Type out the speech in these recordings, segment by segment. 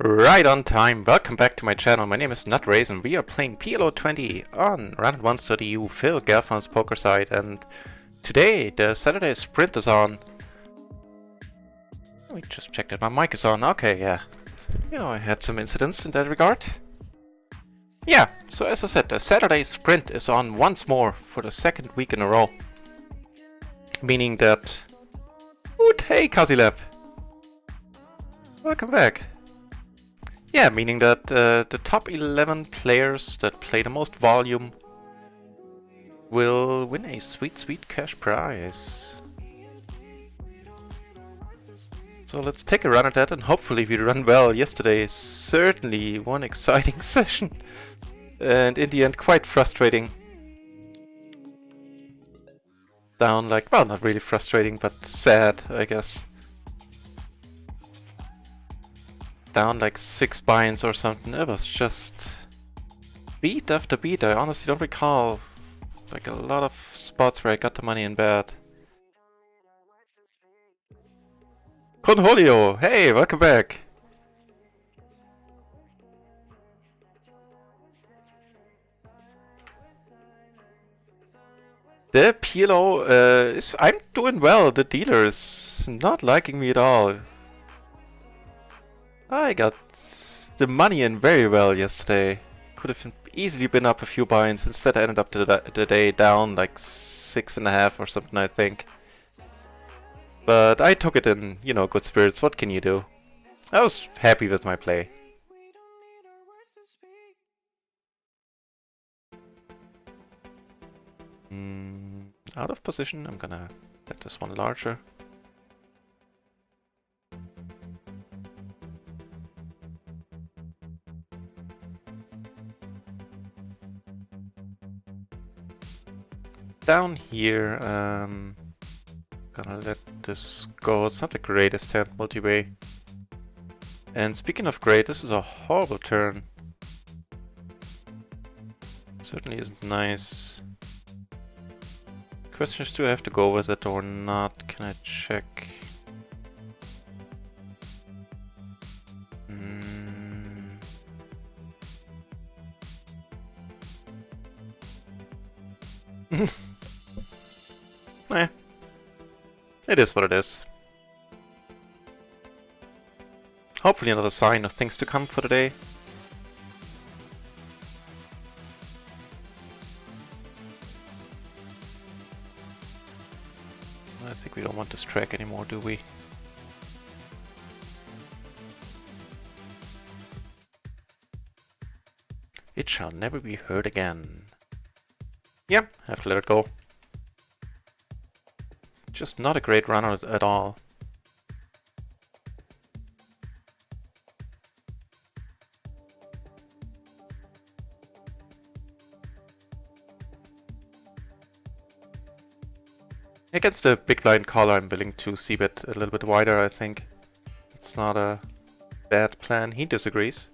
Right on time. Welcome back to my channel. My name is NutRays and we are playing PLO 20 on Round 1 StudyU, Phil Gelfand's poker side, and today the Saturday Sprint is on. Let me just check that my mic is on. Okay, yeah. You know, I had some incidents in that regard. Yeah, so as I said, the Saturday Sprint is on once more for the second week in a row. Meaning that... Oot, hey Kazilab! Welcome back. Yeah, meaning that the top 11 players that play the most volume will win a sweet, sweet cash prize. So let's take a run at that, and hopefully we run well. Yesterday is certainly one exciting session, and in the end quite frustrating. Down like, well, not really frustrating, but sad, I guess. Down like 6 binds or something. It was just beat after beat. I honestly don't recall like a lot of spots where I got the money in bad. Conholio, hey, welcome back. The PLO I'm doing well. The dealer is not liking me at all. I got the money in very well yesterday. Could have easily been up a few binds. Instead I ended up the day down like 6.5 or something, I think. But I took it in, you know, good spirits. What can you do? I was happy with my play. Out of position. I'm gonna get this one larger. Down here, gonna let this go. It's not the greatest hand multi-way. And speaking of great, this is a horrible turn. Certainly isn't nice. Question is, do I have to go with it or not? Can I check? It is what it is. Hopefully another sign of things to come for the day. I think we don't want this track anymore, do we? It shall never be heard again. Yeah, have to let it go. Just not a great runner at all. Against the big blind caller, I'm willing to c-bet a little bit wider, I think. It's not a bad plan. He disagrees.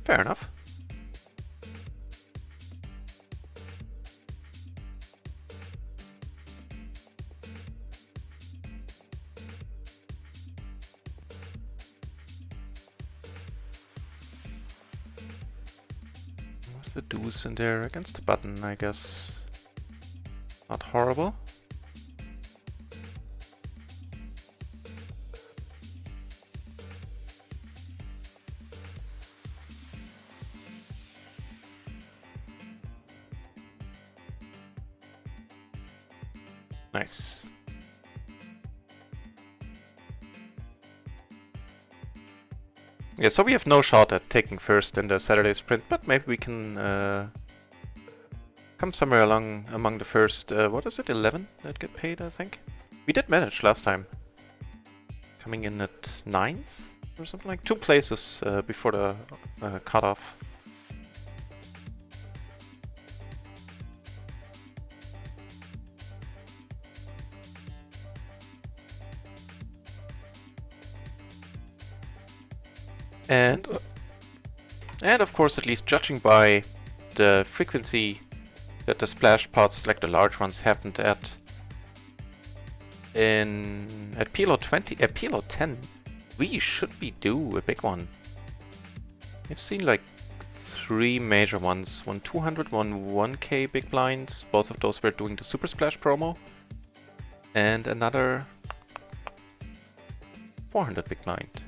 Fair enough. Where's the deuce in there? Against the button, I guess. Not horrible. Nice. Yeah, so we have no shot at taking first in the Saturday Sprint, but maybe we can come somewhere along among the first, what is it, 11 that get paid, I think? We did manage last time. Coming in at 9th or something like 2 places before the cutoff. And of course, at least judging by the frequency that the splash pods, like the large ones, happened at PLO 20, PLO 10, we should be due a big one. I've seen like 3 major ones, one 200, one 1K big blinds. Both of those were doing the Super Splash promo, and another 400 big blind.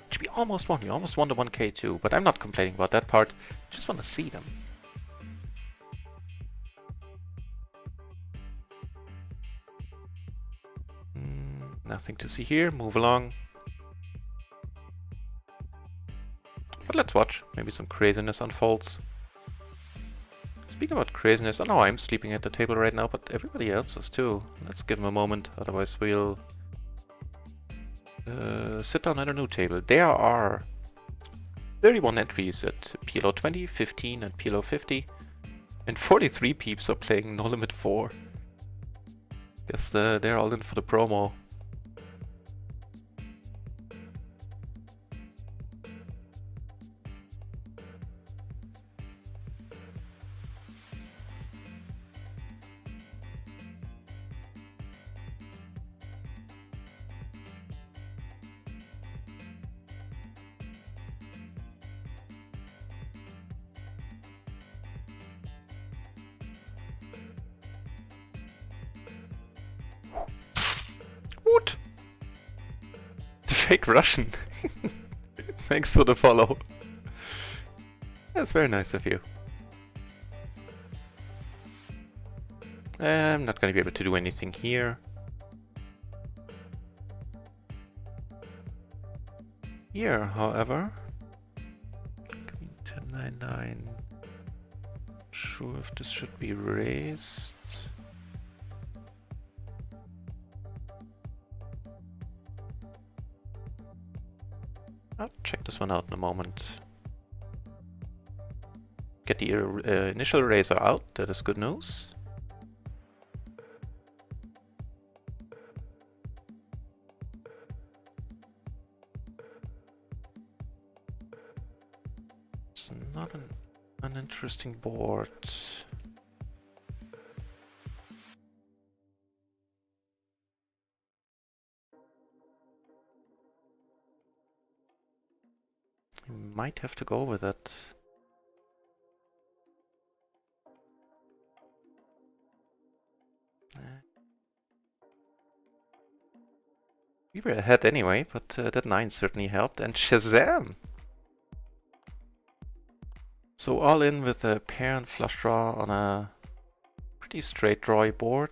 Which we almost won. We almost won the 1K too, but I'm not complaining about that part. Just want to see them. Nothing to see here. Move along. But let's watch. Maybe some craziness unfolds. Speaking about craziness, I know I'm sleeping at the table right now, but everybody else is too. Let's give them a moment, otherwise we'll sit down at a new table. There are 31 entries at PLO 20, 15 and PLO 50, and 43 peeps are playing No Limit 4. Guess they're all in for the promo. What? The fake Russian. Thanks for the follow. That's very nice of you. I'm not gonna be able to do anything here. Here, however, 1099. Sure if this should be raised. I'll check this one out in a moment. Get the initial eraser out, that is good news. It's not an uninteresting board. Might have to go with it. We were ahead anyway, but that 9 certainly helped. And Shazam! So all in with a pair and flush draw on a pretty straight drawy board.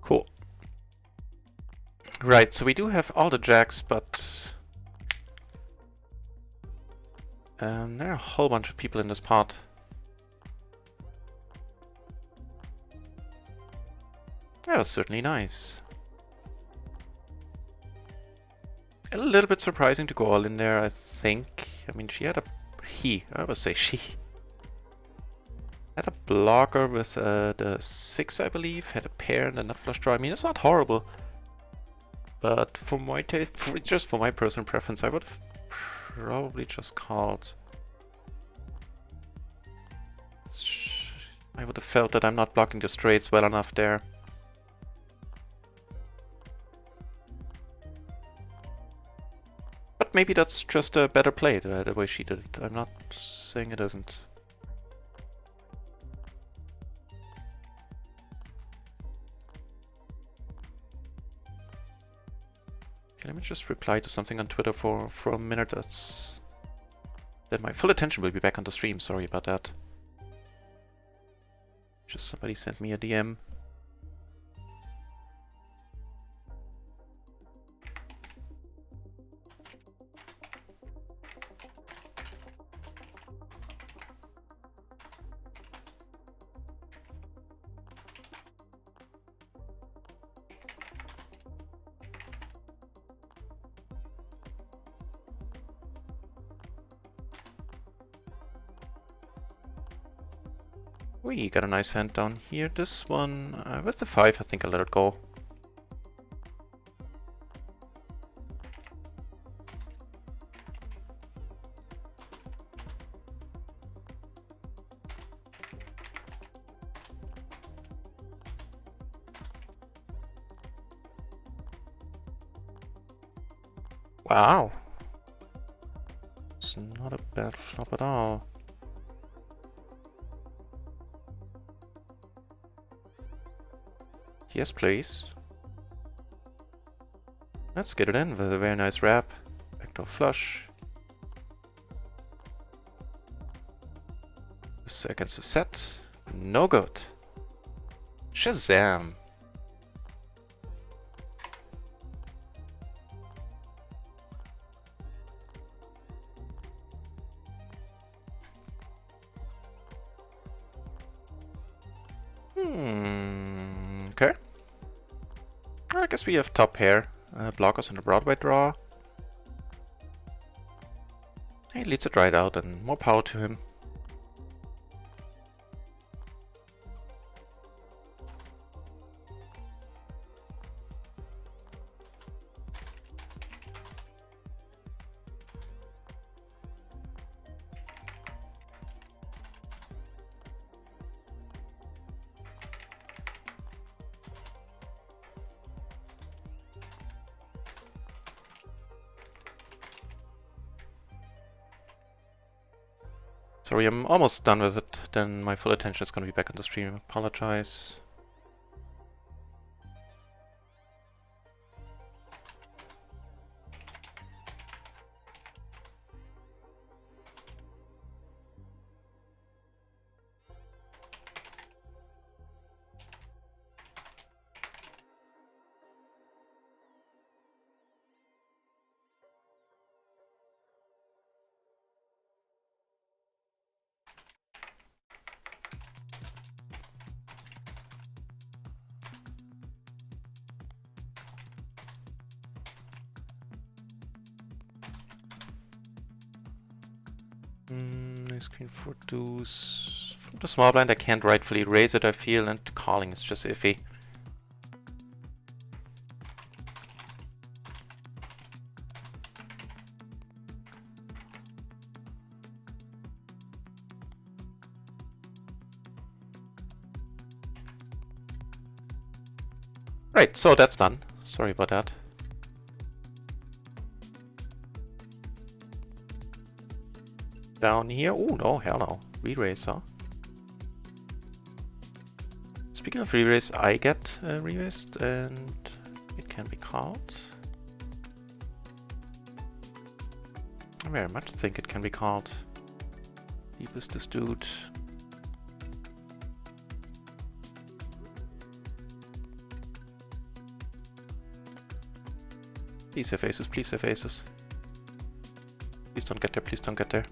Cool. Right, so we do have all the jacks, but there are a whole bunch of people in this pot. That was certainly nice. A little bit surprising to go all in there, I think. I mean, she had I would say she had a blocker with the 6, I believe, had a pair and a nut flush draw. I mean, it's not horrible, but for my taste, just for my personal preference, I would have probably just called. I would have felt that I'm not blocking the straights well enough there. But maybe that's just a better play, the way she did it. I'm not saying it isn't. Okay, let me just reply to something on Twitter for a minute. Then my full attention will be back on the stream. Sorry about that. Just somebody sent me a DM. We got a nice hand down here. This one, with the 5, I think I'll let it go. Wow. It's not a bad flop at all. Yes, please. Let's get it in with a very nice wrap. Backdoor flush. This against the set. No good. Shazam. Okay. I guess we have top pair. Blockers and a Broadway draw. He leads it right out, and more power to him. Sorry, I'm almost done with it. Then my full attention is going to be back on the stream. Apologize. Nice queen for deuce. From the small blind I can't rightfully raise it, I feel, and calling is just iffy. Right, so that's done. Sorry about that. Down here. Oh no, hell no. Re-raise, huh? Speaking of re-raise, I get re-raised and it can be called. I very much think it can be called. Deep is this dude. Please have aces, please have aces. Please don't get there, please don't get there.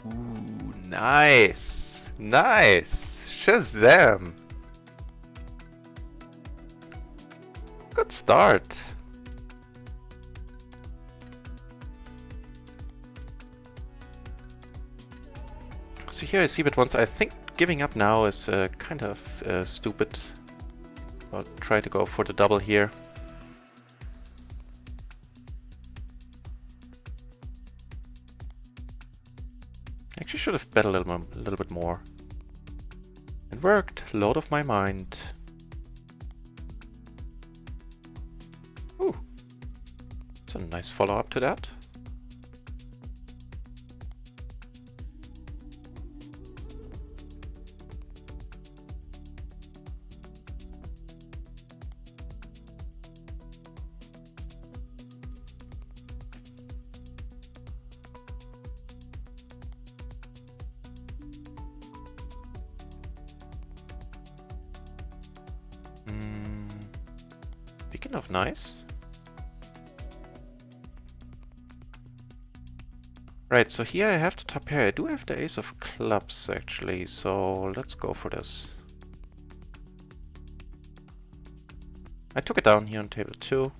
Ooh, nice! Nice! Shazam! Good start. So here I see but once I think giving up now is kind of stupid. I'll try to go for the double here. Actually should have bet a little bit more. It worked. Load of my mind. Ooh. It's a nice follow-up to that. Speaking of nice. Right, so here I have the top pair. I do have the ace of clubs actually, so let's go for this. I took it down here on table 2.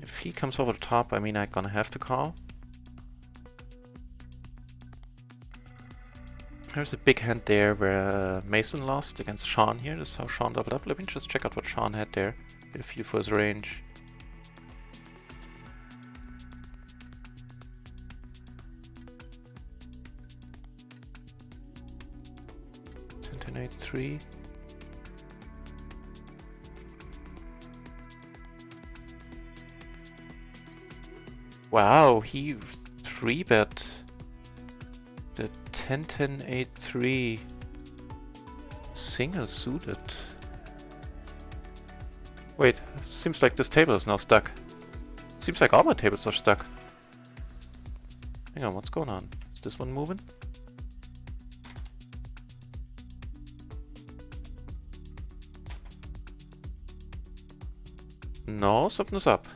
If he comes over the top, I mean I'm gonna have to call. There's a big hand there where Mason lost against Sean here. This is how Sean doubled up. Let me just check out what Sean had there. Get a feel for his range. Ten, 8, 3. Wow, he 3-bet the 10-10-8-3 single suited. Wait, seems like this table is now stuck. Seems like all my tables are stuck. Hang on, what's going on? Is this one moving? No, something's up.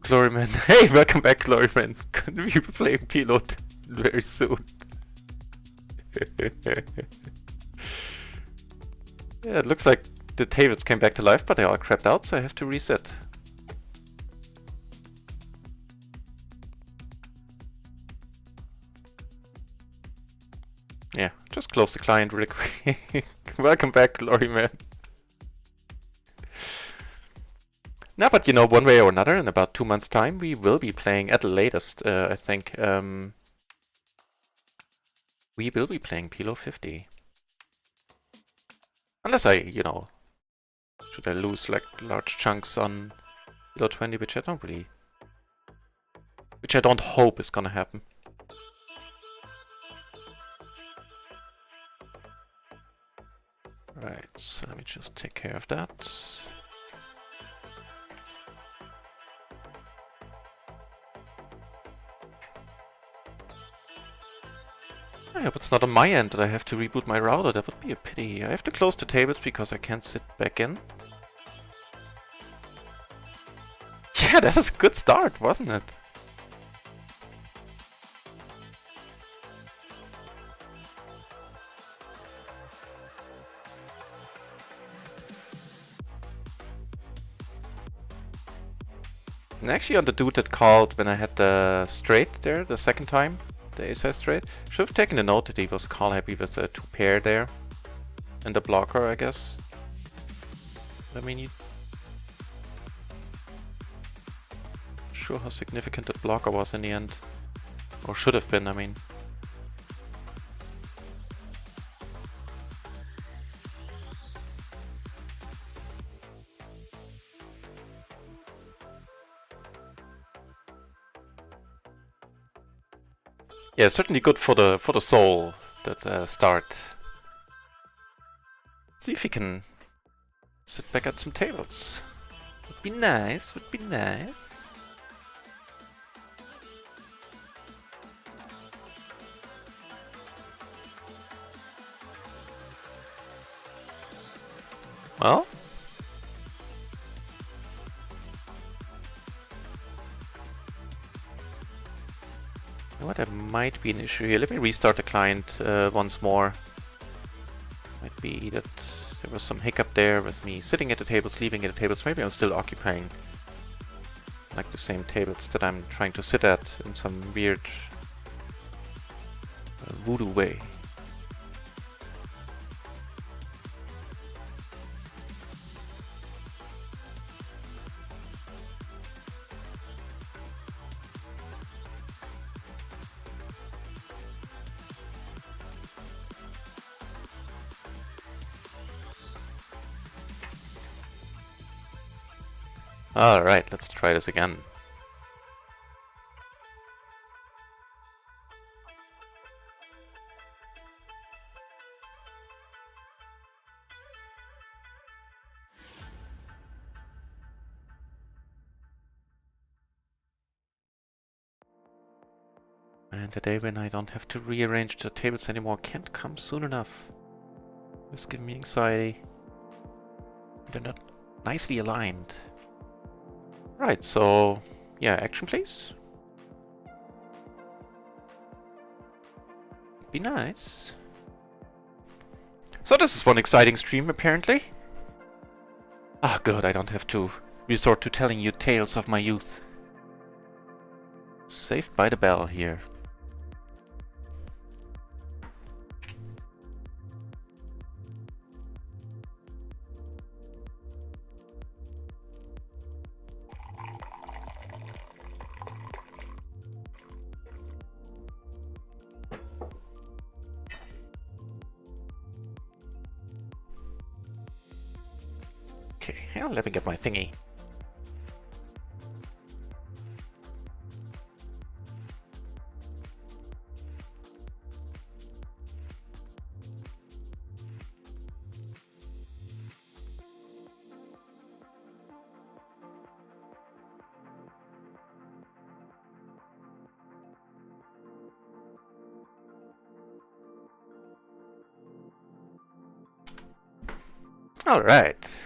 Gloryman. Hey, welcome back, Gloryman. Gonna be playing PLO very soon. Yeah, it looks like the tables came back to life, but they all crapped out, so I have to reset. Yeah, just close the client really quick. Welcome back, Gloryman. No, but you know, one way or another, in about 2 months' time, we will be playing, at the latest, I think, we will be playing PLO 50. Unless I, you know, should I lose like large chunks on PLO 20, which I don't really, which I don't hope is gonna happen. Right, so let me just take care of that. I hope it's not on my end that I have to reboot my router. That would be a pity. I have to close the tables because I can't sit back in. Yeah, that was a good start, wasn't it? And actually on the dude that called when I had the straight there, the second time, the ace-high straight, should have taken a note that he was call happy with the 2 pair there. And the blocker, I guess. I mean, sure how significant that blocker was in the end. Or should have been, I mean. Yeah, certainly good for the soul, that start. See if he can sit back at some tables. Would be nice, would be nice. Well, you know what, there might be an issue here. Let me restart the client once more. Might be that there was some hiccup there with me sitting at the tables, leaving at the tables. Maybe I'm still occupying like the same tables that I'm trying to sit at in some weird voodoo way. Alright, let's try this again. And the day when I don't have to rearrange the tables anymore can't come soon enough. It's giving me anxiety. They're not nicely aligned. Right, so yeah, action please. Be nice. So this is one exciting stream apparently. Ah, good, I don't have to resort to telling you tales of my youth. Saved by the bell here. Okay, well, let me get my thingy. All right.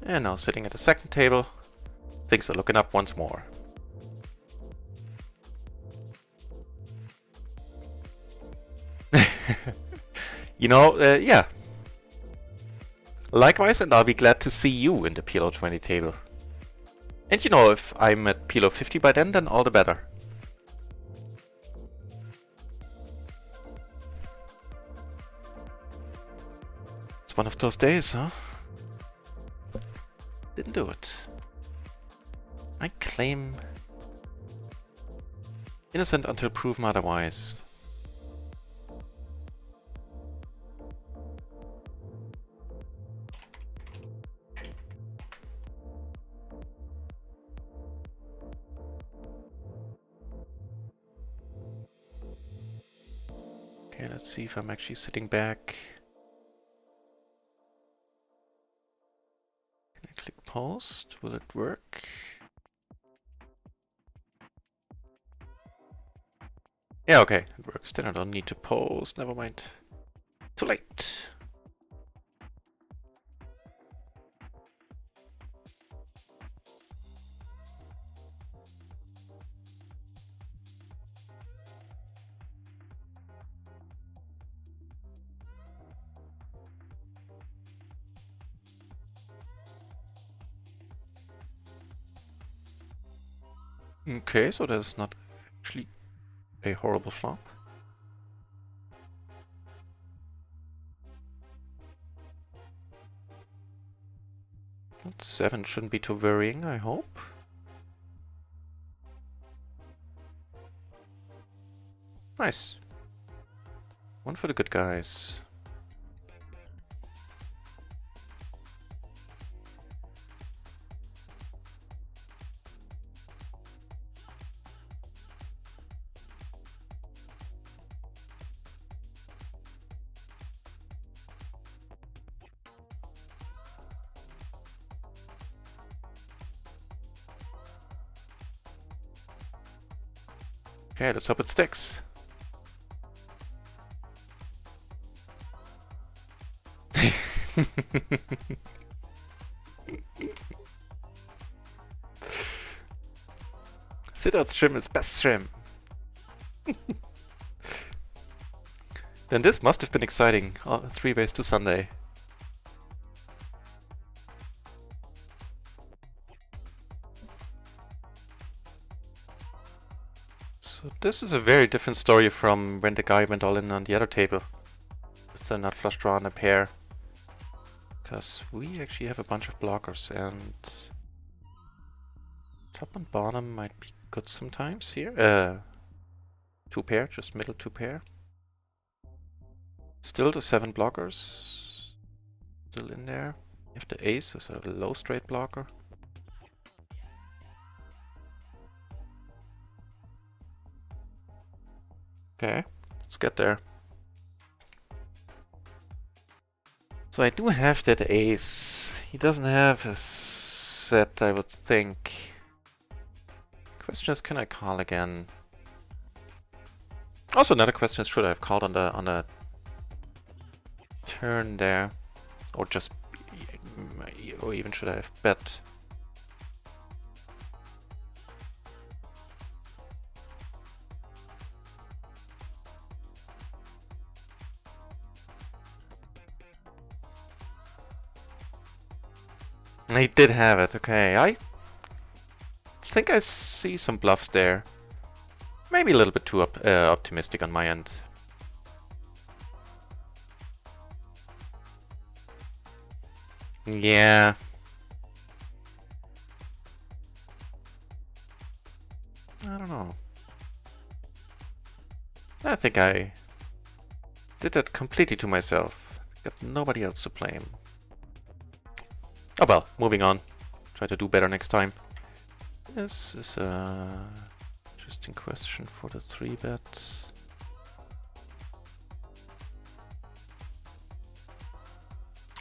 And now sitting at the second table, things are looking up once more. You know, yeah. Likewise, and I'll be glad to see you in the PLO 20 table. And you know, if I'm at PLO 50 by then all the better. It's one of those days, huh? Didn't do it. I claim innocent until proven otherwise. Okay, let's see if I'm actually sitting back. Can I click post? Will it work? Yeah, okay, it works. Then I don't need to post. Never mind. Too late. Okay, so that's not actually a horrible flop. That 7 shouldn't be too worrying, I hope. Nice. One for the good guys. Okay, let's hope it sticks. Sit-out stream is best stream. Then this must have been exciting. 3 ways to Sunday. So this is a very different story from when the guy went all in on the other table. With the nut flush draw and a pair. Because we actually have a bunch of blockers and top and bottom might be good sometimes here. 2 pair, just middle 2 pair. Still the 7 blockers. Still in there. You have the ace as a low straight blocker. Okay, let's get there. So I do have that ace. He doesn't have a set, I would think. Question is, can I call again? Also, another question is, should I have called on the turn there, or just, or even should I have bet? He did have it. Okay, I think I see some bluffs there. Maybe a little bit too optimistic on my end. Yeah. I don't know. I think I did that completely to myself. Got nobody else to blame. Oh well, moving on. Try to do better next time. This is a interesting question for the 3-bet.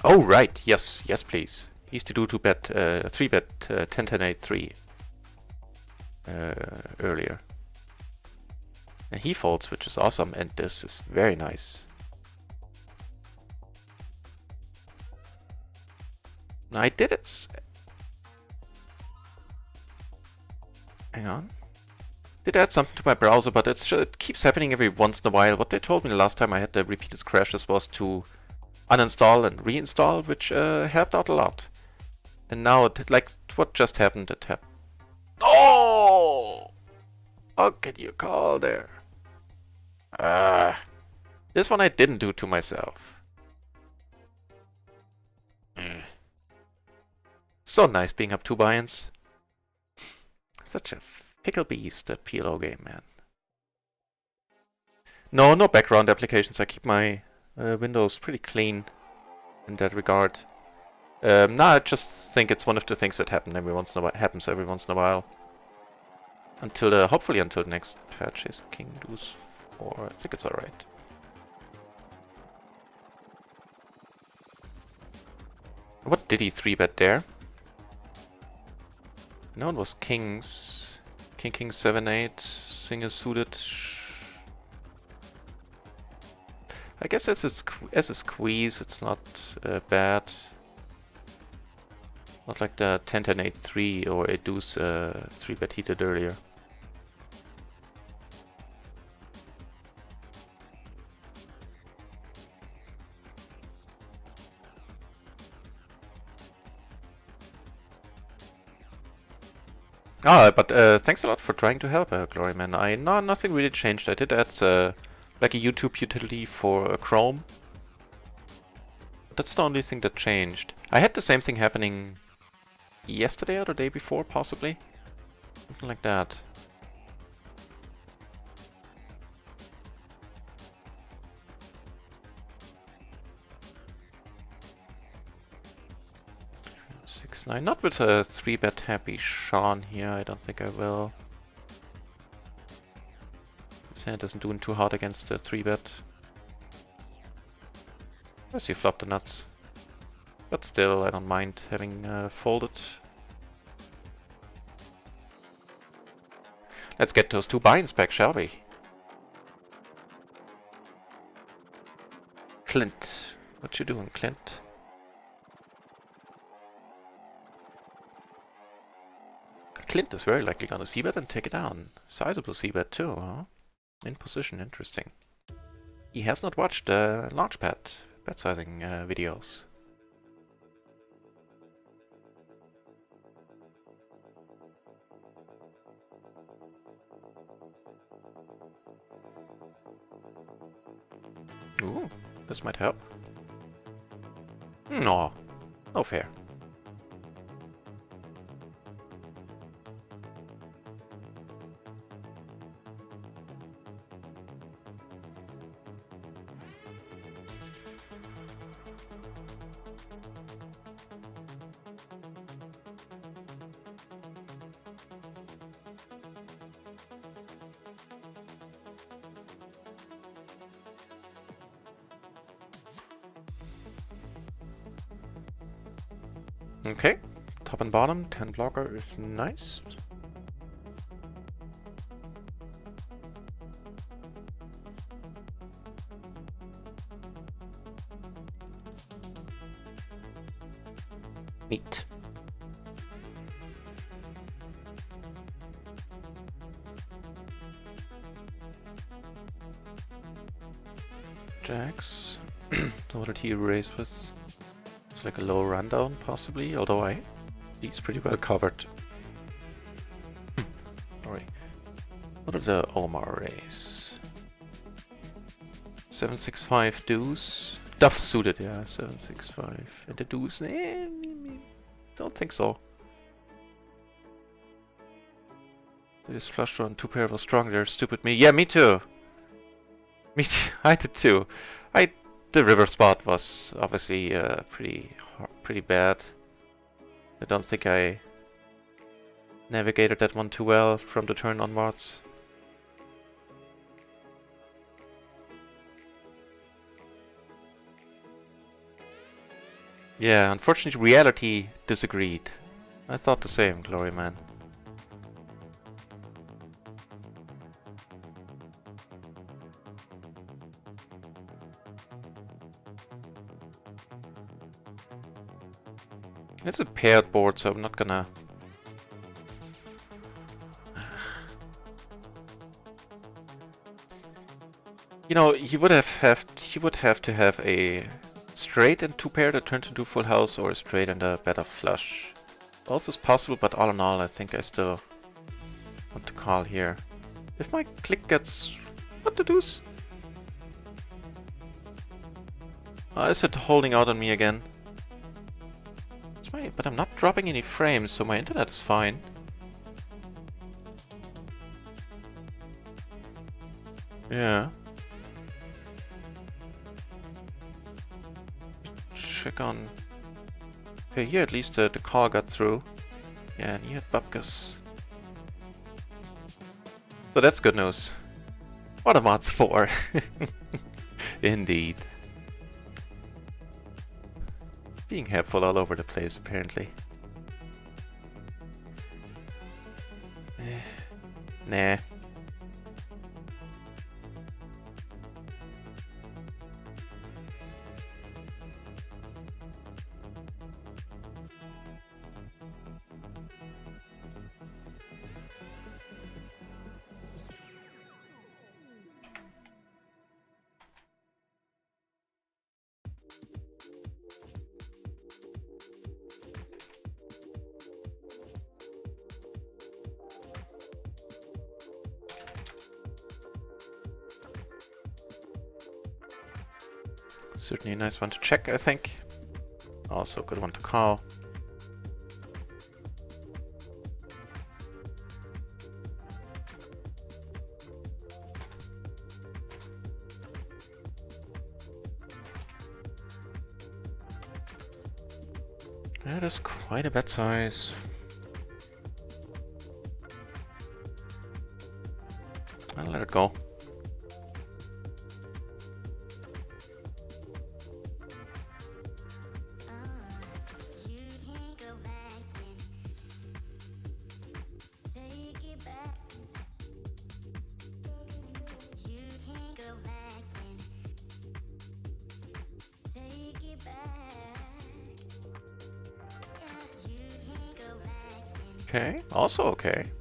Oh right, yes, yes please. He used to do 2-bet, 3-bet 10-10-8-3 earlier. And he folds, which is awesome, and this is very nice. I did it. Hang on. Did add something to my browser, but it keeps happening every once in a while. What they told me the last time I had the repeated crashes was to uninstall and reinstall, which helped out a lot. And now, like what just happened, it happened. Oh! How can you call there? This one I didn't do to myself. So nice being up 2 buy-ins. Such a fickle beast, that PLO game, man. No background applications. I keep my Windows pretty clean in that regard. I just think it's one of the things that happens every once in a while. Until hopefully until the next patch is King Deuce 4. I think it's alright. What did he 3-bet there? No, it was kings. King 7-8, single suited. I guess as a squeeze, it's not bad. Not like the 10-10-8-3 or a deuce 3-bet he did earlier. But thanks a lot for trying to help, Gloryman. Nothing really changed. I did add like a YouTube utility for Chrome. That's the only thing that changed. I had the same thing happening yesterday or the day before, possibly. Something like that. Not with a 3-bet happy Sean here, I don't think I will. His hand isn't doing too hard against the 3-bet. Yes, he flopped the nuts. But still, I don't mind having folded. Let's get those 2 buy-ins back, shall we? Clint. What you doing, Clint? Clint is very likely gonna c-bet and take it down. Sizable c-bet too, huh? In position, interesting. He has not watched the Launchpad bet sizing videos. Ooh, this might help. No, no fair. Okay, top and bottom, 10 blocker is nice. Neat. Jacks. What did he raise with? It's like a low rundown, possibly, although he's pretty well covered. Sorry. What did the Omar raise? 765 deuce. Double suited, yeah, 765. And the deuce, don't think so. This flush draw and 2 pair was strong there, stupid me. Yeah, me too! Me too, I did too. The river spot was obviously pretty bad. I don't think I navigated that one too well from the turn onwards. Yeah, unfortunately reality disagreed. I thought the same, Glory Man. It's a paired board, so I'm not gonna... You know, he would have to have a straight and 2 pair that turned into full house, or a straight and a better flush. Both is possible, but all in all, I think I still want to call here. If my click gets... What the deuce? Is it holding out on me again? But I'm not dropping any frames, so my internet is fine. Yeah. Check on... Okay, here at least the call got through. Yeah, and he had Bubkas. So that's good news. What a mod's for. Indeed. Being helpful all over the place, apparently. Nah. Certainly a nice one to check, I think. Also a good one to call. That is quite a bet size. I'll let it go. Okay, also okay.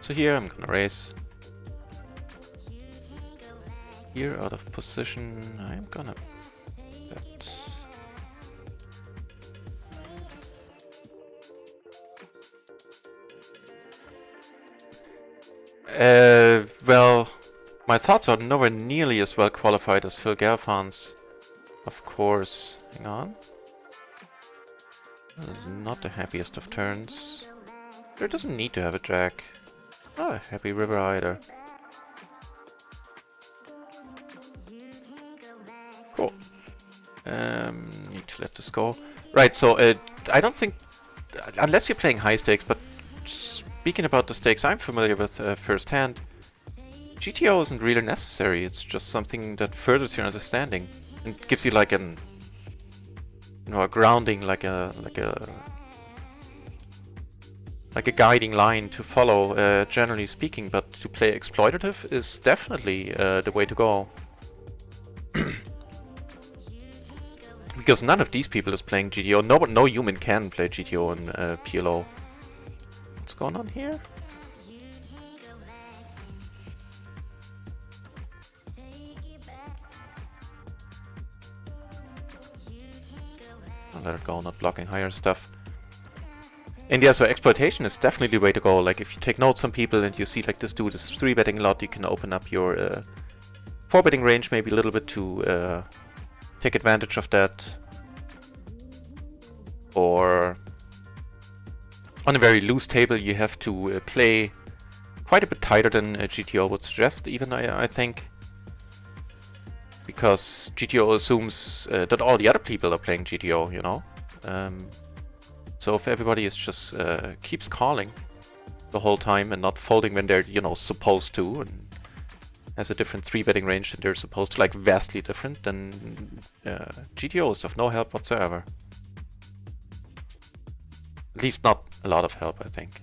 So here I'm gonna raise. Here out of position, I'm gonna bet. Well, my thoughts are nowhere nearly as well qualified as Phil Gelfan's. Of course. Hang on. This is not the happiest of turns. There doesn't need to have a jack. Not a happy river either. Cool. Need to let this go. Right, so I don't think... Unless you're playing high stakes, but speaking about the stakes I'm familiar with firsthand, GTO isn't really necessary. It's just something that furthers your understanding and gives you like an you know, a grounding, like a guiding line to follow, generally speaking. But to play exploitative is definitely the way to go. Because none of these people is playing GTO. No human can play GTO in PLO. What's going on here? I'll let it go, not blocking higher stuff. And yeah, so exploitation is definitely the way to go. Like if you take notes on people and you see like this dude is 3-betting a lot, you can open up your 4-betting range maybe a little bit to take advantage of that. Or on a very loose table you have to play quite a bit tighter than GTO would suggest, even I think. Because GTO assumes that all the other people are playing GTO, you know. So if everybody is just keeps calling the whole time and not folding when they're, you know, supposed to, and has a different 3-betting range than they're supposed to, like vastly different, then GTO is of no help whatsoever. At least not a lot of help, I think.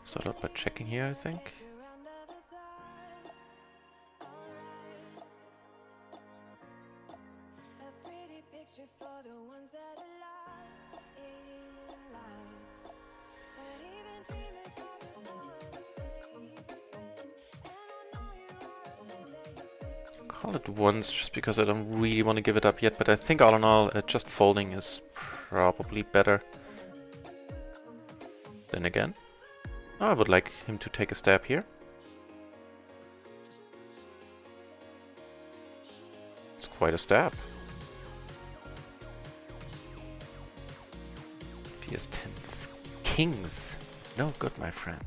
Start out by checking here, I think. Call it once just because I don't really want to give it up yet, but I think all in all just folding is probably better. Then again, I would like him to take a stab here. It's quite a stab. PS10's kings. No good, my friend.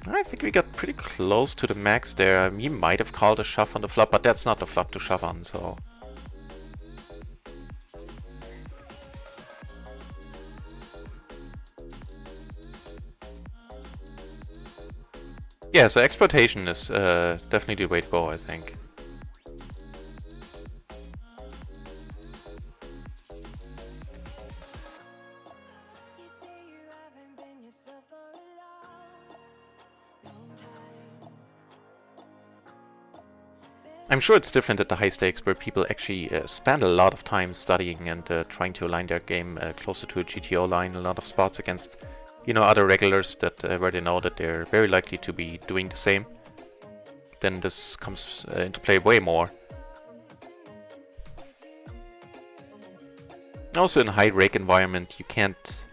I think we got pretty close to the max there. He might have called a shove on the flop, but that's not the flop to shove on, so... Yeah, so exploitation is definitely the way to go, I think. I'm sure it's different at the high stakes where people actually spend a lot of time studying and trying to align their game closer to a GTO line, a lot of spots against, you know, other regulars that where they know that they're very likely to be doing the same. Then this comes into play way more. Also in a high rake environment you can't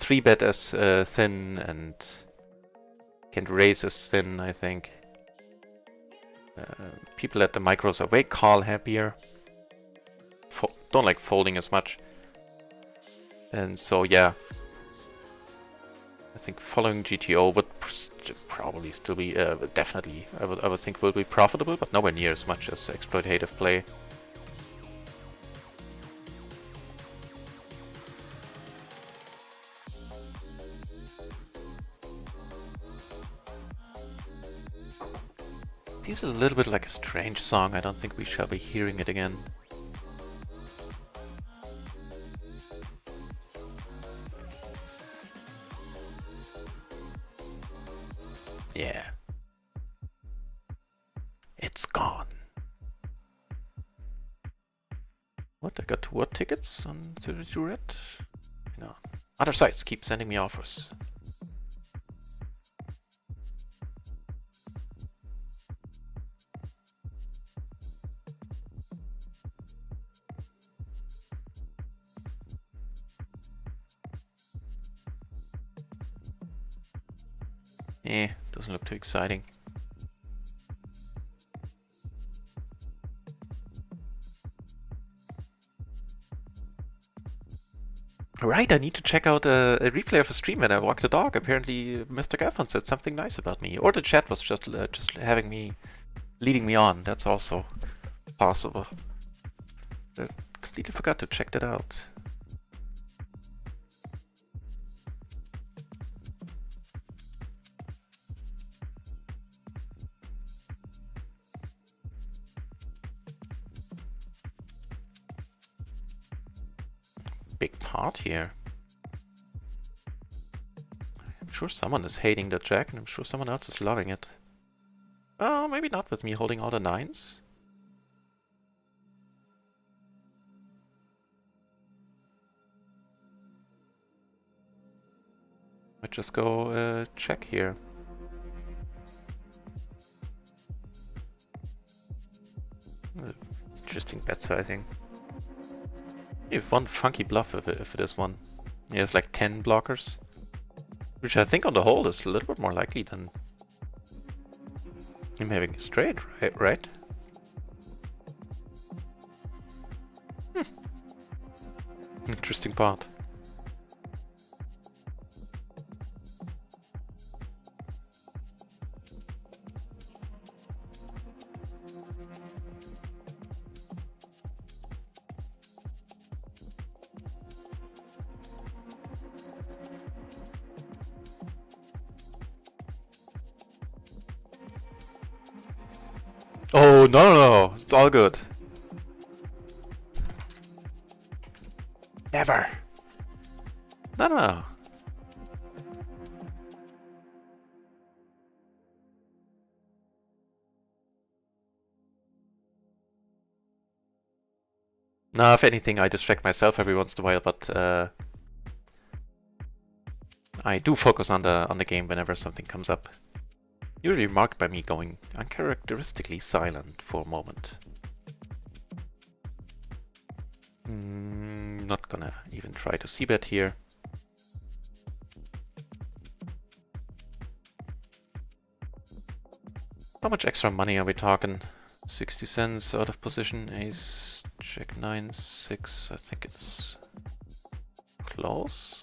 3-bet as thin and can't raise as thin, I think. People at the micros are way call happier. Don't like folding as much. And so yeah, I think following GTO would probably still be definitely I would think will be profitable, but nowhere near as much as exploitative play. Seems a little bit like a strange song. I don't think we shall be hearing it again. Yeah. It's gone. What? I got 2 what tickets on 32 red? No. Other sites keep sending me offers. Doesn't look too exciting. Right, I need to check out a replay of a stream when I walk the dog. Apparently Mr. Gaffon said something nice about me. Or the chat was just having me, leading me on. That's also possible. I completely forgot to check that out. big part here. I'm sure someone is hating the jack, and I'm sure someone else is loving it. Oh, maybe not with me holding all the nines. Might just go check here. Interesting bet sizing. You have one funky bluff if it is one. He has like 10 blockers. Which I think on the whole is a little bit more likely than him having a straight, right? Interesting part. Oh, no, it's all good. Never. No. No, if anything, I distract myself every once in a while, but I do focus on the game whenever something comes up. Usually marked by me going uncharacteristically silent for a moment. Not gonna even try to c-bet here. How much extra money are we talking? 60 cents out of position, ace, check 9, 6, I think it's close.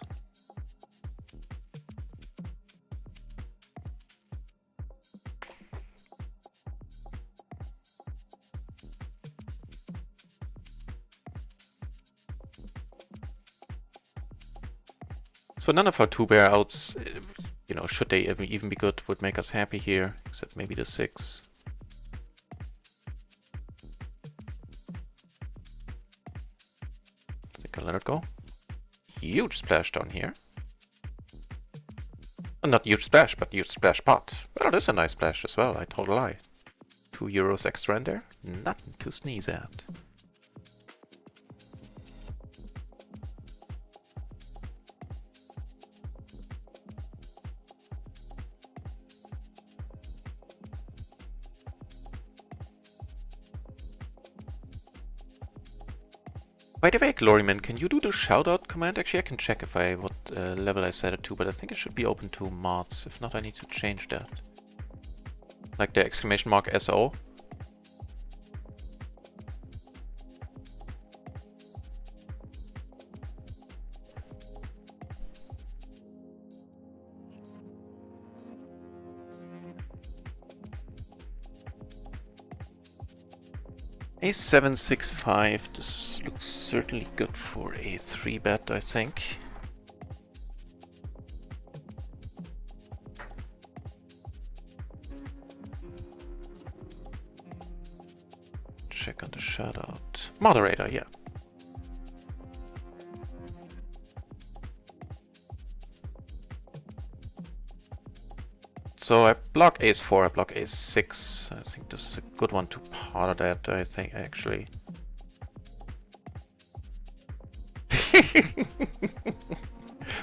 So none of our two bear outs, you know, should they even be good, would make us happy here, except maybe the 6. I think I'll let it go. Huge splash down here. Not huge splash, but huge splash pot. Well, it is a nice splash as well, I told a lie. €2 extra in there, nothing to sneeze at. By the way, Gloryman, can you do the shoutout command? Actually, I can check if what level I set it to, but I think it should be open to mods. If not, I need to change that. Like the exclamation mark SO. A765, this looks certainly good for a 3-bet, I think. Check on the shutout. Moderator, yeah. So I block ace-4, I block ace-6. I think this is a good one to part of that, I think, actually.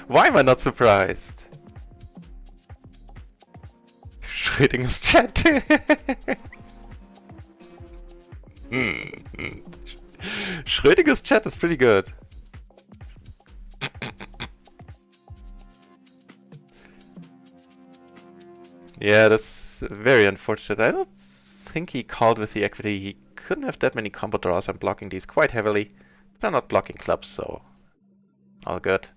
Why am I not surprised? Schrödinger's chat. Schrödinger's chat is pretty good. Yeah, that's very unfortunate. I don't think he called with the equity. He couldn't have that many combo draws. I'm blocking these quite heavily. But I'm not blocking clubs, so all good.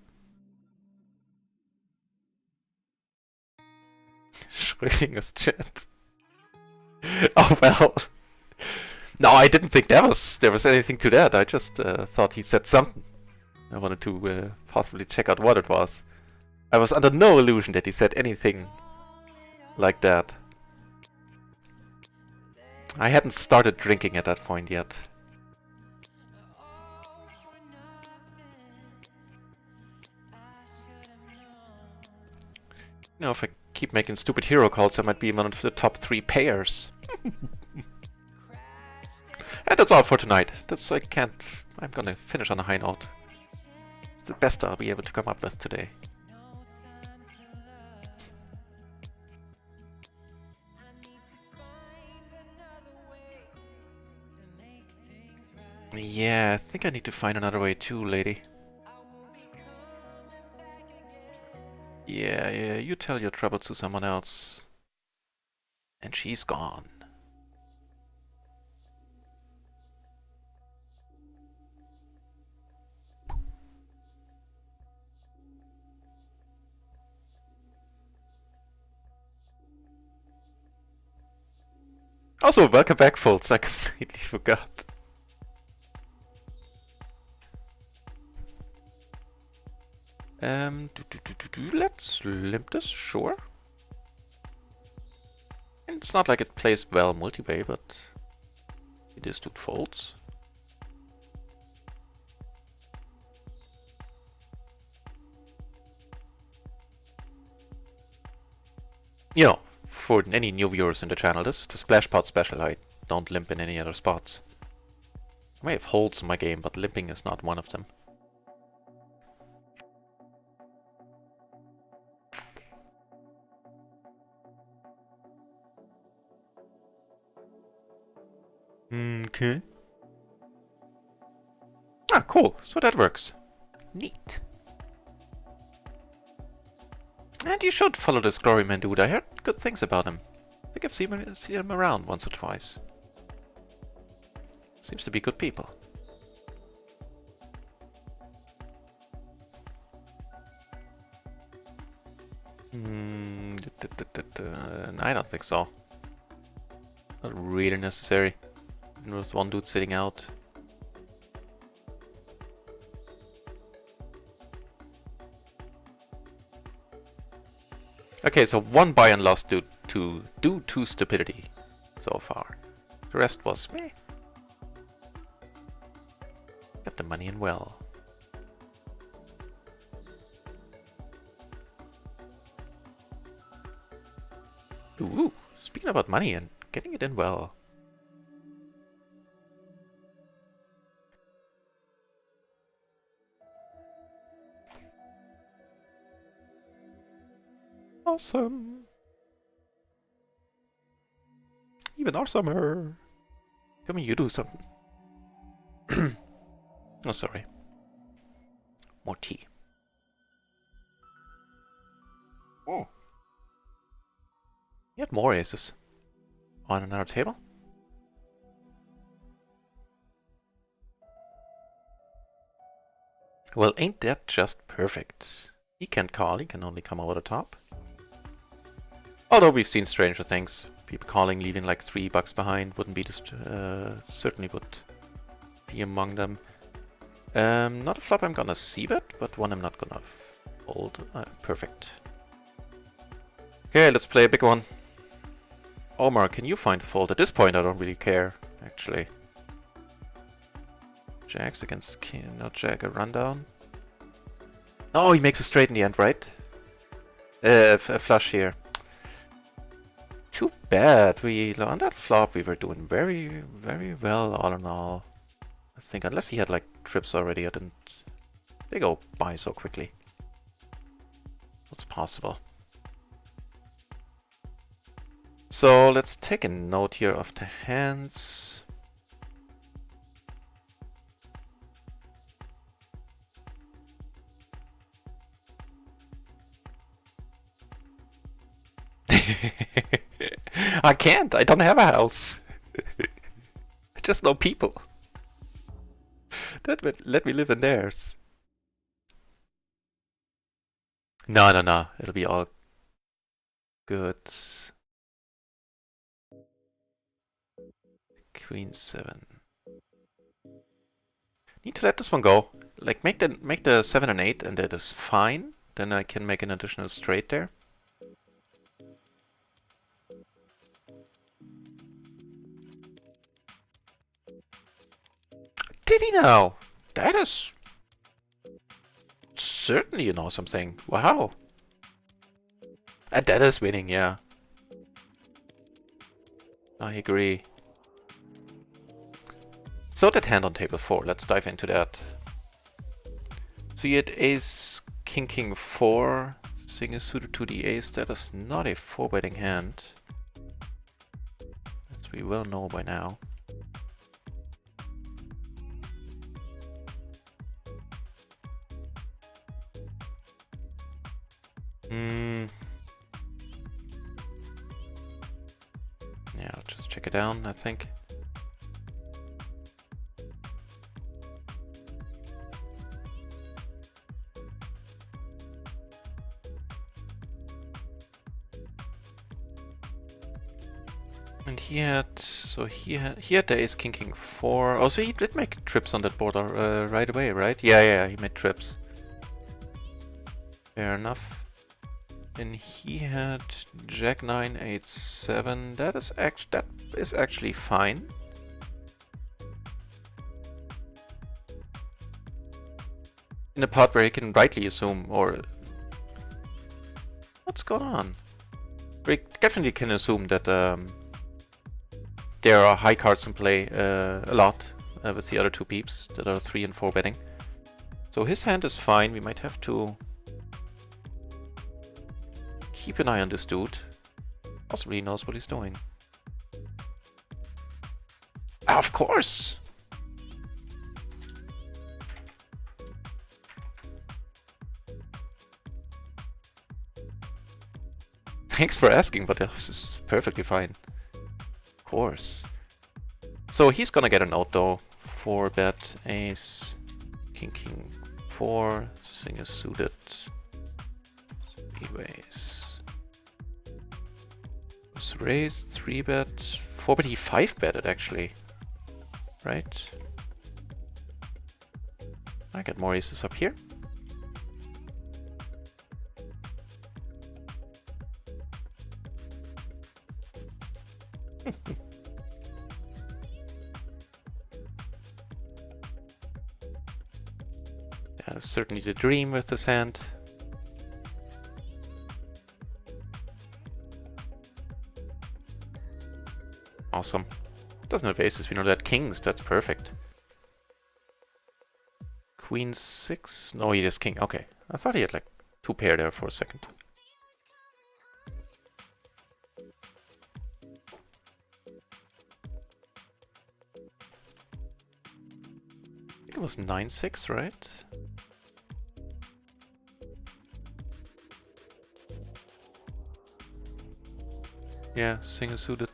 Schrödinger's chat. Oh well. No, I didn't think there was anything to that. I just thought he said something. I wanted to possibly check out what it was. I was under no illusion that he said anything like that. I hadn't started drinking at that point yet. You know, if I keep making stupid hero calls, I might be one of the top 3 payers. And that's all for tonight. I'm gonna finish on a high note. It's the best I'll be able to come up with today. Yeah, I think I need to find another way too, lady. Yeah, you tell your troubles to someone else. And she's gone. Also, welcome back, folks. I completely forgot. Let's limp this, sure. And it's not like it plays well multi-way, but it is 2 folds. You know, for any new viewers in the channel, this is the splash pot special. I don't limp in any other spots. I may have holds in my game, but limping is not one of them. Okay. Ah, cool. So that works. Neat. And you should follow this Gloryman dude. I heard good things about him. I think I've seen him around once or twice. Seems to be good people. I don't think so. Not really necessary. There's one dude sitting out. Okay, so 1 buy and lost due to stupidity so far. The rest was meh. Got the money in well. Ooh, speaking about money and getting it in well. Awesome. Even awesomer. Come on, you do something. Oh, sorry. More tea. Oh. You had more aces. On another table? Well, ain't that just perfect? He can't call, he can only come over the top. Although we've seen stranger things. People calling, leaving like $3 behind wouldn't be just certainly would be among them. Not a flop I'm gonna c-bet, but one I'm not gonna fold. Perfect. Okay, let's play a big one. Omar, can you find a fold? At this point I don't really care, actually. Jacks against king, not jack, a rundown. Oh, he makes a straight in the end, right? A flush here. Too bad. On that flop we were doing very, very well all in all. I think unless he had like trips already, I didn't. They go by so quickly. What's possible? So let's take a note here of the hands. I can't. I don't have a house. I just know people. Let me live in theirs. No. It'll be all good. Queen 7. Need to let this one go. Like make the 7 and 8, and that is fine. Then I can make an additional straight there. Did he know? That is certainly an awesome thing. Wow. That is winning, yeah. I agree. So that hand on table 4, let's dive into that. So you had ace, king 4, single suited to the ace. That is not a 4-betting hand, as we well know by now. Yeah, I'll just check it down, I think. And he had the ace king 4. Oh, so he did make trips on that board right away, right? Yeah, he made trips. Fair enough. And he had jack 9 8 7. That is actually fine. In a part where he can rightly assume, or what's going on? We definitely can assume that there are high cards in play a lot with the other two peeps that are 3 and 4 betting. So his hand is fine. We might have to keep an eye on this dude. Possibly he knows what he's doing. Of course! Thanks for asking, but this is perfectly fine. Of course. So he's gonna get a note though. 4-bet, ace, king 4, single suited, 3 ways. Was raised, 3-bet, 4-bet, he 5-betted actually. Right? I get more aces up here. Yeah, certainly the dream with this hand. Awesome. Doesn't have aces, we know that. Kings, that's perfect. Queen 6? No, he has king. Okay. I thought he had like 2 pair there for a second. It was 9-6, right? Yeah, single suited.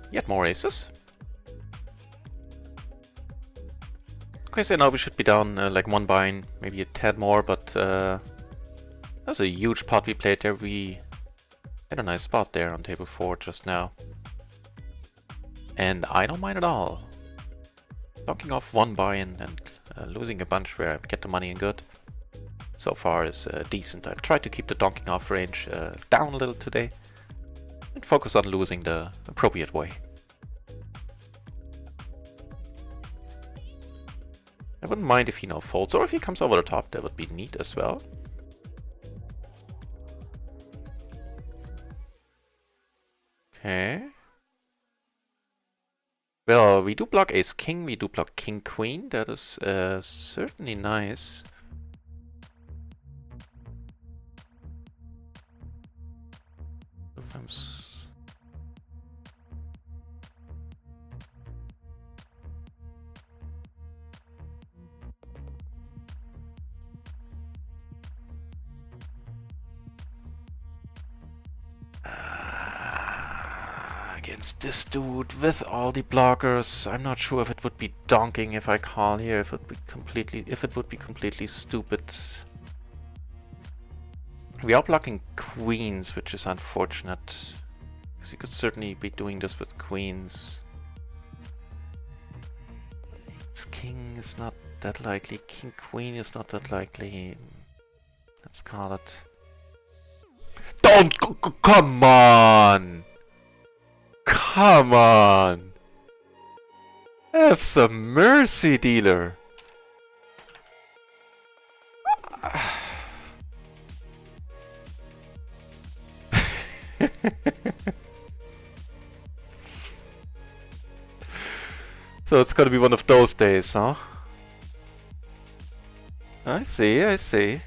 Yet more aces. Okay, so now we should be down like 1 bind, maybe a tad more, but that was a huge pot we played there. We had a nice spot there on table 4 just now. And I don't mind at all. Knocking off 1 buy-in and losing a bunch where I get the money in good so far is decent. I've tried to keep the donking off range down a little today and focus on losing the appropriate way. I wouldn't mind if he now folds, or if he comes over the top, that would be neat as well. Okay. Well, we do block ace king, we do block king queen. That is certainly nice. Against this dude with all the blockers, I'm not sure if it would be donking if I call here. If it would be completely stupid. We are blocking queens, which is unfortunate, because you could certainly be doing this with queens. king is not that likely. King queen is not that likely. Let's call it. Don't come on! Come on! Have some mercy, dealer. So it's gonna be one of those days, huh? I see, I see.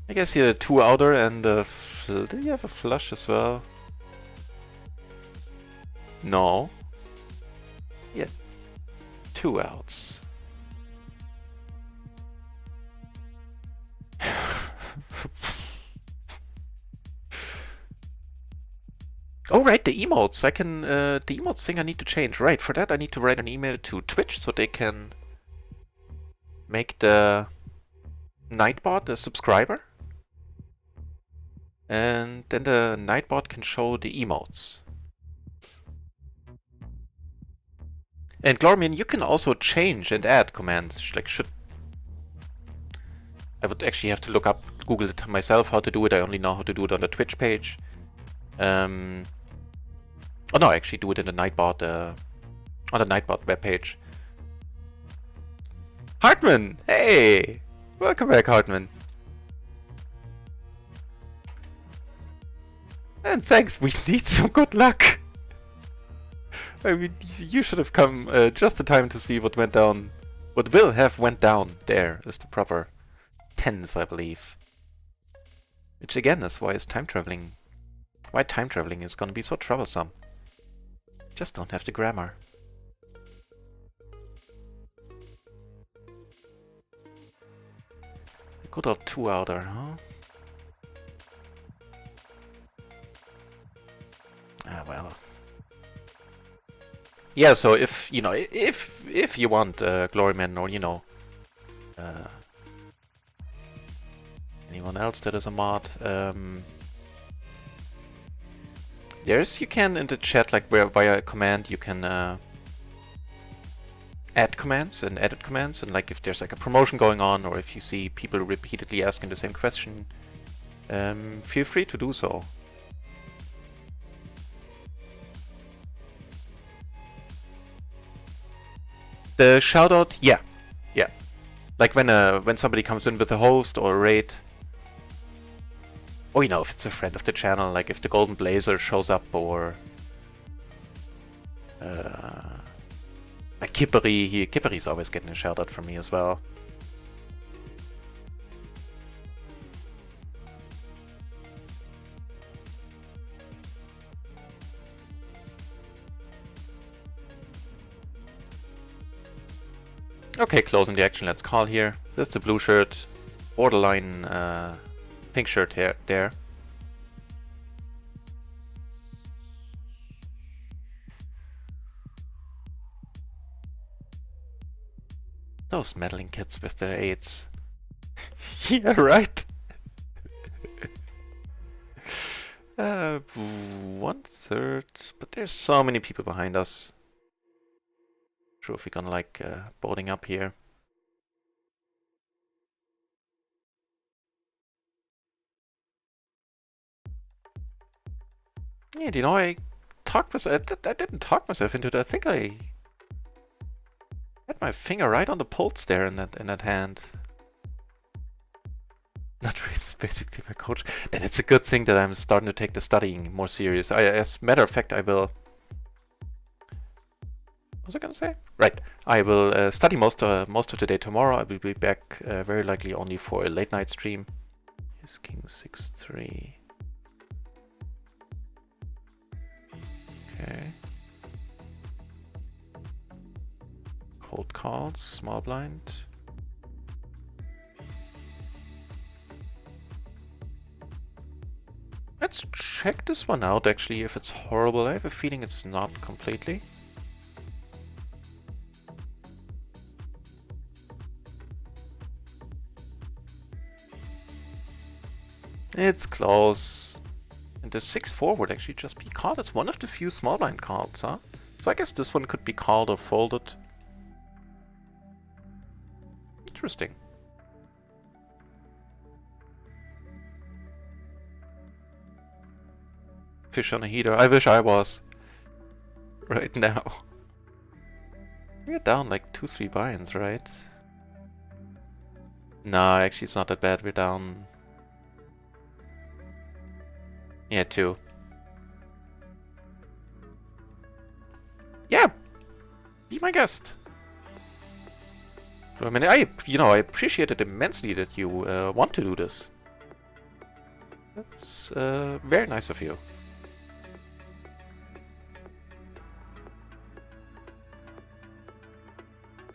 I guess he had a 2-outer and a did he have a flush as well? No. Yeah. 2 outs. Oh right, the emotes. I can the emotes thing I need to change. Right, for that I need to write an email to Twitch so they can make the Nightbot a subscriber. And then the Nightbot can show the emotes. And Glormian, you can also change and add commands. Like I would actually have to look up, Google it myself how to do it. I only know how to do it on the Twitch page. Oh no, I actually do it in the Nightbot, on the Nightbot webpage. Hartman! Hey! Welcome back, Hartman. And thanks, we need some good luck. I mean, you should have come just in time to see what went down. What will have went down there is the proper tense, I believe. Which again is why time traveling is gonna be so troublesome. Just don't have the grammar. Good old 2-outer, huh? Ah, well. Yeah, so if, you know, if you want Gloryman or, you know, anyone else that is a mod, you can in the chat, like where via a command, you can add commands and edit commands, and like if there's like a promotion going on or if you see people repeatedly asking the same question, feel free to do so. The shoutout, yeah. Like when somebody comes in with a host or a raid. Or, you know, if it's a friend of the channel, like if the Golden Blazer shows up, or like Kippery, Kippery's always getting a shout out from me as well. Okay, closing the action, let's call here. There's the blue shirt, borderline pink shirt here, there. Those meddling kids with their AIDS. Yeah, right. 1/3, but there's so many people behind us. Sure if we're gonna like boarding up here. Yeah, you know, I didn't talk myself into it. I think I had my finger right on the pulse there in that hand. Not racist, basically my coach. Then it's a good thing that I'm starting to take the studying more serious. As a matter of fact, I will. What was I gonna say? Right, I will study most of the day tomorrow. I will be back very likely only for a late night stream. Is King 6-3. Okay. Cold calls, small blind. Let's check this one out actually, if it's horrible. I have a feeling it's not completely. It's close. And the 6-4 would actually just be called. It's one of the few small blind calls, huh? So I guess this one could be called or folded. Interesting. Fish on a heater. I wish I was. Right now. We're down like 2-3 buy-ins, right? Nah, actually it's not that bad. We're down... Yeah, 2. Yeah! Be my guest! I mean, I appreciate it immensely that you want to do this. That's very nice of you.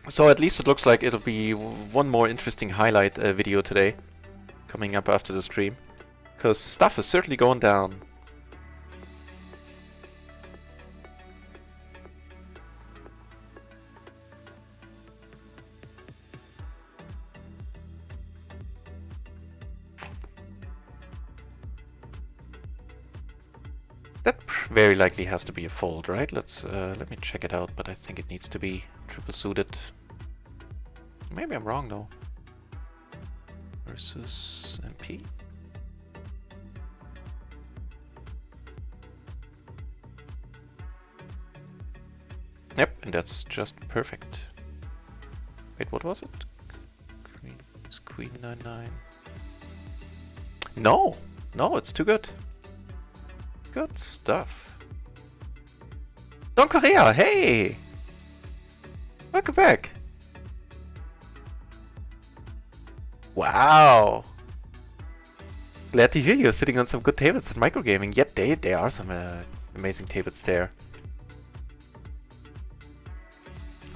So at least it looks like it'll be one more interesting highlight video today, coming up after the stream, because stuff is certainly going down. That very likely has to be a fold, right? Let me check it out, but I think it needs to be triple suited. Maybe I'm wrong though. Versus MP. Yep, and that's just perfect. Wait, what was it? Queen, it's Queen 9-9. No, no, it's too good. Good stuff. Don Korea, hey! Welcome back. Wow. Glad to hear you're sitting on some good tables at microgaming. Yet they are some amazing tables there.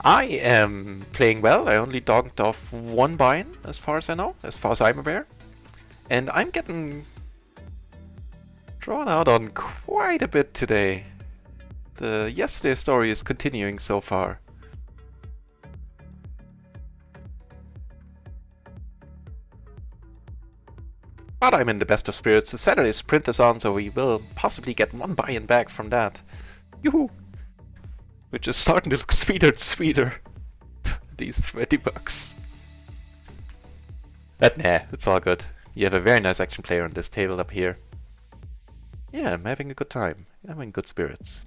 I am playing well. I only dogged off 1 buy-in, as far as I know, as far as I'm aware. And I'm getting drawn out on quite a bit today. The yesterday story is continuing so far. But I'm in the best of spirits. The Saturday Sprint is on, so we will possibly get 1 buy-in back from that. Yoo-hoo! Which is starting to look sweeter and sweeter. These $20. But nah, it's all good. You have a very nice action player on this table up here. Yeah, I'm having a good time. I'm in good spirits.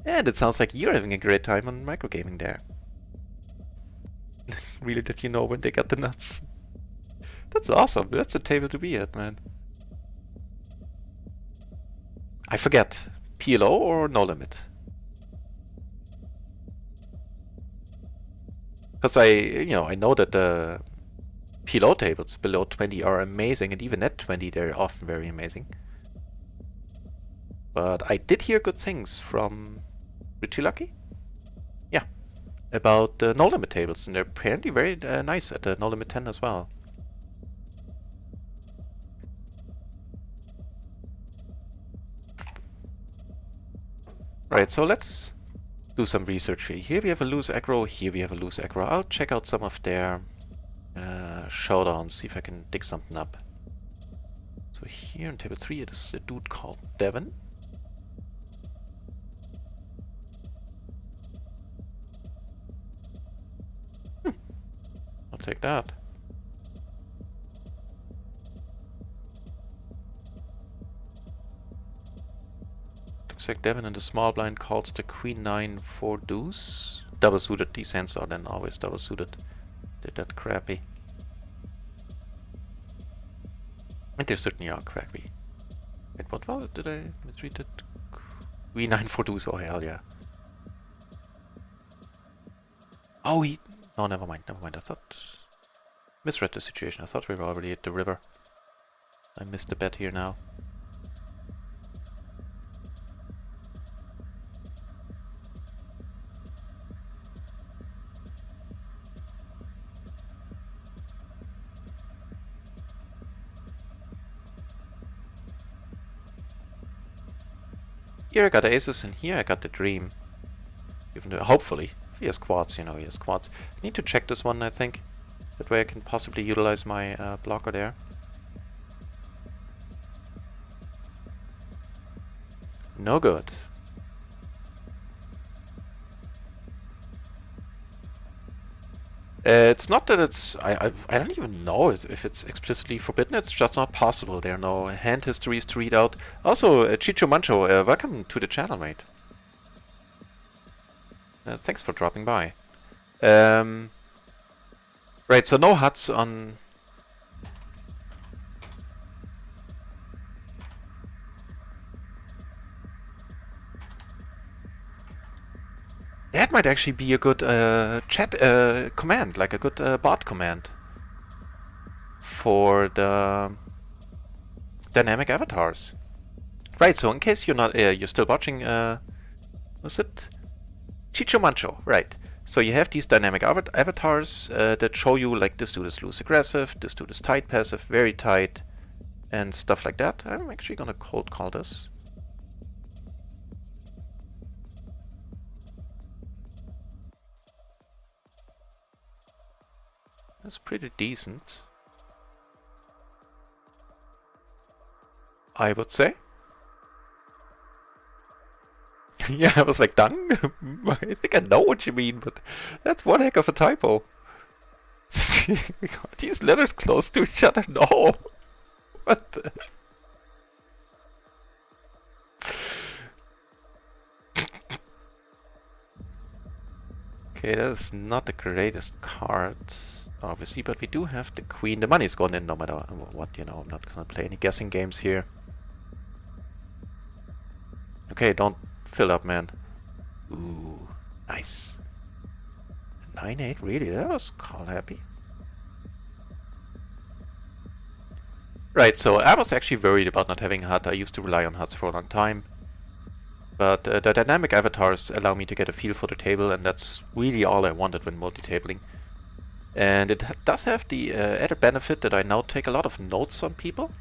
And it sounds like you're having a great time on microgaming there. Really, did you know when they got the nuts? That's awesome. That's a table to be at, man. I forget. PLO or no limit? Because I know that the PLO tables below 20 are amazing, and even at 20 they're often very amazing. But I did hear good things from Richie Lucky? Yeah. About the no limit tables, and they're apparently very nice at the no limit 10 as well. Right, so let's do some research here. Here we have a loose aggro, here we have a loose aggro. I'll check out some of their showdowns, see if I can dig something up. So here in table 3 it is a dude called Devon. I'll take that. Looks like Devon in the small blind calls the Queen 9 4 deuce. Double suited, these hands are then always double suited. They're that crappy. And they certainly are crappy. Wait, what was it? Did I misread it? Queen 9 4 deuce, oh hell yeah. Oh, no, never mind. I thought... Misread the situation. I thought we were already at the river. I missed the bet here now. Here I got aces, and here I got the dream. Even though, hopefully. If he has quads, he has quads. I need to check this one, I think. That way I can possibly utilize my blocker there. No good. It's not that it's... I don't even know if it's explicitly forbidden. It's just not possible. There are no hand histories to read out. Also, Chicho Mancho, welcome to the channel, mate. Thanks for dropping by. Right, so no huts on... That might actually be a good chat command, like a good bot command for the dynamic avatars. Right, so in case you're not, you're still watching, was it? Chicho Mancho, right. So you have these dynamic avatars that show you like this dude is loose aggressive, this dude is tight passive, very tight, and stuff like that. I'm actually gonna cold call this. That's pretty decent, I would say. Yeah, I was like, done? I think I know what you mean, but that's one heck of a typo. Are these letters close to each other? No. What the... Okay, that is not the greatest card, obviously, but we do have the queen. The money's gone in no matter what, you know. I'm not gonna play any guessing games here. Okay, don't fill up, man. Ooh, nice. 9-8, really? That was call happy. Right, so I was actually worried about not having HUD. I used to rely on HUDs for a long time. But the dynamic avatars allow me to get a feel for the table, and that's really all I wanted when multi-tabling. And it does have the added benefit that I now take a lot of notes on people,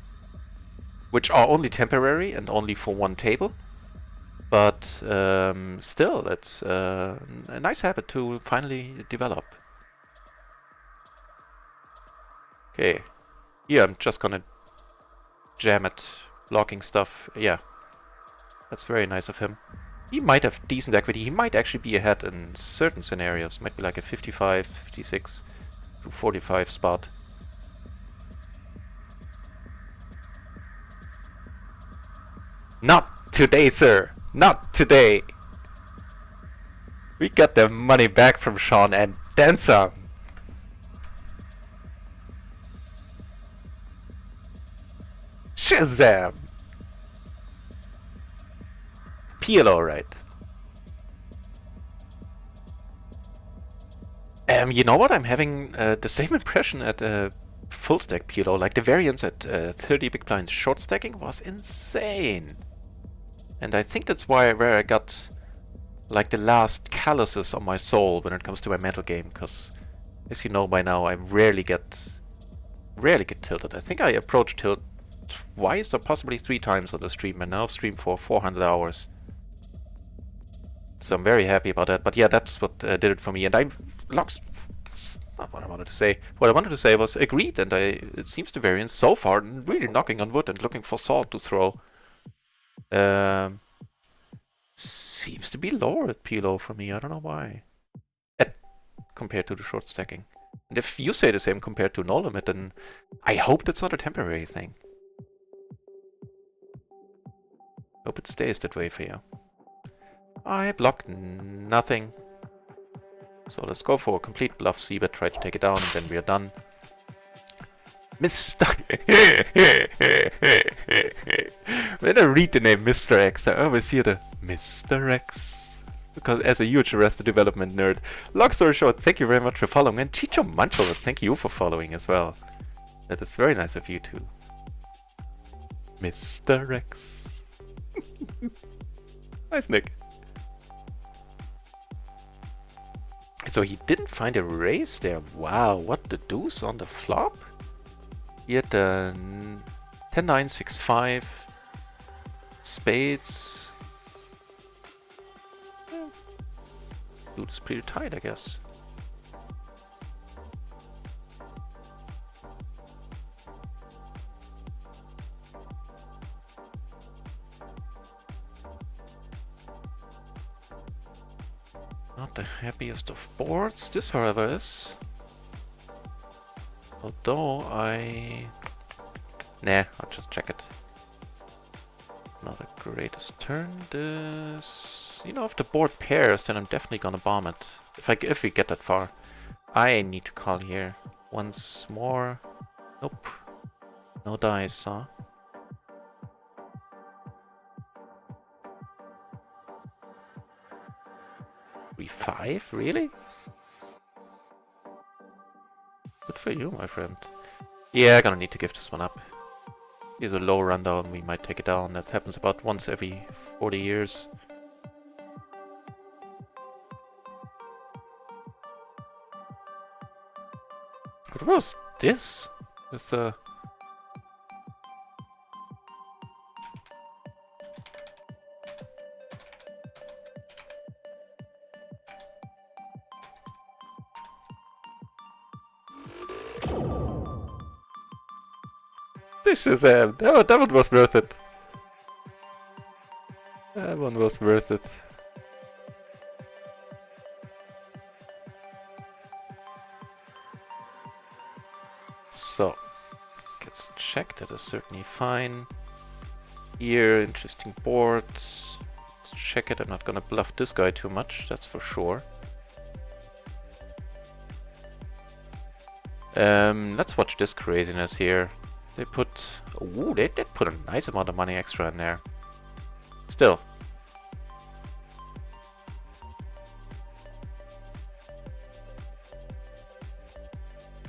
which are only temporary and only for one table. But still, it's a nice habit to finally develop. Okay, yeah, I'm just gonna jam it, blocking stuff. Yeah, that's very nice of him. He might have decent equity. He might actually be ahead in certain scenarios. Might be like a 55, 56 to 45 spot. Not today, sir. Not today. We got the money back from Sean and then some. Shazam! PLO, right? You know what? I'm having the same impression at full stack PLO. Like the variance at 30 big blinds short stacking was insane. And I think that's where I got like the last calluses on my soul when it comes to my mental game, because as you know by now, I rarely get tilted. I think I approached tilt twice or possibly 3 times on the stream, and now stream for 400 hours. So I'm very happy about that. But yeah, that's what did it for me. And Locks, that's not what I wanted to say. What I wanted to say was agreed, and it seems the variance so far really knocking on wood and looking for salt to throw. Seems to be lower at PLO for me. I don't know why. Compared to the short stacking. And if you say the same compared to no limit, then I hope that's not a temporary thing. Hope it stays that way for you. I blocked nothing. So let's go for a complete bluff C-bet, try to take it down, and then we are done. Mr. When I read the name Mr. X, I always hear the Mr. X. Because as a huge Arrested Development nerd. Long story short, thank you very much for following. And Chicho Mancho, thank you for following as well. That is very nice of you too. Mr. X. Nice, Nick. So he didn't find a raise there. Wow, what the deuce on the flop? He had 10-9-6-5 spades. Yeah. Dude is pretty tight, I guess. the happiest of boards. This, however, is. Although Nah, I'll just check it. Not the greatest turn. This... You know, if the board pairs, then I'm definitely gonna bomb it. If we get that far. I need to call here. Once more. Nope. No dice, huh? $3-5? Really? Good for you, my friend. Yeah, gonna need to give this one up. Here's a low rundown, we might take it down. That happens about once every 40 years. What was this? With the... Shazam! That one was worth it. That one was worth it. So, gets checked. That is certainly fine. Here, interesting boards. Let's check it. I'm not gonna bluff this guy too much. That's for sure. Let's watch this craziness here. They put... Ooh, they did put a nice amount of money extra in there. Still.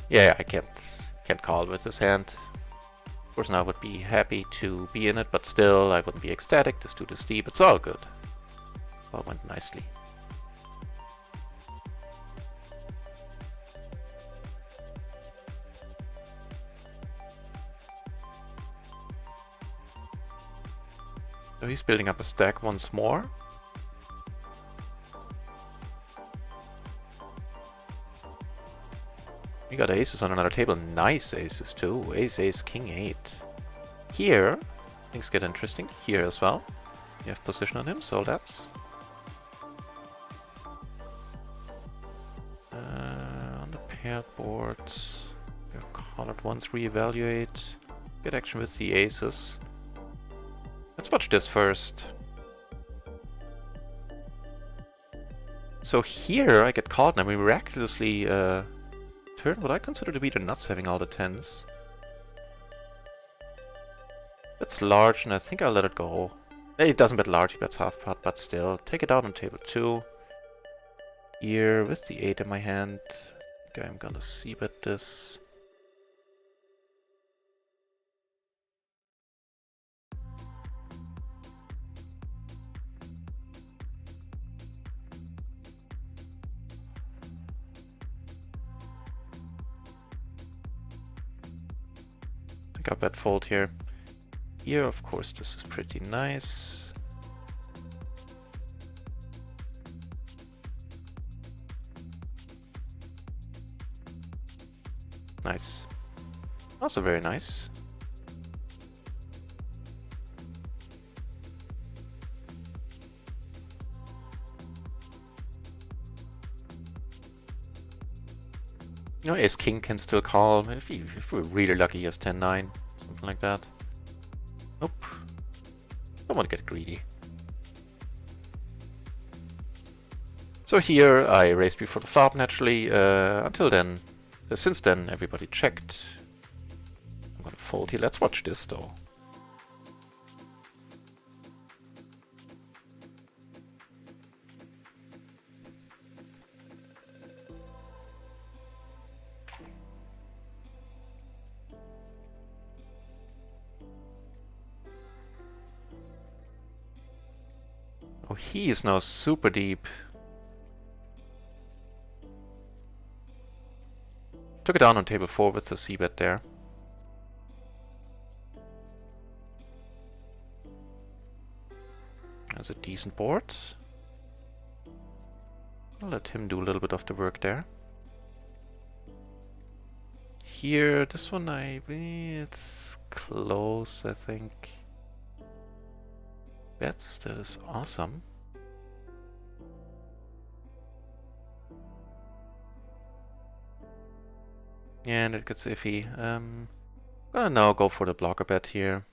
Yeah, I can't call with this hand. Of course, now I would be happy to be in it, but still, I wouldn't be ecstatic. This dude is deep. It's all good. All went nicely. So he's building up a stack once more. We got aces on another table. Nice aces too. Ace, ace, king, 8. Here, things get interesting. Here as well. You have position on him, so that's... on the paired board, you call it once, reevaluate. Get action with the aces. Let's watch this first. So here I get called and I miraculously turn what I consider to be the nuts, having all the 10s. That's large and I think I'll let it go. It doesn't bet large, he bets half pot, but still. Take it down on table 2. Here with the 8 in my hand. I think I'm gonna c-bet this. I think I'll bet fold here. Here, of course, this is pretty nice. Nice. Also very nice. You know, ace king can still call. If we're really lucky, he has 10-9, something like that. Nope. Don't want to get greedy. So here I raised before the flop naturally. Until then, since then everybody checked. I'm gonna fold here. Let's watch this though. Oh, he is now super deep. Took it down on table 4 with the c-bet there. That's a decent board. I'll let him do a little bit of the work there. Here, this one it's close, I think. Bets, that is awesome. Yeah, and it gets iffy. Gonna now go for the blocker bet here.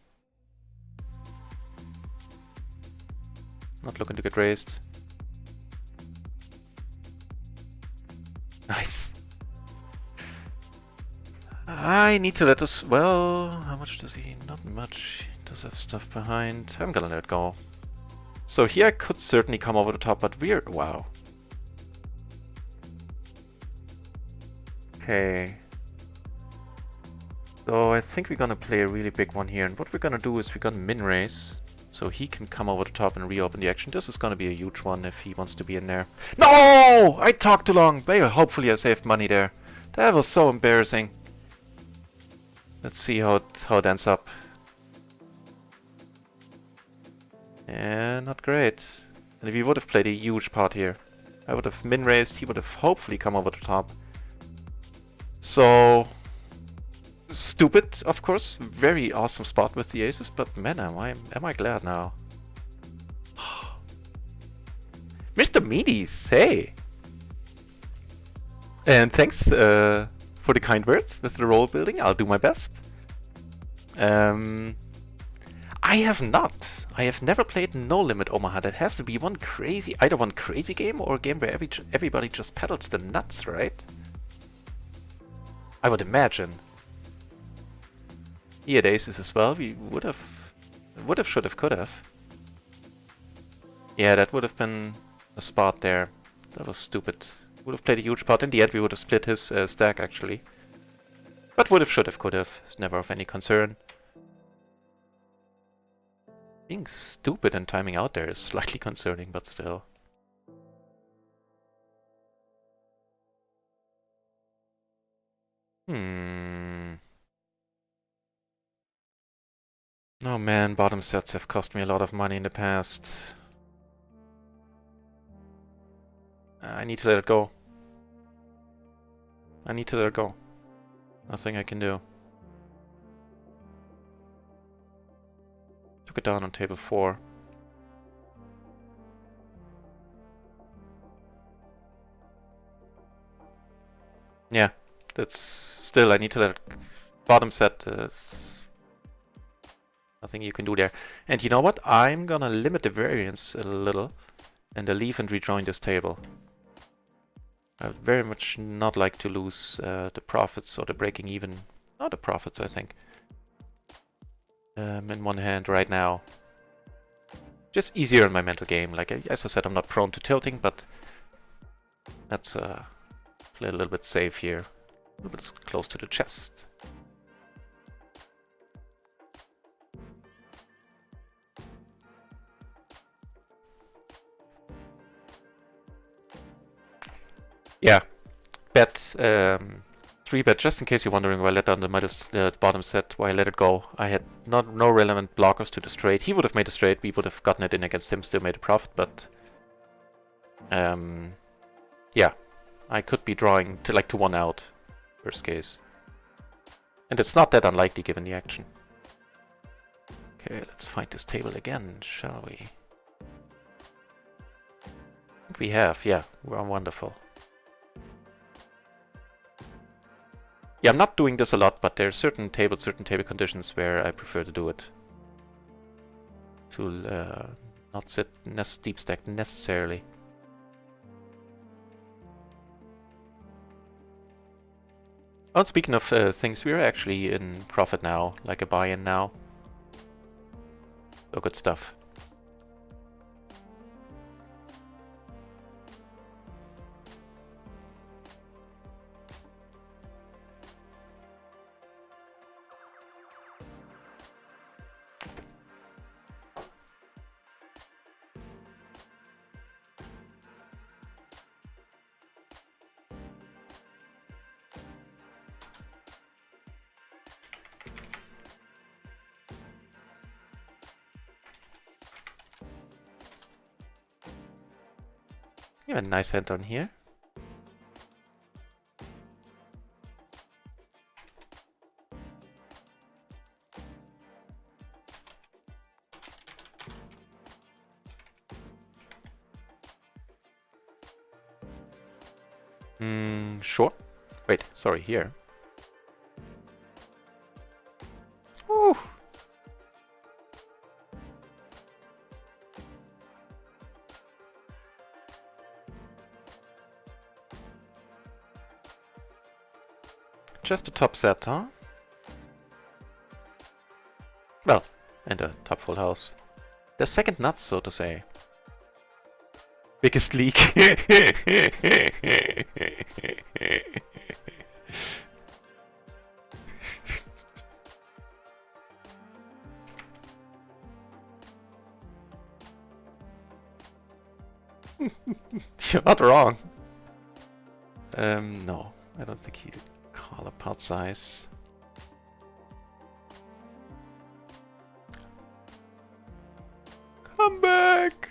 Not looking to get raised. Nice. I need to let this... Well, how much does he... Not much. He does have stuff behind. I'm gonna let it go. So here I could certainly come over the top, but we're... Wow. Okay. So I think we're gonna play a really big one here. And what we're gonna do is we're gonna min raise. So he can come over the top and reopen the action. This is gonna be a huge one if he wants to be in there. No! I talked too long. Maybe hopefully I saved money there. That was so embarrassing. Let's see how it ends up. Yeah, not great. And if he would have played a huge part here, I would have min raised, he would have hopefully come over the top. So stupid, of course. Very awesome spot with the aces, but man, am I glad now. Mr. Meaties, hey! And thanks for the kind words with the role building. I'll do my best. I have not. I have never played No Limit Omaha. That has to be one crazy, either one crazy game or a game where everybody just pedals the nuts, right? I would imagine. He had aces as well. We would have, should have, could have. Yeah, that would have been a spot there. That was stupid. Would have played a huge part. In the end, we would have split his stack actually. But would have, should have, could have. It's never of any concern. Being stupid and timing out there is slightly concerning, but still. Oh man, bottom sets have cost me a lot of money in the past. I need to let it go. I need to let it go. Nothing I can do. Took it down on table 4. Yeah, that's still, I need to let it... Bottom set is... Nothing you can do there. And you know what? I'm gonna limit the variance a little and leave and rejoin this table. I would very much not like to lose the profits or the breaking even. Not the profits, I think. In one hand right now. Just easier in my mental game. Like, as I said, I'm not prone to tilting, but let's play a little bit safe here. A little bit close to the chest. Yeah, bet 3-bet, just in case you're wondering why I let down the bottom set, why I let it go. I had no relevant blockers to the straight. He would have made a straight, we would have gotten it in against him, still made a profit, but yeah, I could be drawing to 1 out, worst case. And it's not that unlikely given the action. Okay, let's find this table again, shall we? I think we have, yeah, we're wonderful. Yeah, I'm not doing this a lot, but there are certain table conditions where I prefer to do it. To not sit deep stack necessarily. Oh, and speaking of things, we're actually in profit now, like a buy-in now. So good stuff. You have a nice hand on here. Sure. Wait, sorry, here. Just a top set, huh? Well, and a top full house. The second nuts, so to say. Biggest leak. You're not wrong. No, I don't think he'll call a pot size. Come back!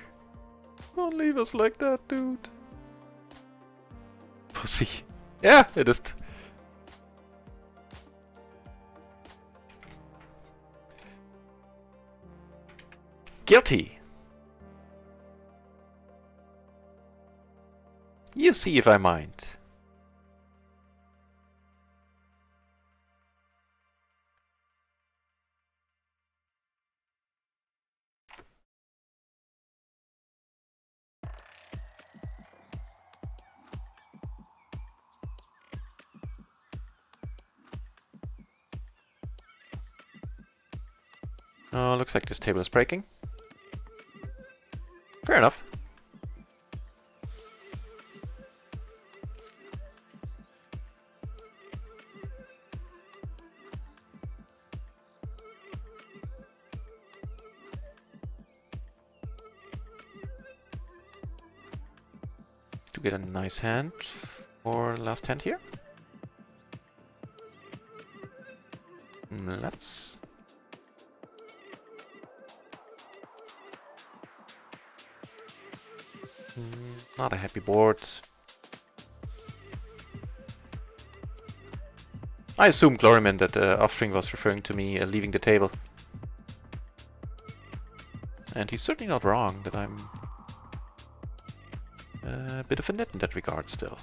Don't leave us like that, dude. Pussy. Yeah, it is. Guilty. You see if I mind. Oh, looks like this table is breaking. Fair enough. To get a nice hand for last hand here. Let's... Not a happy board. I assume Gloryman that Offspring was referring to me leaving the table. And he's certainly not wrong that I'm a bit of a nit in that regard still.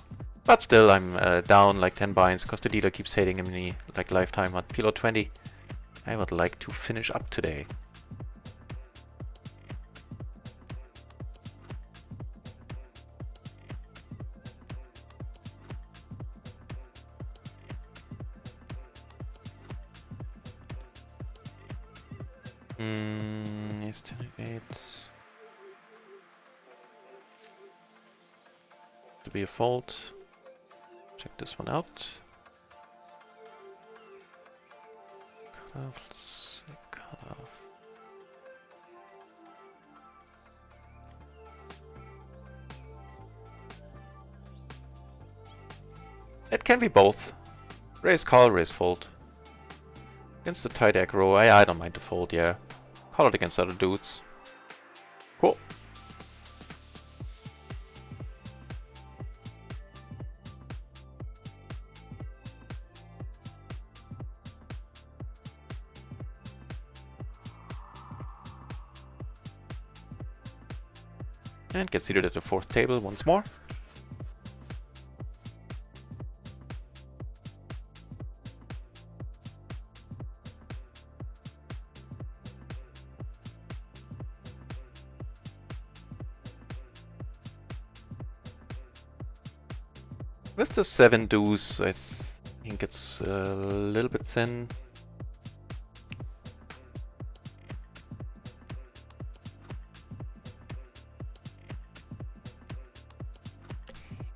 But still, I'm down like 10 binds because the dealer keeps hating me like lifetime at PLO 20. I would like to finish up today. Ace 10 8. To be a fold. Check this one out. Cut off, let's see, cut off. It can be both. Raise call, raise fold. Against the tight aggro, I don't mind the fold, yeah. Call it against other dudes. Cool. And get seated at the fourth table once more. With the 7 deuce, I think it's a little bit thin.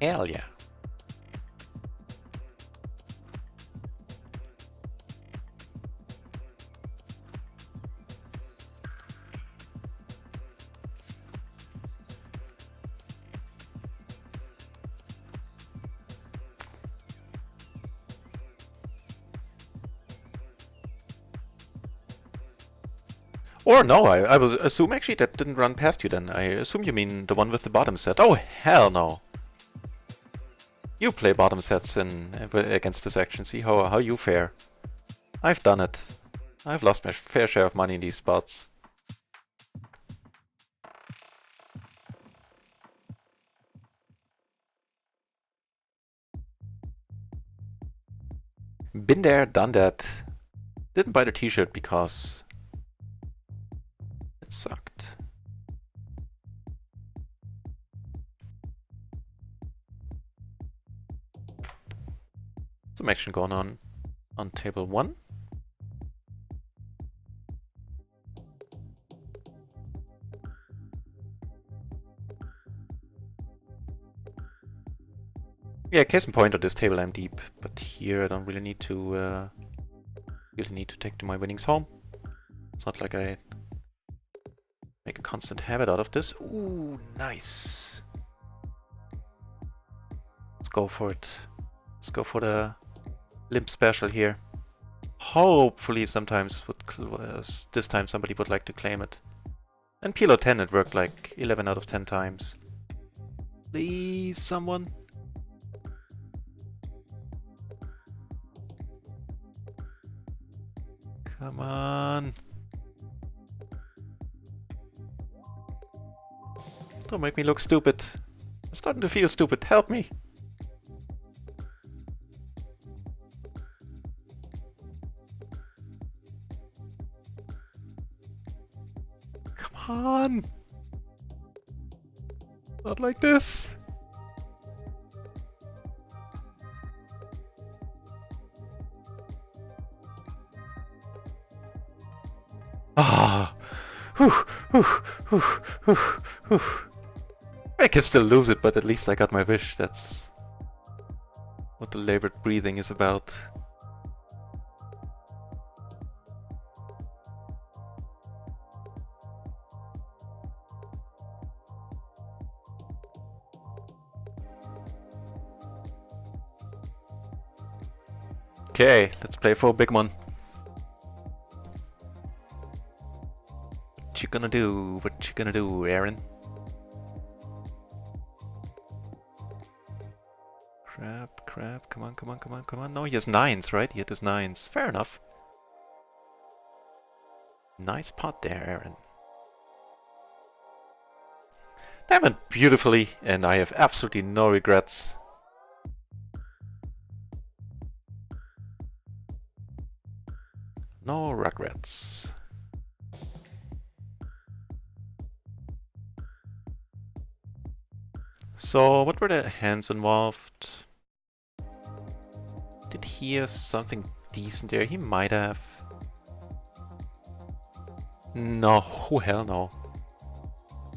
Hell yeah. Or no, I will assume actually that didn't run past you then. I assume you mean the one with the bottom set. Oh, hell no. You play bottom sets against this action. See how you fare. I've done it. I've lost my fair share of money in these spots. Been there, done that. Didn't buy the t-shirt because it sucked. Some action going on. on table 1. Yeah, case in point on this table I'm deep, but here I don't really need to take my winnings home. It's not like I make a constant habit out of this. Ooh, nice. Let's go for it. Let's go for the limp special here. Hopefully this time somebody would like to claim it. And PLO 10 it worked like 11 out of 10 times. Please, someone. Come on. Don't make me look stupid. I'm starting to feel stupid. Help me. Come on. Not like this. Ah. I can still lose it, but at least I got my wish. That's what the labored breathing is about. Okay, let's play for a big one. What you gonna do? What you gonna do, Aaron? Crap, come on. No, he has 9s, right? He had his 9s. Fair enough. Nice pot there, Aaron. That went beautifully, and I have absolutely no regrets. No regrets. So, what were the hands involved? Did he have something decent there? He might have. No, oh hell no.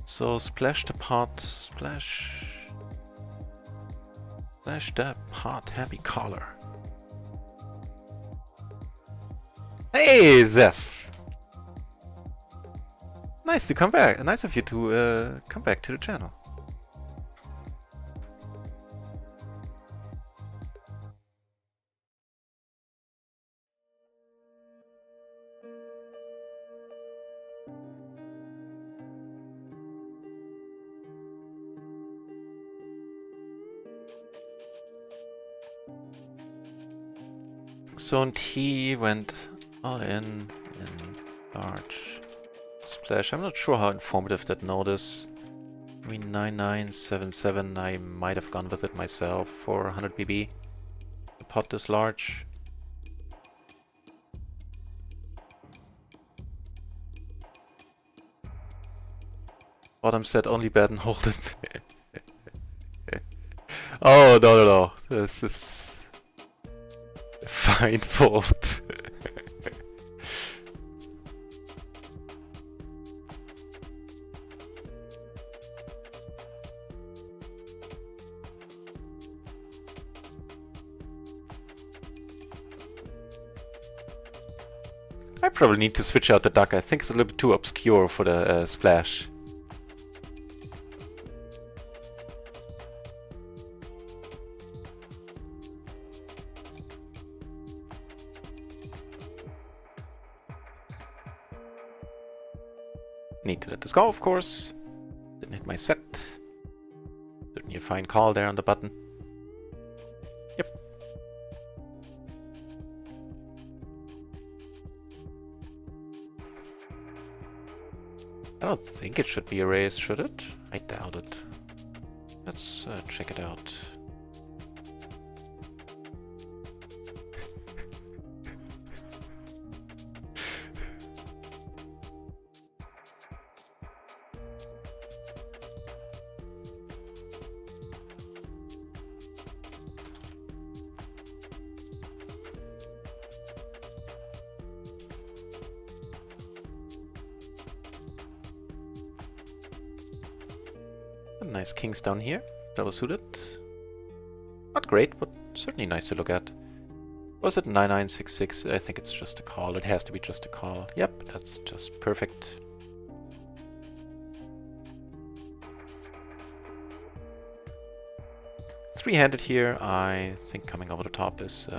So, splash the pot, splash the pot, happy color. Hey, Zeph! Nice to come back. Nice of you to come back to the channel. So, and he went all in large splash. I'm not sure how informative that note is. I mean, 9977, I might have gone with it myself for 100 BB. The pot this large. Bottom set only bet and hold it. Oh, no. This is fine fault. I probably need to switch out the duck. I think it's a little bit too obscure for the splash. Need to let this go, of course. Didn't hit my set. Certainly a fine call there on the button. Yep. I don't think it should be a raise, should it? I doubt it. Let's check it out. nice kings down here. Double suited. Not great, but certainly nice to look at. Was it 9966? I think it's just a call. It has to be just a call. Yep, that's just perfect. Three-handed here. I think coming over the top is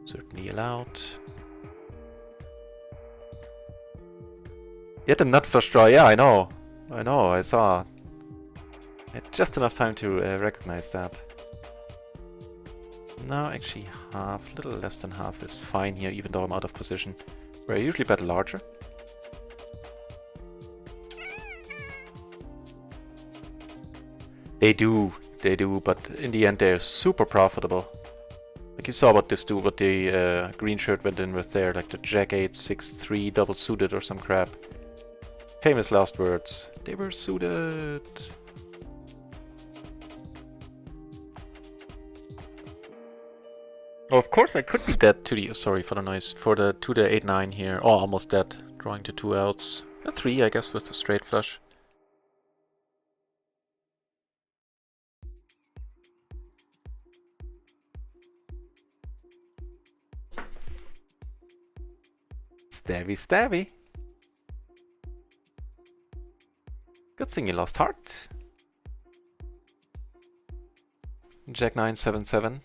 certainly allowed. Yet a nut flush draw. Yeah, I know. I saw. I had just enough time to recognize that. No, actually half, little less than half is fine here, even though I'm out of position. Where I usually bet larger. They do, but in the end they're super profitable. Like you saw what this do, what the green shirt went in with there, like the Jack 8, 6-3 double suited or some crap. Famous last words. They were suited. Oh, of course I could be dead to the, sorry for the noise, to the 8-9 here. Oh, almost dead. Drawing to 2 outs. A 3, I guess, with a straight flush. Stabby, stabby. Good thing you lost heart. Jack 9, 7-7.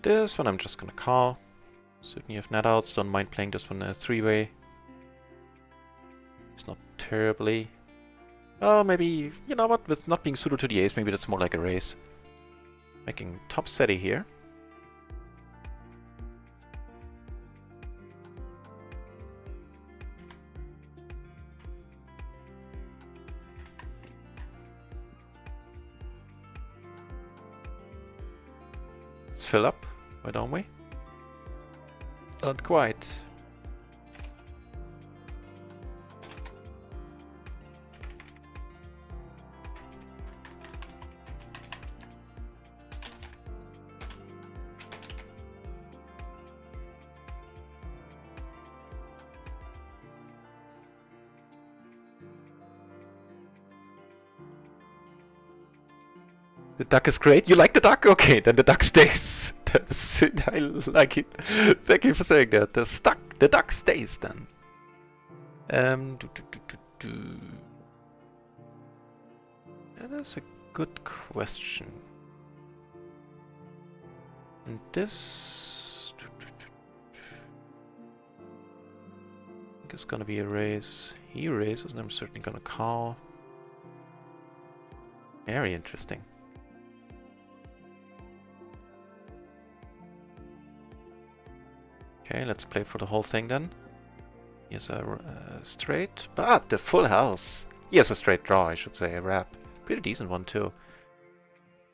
This one I'm just gonna call. Certainly have net outs, don't mind playing this one a three-way. It's not terribly... Oh, maybe, you know what, with not being suited to the ace, maybe that's more like a race. Making top steady here. Let's fill up, why don't we? Not quite. The duck is great. You like the duck? Okay, then the duck stays. I like it. Thank you for saying that. The duck stays then. That is a good question. And this I think it's gonna be a raise. He raises, and I'm certainly gonna call. Very interesting. Okay, let's play for the whole thing then. Here's a straight, but the full house. Here's a straight draw, I should say, a wrap. Pretty decent one too.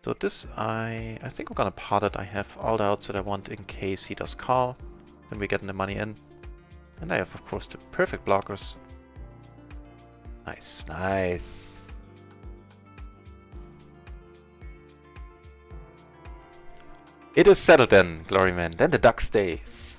So this, I think we're gonna pot it. I have all the outs that I want in case he does call. Then we're getting the money in. And I have, of course, the perfect blockers. Nice, nice. It is settled then, Gloryman. Then the duck stays.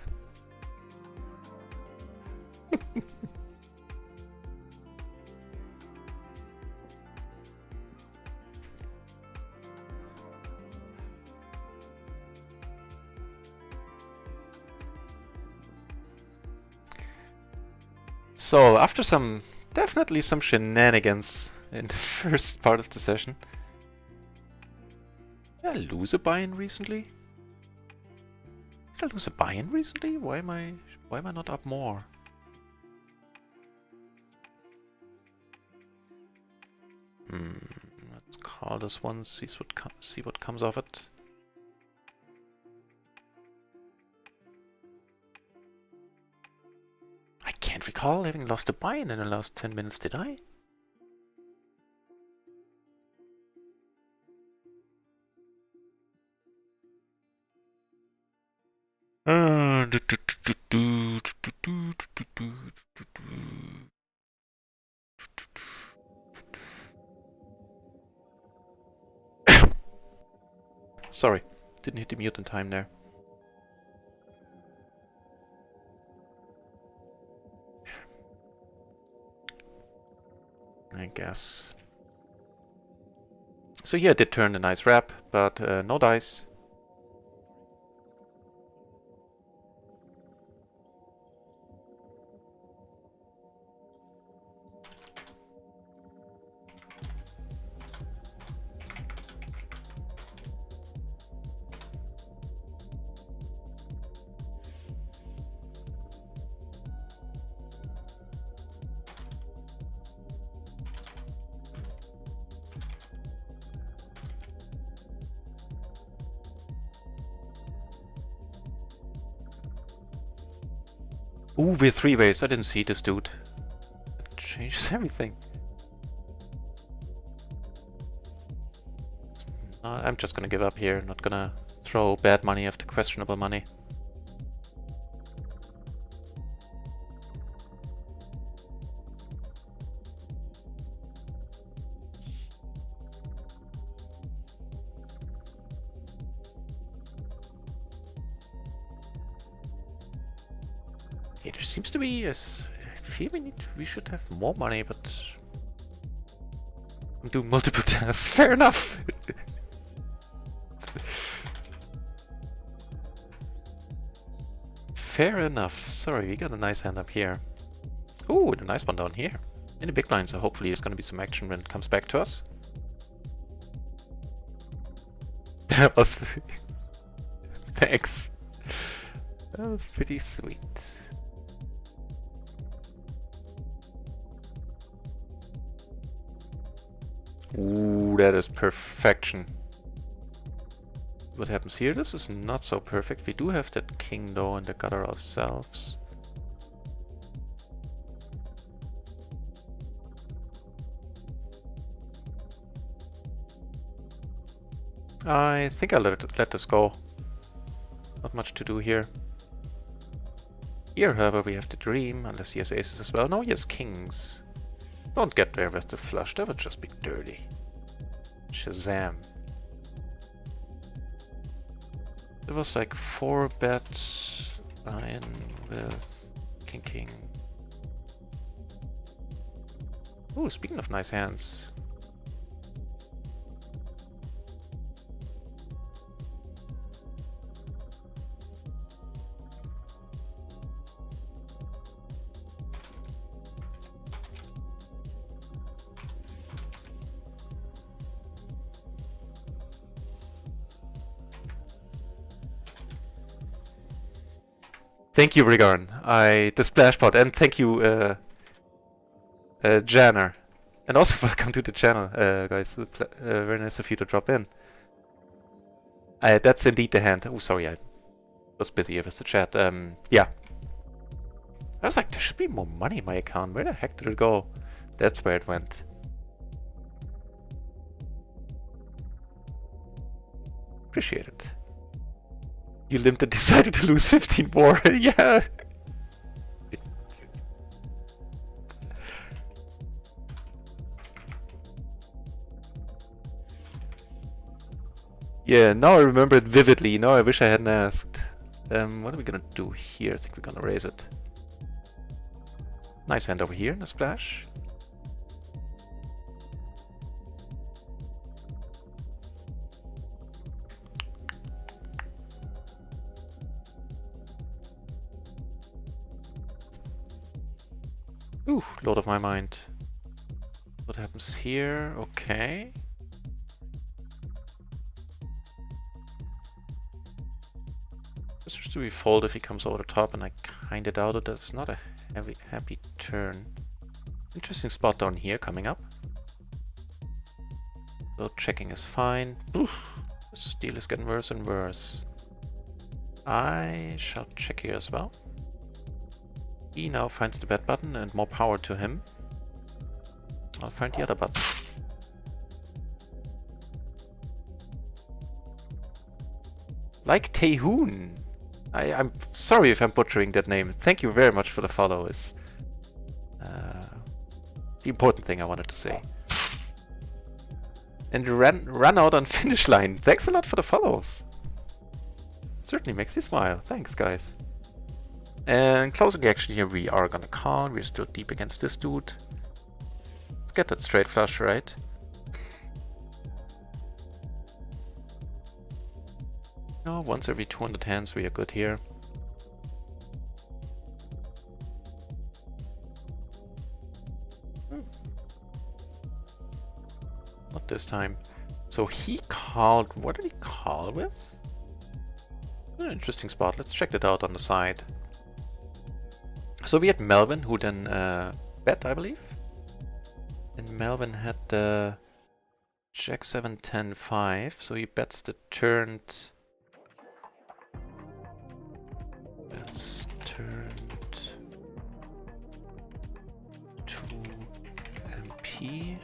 So, after definitely some shenanigans in the first part of the session. Did I lose a buy-in recently? Did I lose a buy-in recently? Why am I not up more? Let's call this one, see what comes of it. I can't recall having lost a buy-in in the last 10 minutes, did I? Sorry, didn't hit the mute in time there. I guess. So yeah, I did turn a nice wrap, but no dice. Ooh, we're 3 ways. I didn't see this dude. It changes everything. I'm just gonna give up here. Not gonna throw bad money after questionable money. Yeah, there seems to be. I feel we should have more money, but I'm doing multiple tasks. Fair enough. Fair enough. Sorry, we got a nice hand up here. Ooh, and a nice one down here. In the big blind, so hopefully there's gonna be some action when it comes back to us. That was... Thanks. That was pretty sweet. Ooh, that is perfection. What happens here? This is not so perfect. We do have that king though in the gutter ourselves. I think I'll let this go. Not much to do here. Here, however, we have the dream, unless he has aces as well. No, he has kings. Don't get there with the flush, that would just be dirty. Shazam. It was like 4 bets in with king king. Ooh, speaking of nice hands. Thank you, Rigarn. The splash pot, and thank you, Janner. And also welcome to the channel, guys. Very nice of you to drop in. That's indeed the hand. Oh, sorry, I was busy with the chat. Yeah. I was like, there should be more money in my account. Where the heck did it go? That's where it went. Appreciate it. You limped and decided to lose 15 more. Yeah. Yeah, now I remember it vividly. Now I wish I hadn't asked. What are we gonna do here? I think we're gonna raise it. Nice hand over here in the splash. Ooh, load of my mind. What happens here? Okay. This should be fold if he comes over the top, and I kinda doubt it. That's not a happy turn. Interesting spot down here coming up. So checking is fine. Oof, this deal is getting worse and worse. I shall check here as well. He now finds the bet button, and more power to him. I'll find the other button. Like Taehoon. I'm sorry if I'm butchering that name. Thank you very much for the follow. Is the important thing I wanted to say. And run out on finish line. Thanks a lot for the follows. Certainly makes you smile. Thanks, guys. And closing action here, we are gonna call. We're still deep against this dude. Let's get that straight flush, right? No, once every 200 hands we are good here. Not this time. So he called... What did he call with? An interesting spot. Let's check that out on the side. So we had Melvin, who then bet, I believe. And Melvin had the Jack 7, 10, 5. So he bets the turned... Bets turned 2 MP.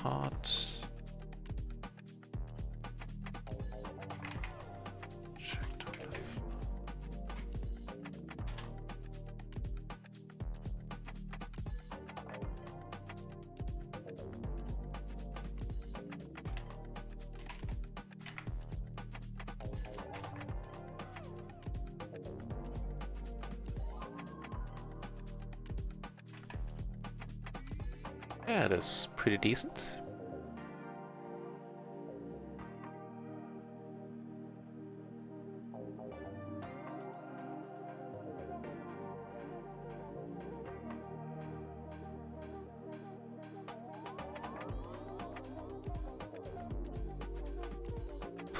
Part. Yeah, that's pretty decent.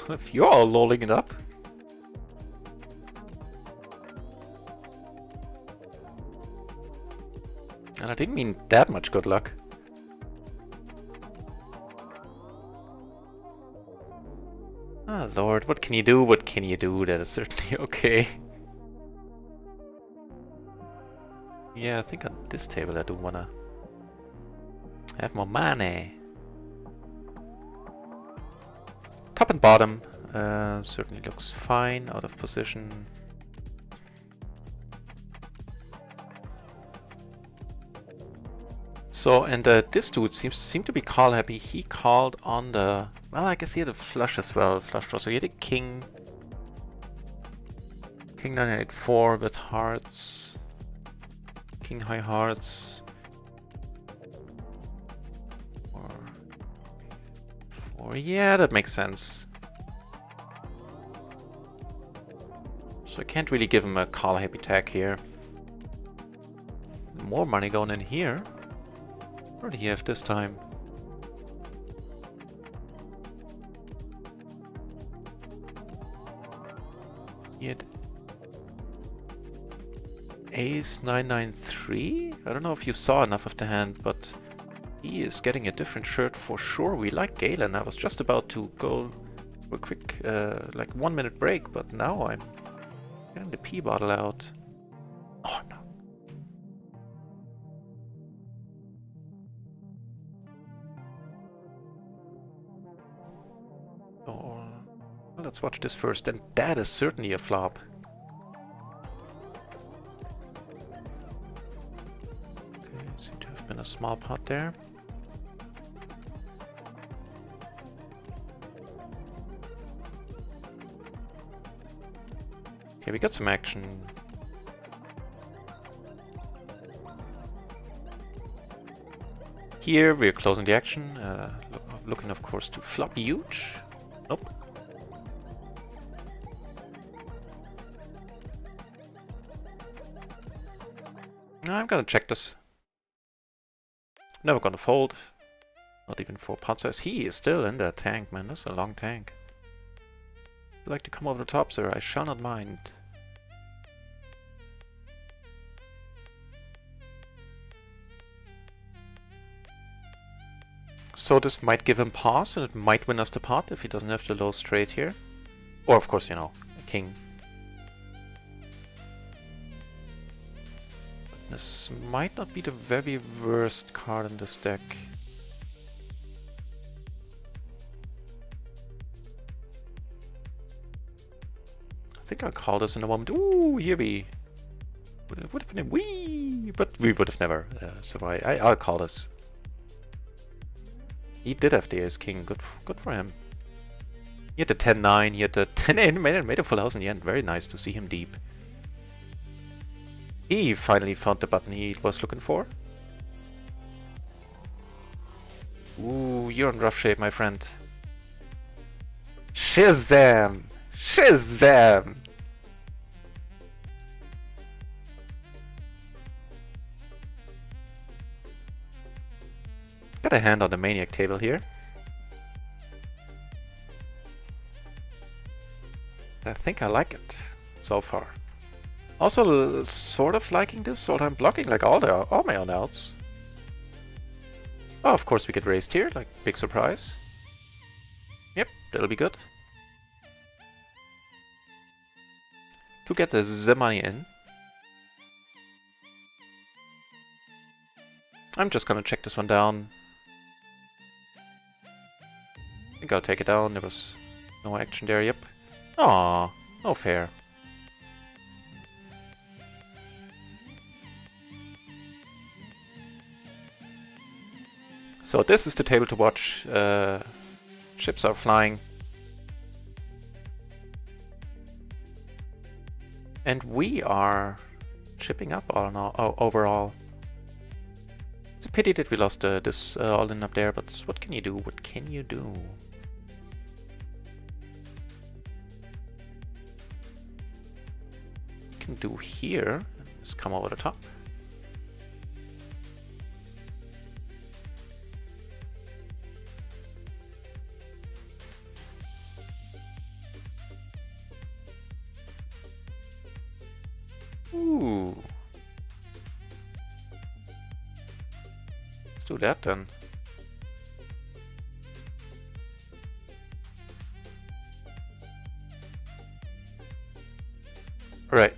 If you're all lolling it up. And I didn't mean that much good luck. Oh lord, what can you do? What can you do? That is certainly okay. Yeah, I think on this table I do wanna have more money. Top and bottom certainly looks fine, out of position. So, and this dude seemed to be call happy. He called on the... Well, I guess he had a flush as well, flush draw. So he had a king. King 984 with hearts. King high hearts. Or yeah, that makes sense. So I can't really give him a call happy tag here. More money going in here. What did he have this time? He had Ace 993? I don't know if you saw enough of the hand, but he is getting a different shirt for sure. We like Galen. I was just about to go for a quick, like 1 minute break, but now I'm getting the pee bottle out. Oh no. Oh, well, let's watch this first, and that is certainly a flop. Okay, seems to have been a small pot there. Okay, we got some action. Here we're closing the action, looking of course to flop huge. Nope. I'm gonna check this. Never gonna fold. Not even for pot size. He is still in that tank, man. That's a long tank. If you like to come over the top, sir, I shall not mind. So this might give him pause, and it might win us the pot if he doesn't have the low straight here. Or of course, you know, a king. This might not be the very worst card in this deck. I think I'll call this in a moment. Ooh, here we would have been a wee, but we would have never survived. I'll call this. He did have the ace king. Good for him. He had the 10-9. He had the 10-8. Made a full house in the end. Very nice to see him deep. He finally found the button he was looking for. Ooh, you're in rough shape, my friend. Shazam! Shazam! Got a hand on the maniac table here. I think I like it so far. Also, sort of liking this all-time blocking, like all my own outs. Oh, of course we get raised here, like big surprise. Yep, that'll be good. To get the money in. I'm just gonna check this one down. I think I'll take it down. There was no action there. Yep. Aww, no fair. So this is the table to watch. Chips are flying. And we are chipping up all in all, overall. It's a pity that we lost this all-in up there, but what can you do? What can you do? Can do here is come over the top. Ooh. Let's do that then. Right.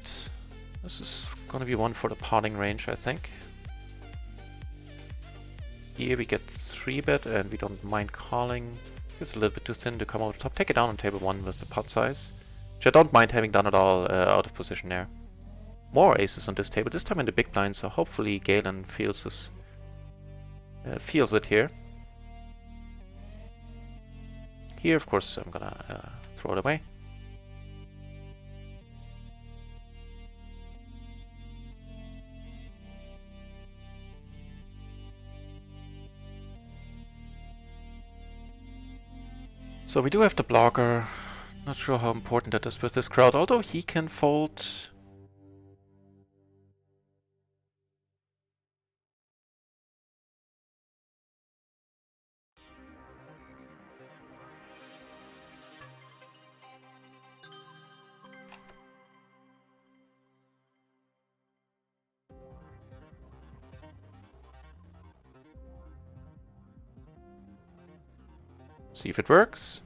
This is gonna be one for the potting range, I think. Here we get 3-bet and we don't mind calling. It's a little bit too thin to come over the top. Take it down on table 1 with the pot size. Which I don't mind having done it all out of position there. More aces on this table, this time in the big blind, so hopefully Galen feels this, feels it here. Here, of course, I'm gonna throw it away. So we do have the blocker. Not sure how important that is with this crowd, although he can fold. See if it works.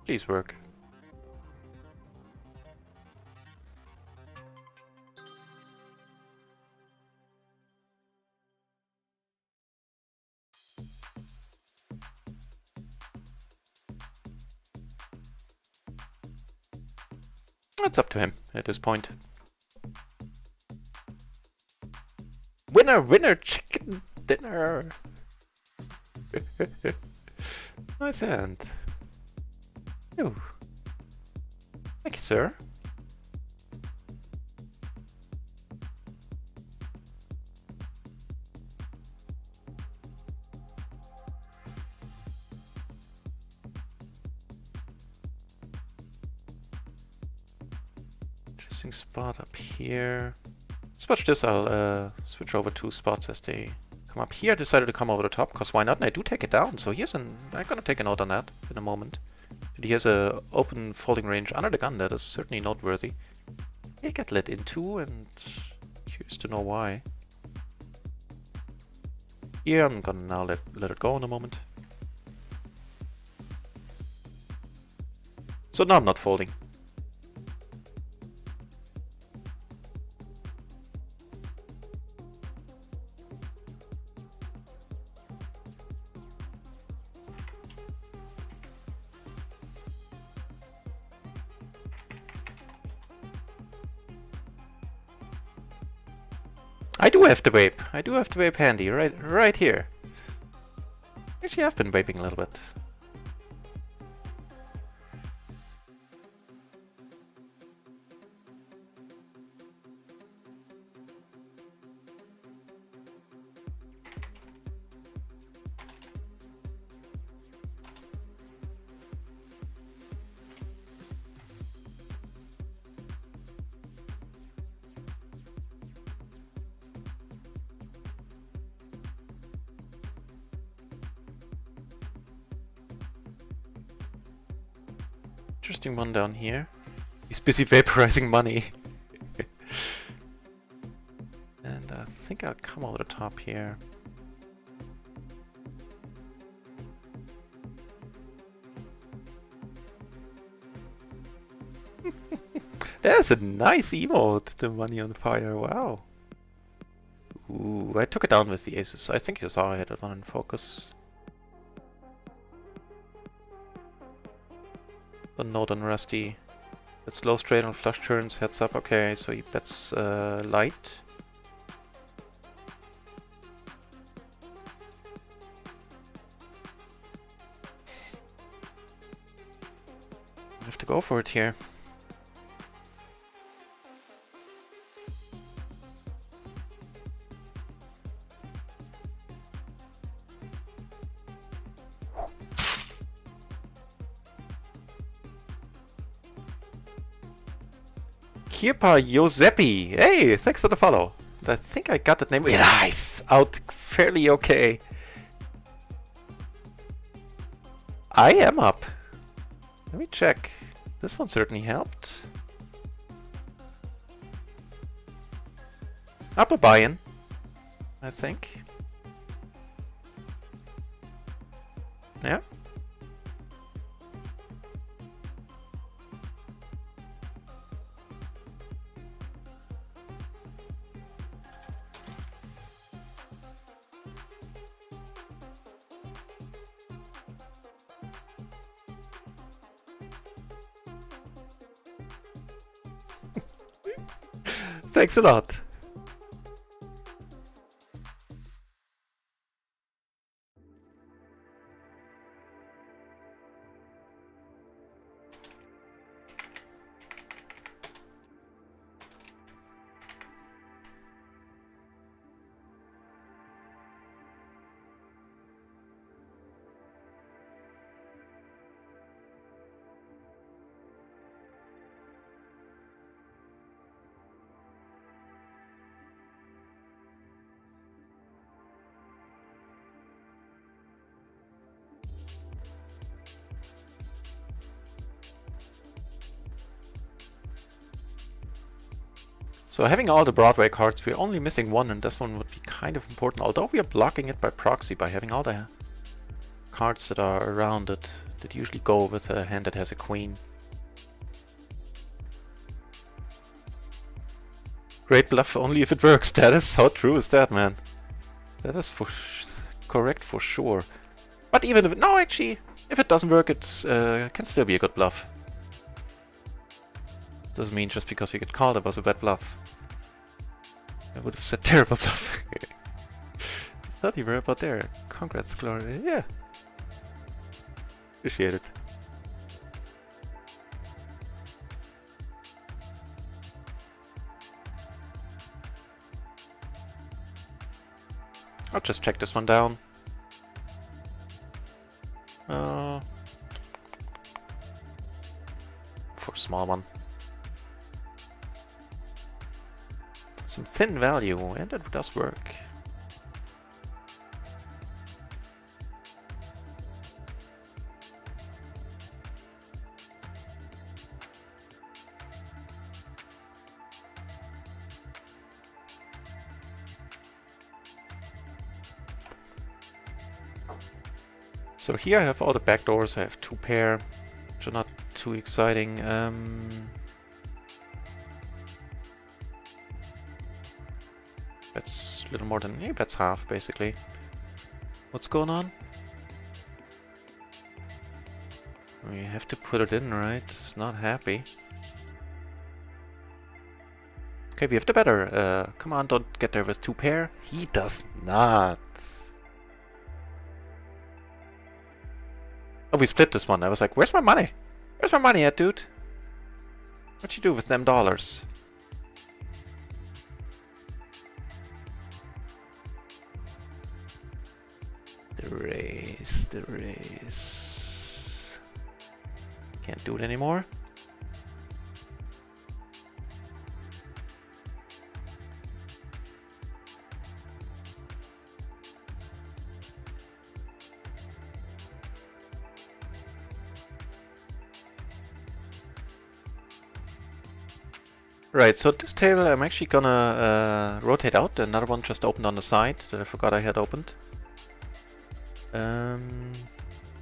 Please work. It's up to him at this point. Winner, winner, chicken dinner. Nice hand. Ooh. Thank you, sir. Interesting spot up here. Let's watch this. I'll switch over 2 spots as they come up here. I decided to come over the top, because why not? And I do take it down, so here's I'm gonna take a note on that in a moment. And he has a open folding range under the gun that is certainly noteworthy. He got let into, and curious to know why. Here, I'm gonna now let it go in a moment. So now I'm not folding. I do have the vape. I do have the vape handy, right here. Actually, I've been vaping a little bit. Interesting one down here. He's busy vaporizing money. And I think I'll come over the top here. That's a nice emote, the money on fire, wow. Ooh, I took it down with the aces. I think you saw I had it on in focus. The note on Rusty. It's low straight on flush turns, heads up. Okay, so he bets light. I have to go for it here. Kirpa Giuseppe! Hey, thanks for the follow. I think I got that name. Nice! Out fairly okay. I am up. Let me check. This one certainly helped. Up a buy-in, I think. Yeah. Thanks a lot. So having all the Broadway cards, we're only missing one, and this one would be kind of important, although we are blocking it by proxy by having all the cards that are around it that usually go with a hand that has a queen. Great bluff only if it works. That is, how true is that, man? That is correct for sure. But even if no, actually, if it doesn't work, it can still be a good bluff. Doesn't mean just because you get called it was a bad bluff. I would have said terrible bluff. Thought you were about there. Congrats, Gloria. Yeah. Appreciate it. I'll just check this one down. For a small one. Some thin value, and it does work. So here I have all the backdoors. I have two pair, which are not too exciting. That's a little more than, yeah, that's half basically. What's going on? We have to put it in, right? It's not happy. Okay, we have the better. Come on, don't get there with 2 pair. He does not. Oh, we split this one. I was like, where's my money? Where's my money at, dude? What you do with them dollars? The race. Can't do it anymore. Right, so this table I'm actually gonna rotate out. Another one just opened on the side that I forgot I had opened.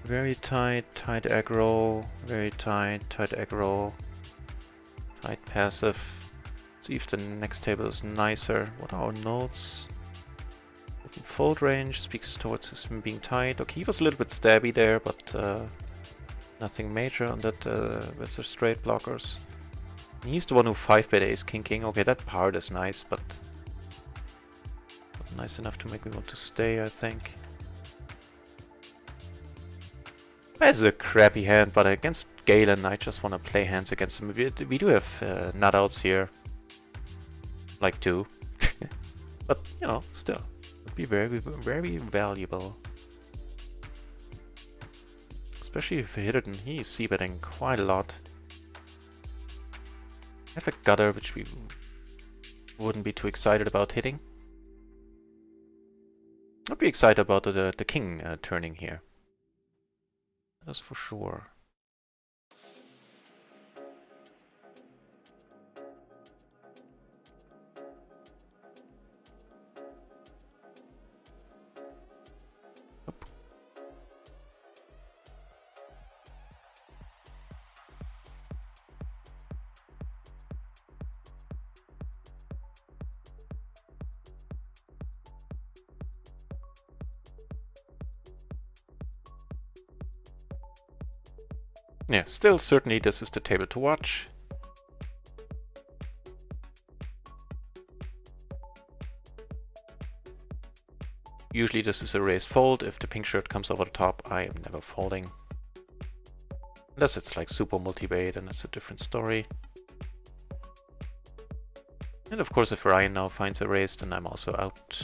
Very tight aggro, very tight aggro, tight passive. Let's see if the next table is nicer. What are our notes? Open fold range speaks towards him being tight. Okay, he was a little bit stabby there, but nothing major on that with the straight blockers. He's the one who 5-bet ace king. Okay, that part is nice, but not nice enough to make me want to stay, I think. This is a crappy hand, but against Galen, I just want to play hands against him. We do have nut outs here, like 2, but you know, still, would be very valuable. Especially if he hit it and he's c-betting quite a lot. I have a gutter which we wouldn't be too excited about hitting. I'd be excited about the king turning here. That's for sure. Yeah, still certainly this is the table to watch. Usually this is a raised fold. If the pink shirt comes over the top, I am never folding. Unless it's like super multi-bait and it's a different story. And of course if Ryan now finds a raise, then I'm also out.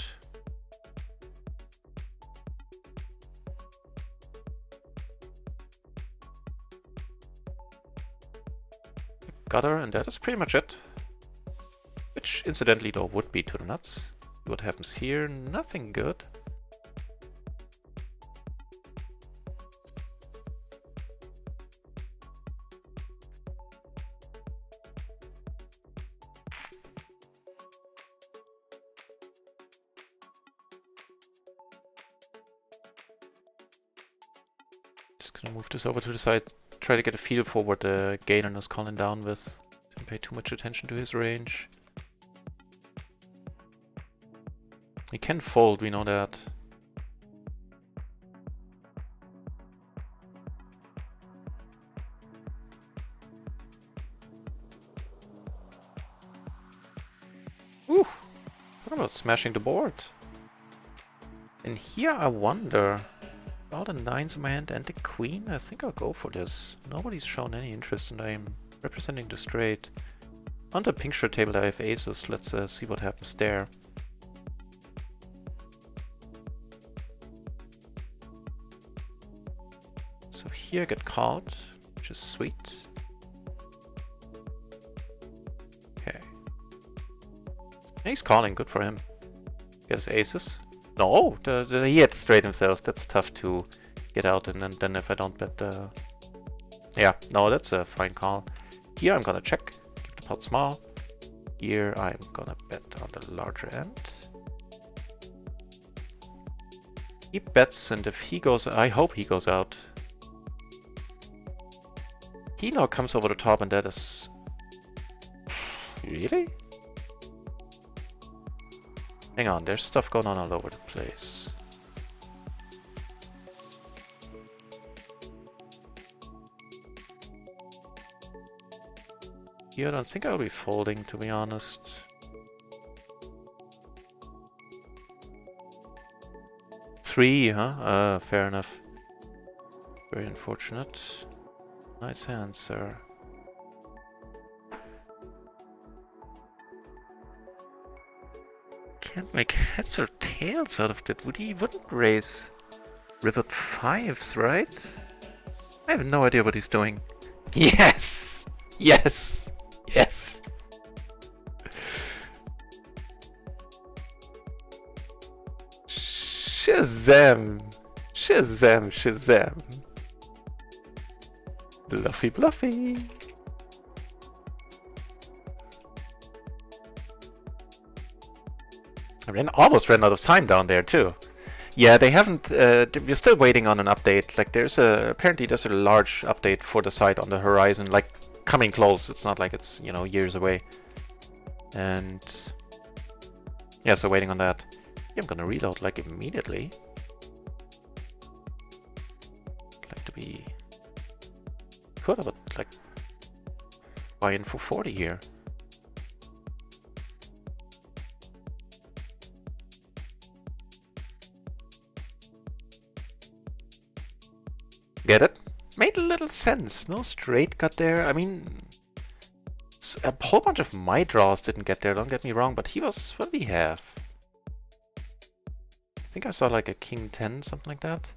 Gutter, and that is pretty much it. Which, incidentally, though, would be to the nuts. See what happens here. Nothing good. Just gonna move this over to the side. Try to get a feel for what the Galen is calling down with. Didn't pay too much attention to his range. He can fold, we know that. Ooh! What about smashing the board? And here I wonder. All the 9s in my hand and the queen, I think I'll go for this. Nobody's shown any interest and I'm representing the straight. On the pink shirt table I have aces, let's see what happens there. So here I get called, which is sweet. Okay. He's calling, good for him. Gets aces. No, he had straight himself. That's tough to get out, and then if I don't bet the... Yeah, no, that's a fine call. Here I'm gonna check, keep the pot small. Here I'm gonna bet on the larger end. He bets, and if he goes... I hope he goes out. He now comes over the top, and that is... Really? Hang on, there's stuff going on all over the place. Here I don't think I'll be folding, to be honest. 3, huh? Fair enough. Very unfortunate. Nice hand, sir. Can't make heads or tails out of that. Wouldn't raise rivered 5s, right? I have no idea what he's doing. Yes! Yes! Yes! Shazam! Shazam, Shazam! Bluffy, bluffy! I almost ran out of time down there too. Yeah, they haven't. We're still waiting on an update. Like, apparently there's a large update for the site on the horizon, like coming close. It's not like it's, you know, years away. And yeah, so waiting on that. Yeah, I'm gonna reload like immediately. Like to be could have like buy in for 40 here. Get it? Made a little sense. No straight cut there. I mean, a whole bunch of my draws didn't get there, don't get me wrong, but he was... What did he have? I think I saw like a king 10, something like that.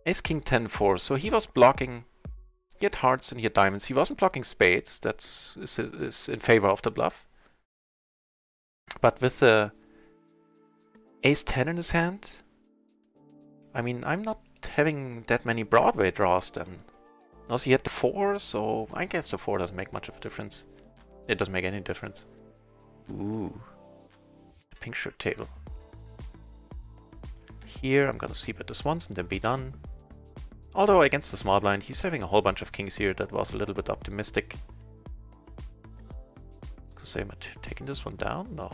Ace king 10 4, so he was blocking... He had hearts and he had diamonds. He wasn't blocking spades. That's is in favor of the bluff. But with the ace 10 in his hand... I mean, I'm not having that many Broadway draws then. Also, he had the 4, so I guess the 4 doesn't make much of a difference. It doesn't make any difference. Ooh. Pink shirt table. Here, I'm gonna see bet this once and then be done. Although, against the small blind, he's having a whole bunch of kings here. That was a little bit optimistic. Because am I taking this one down? No.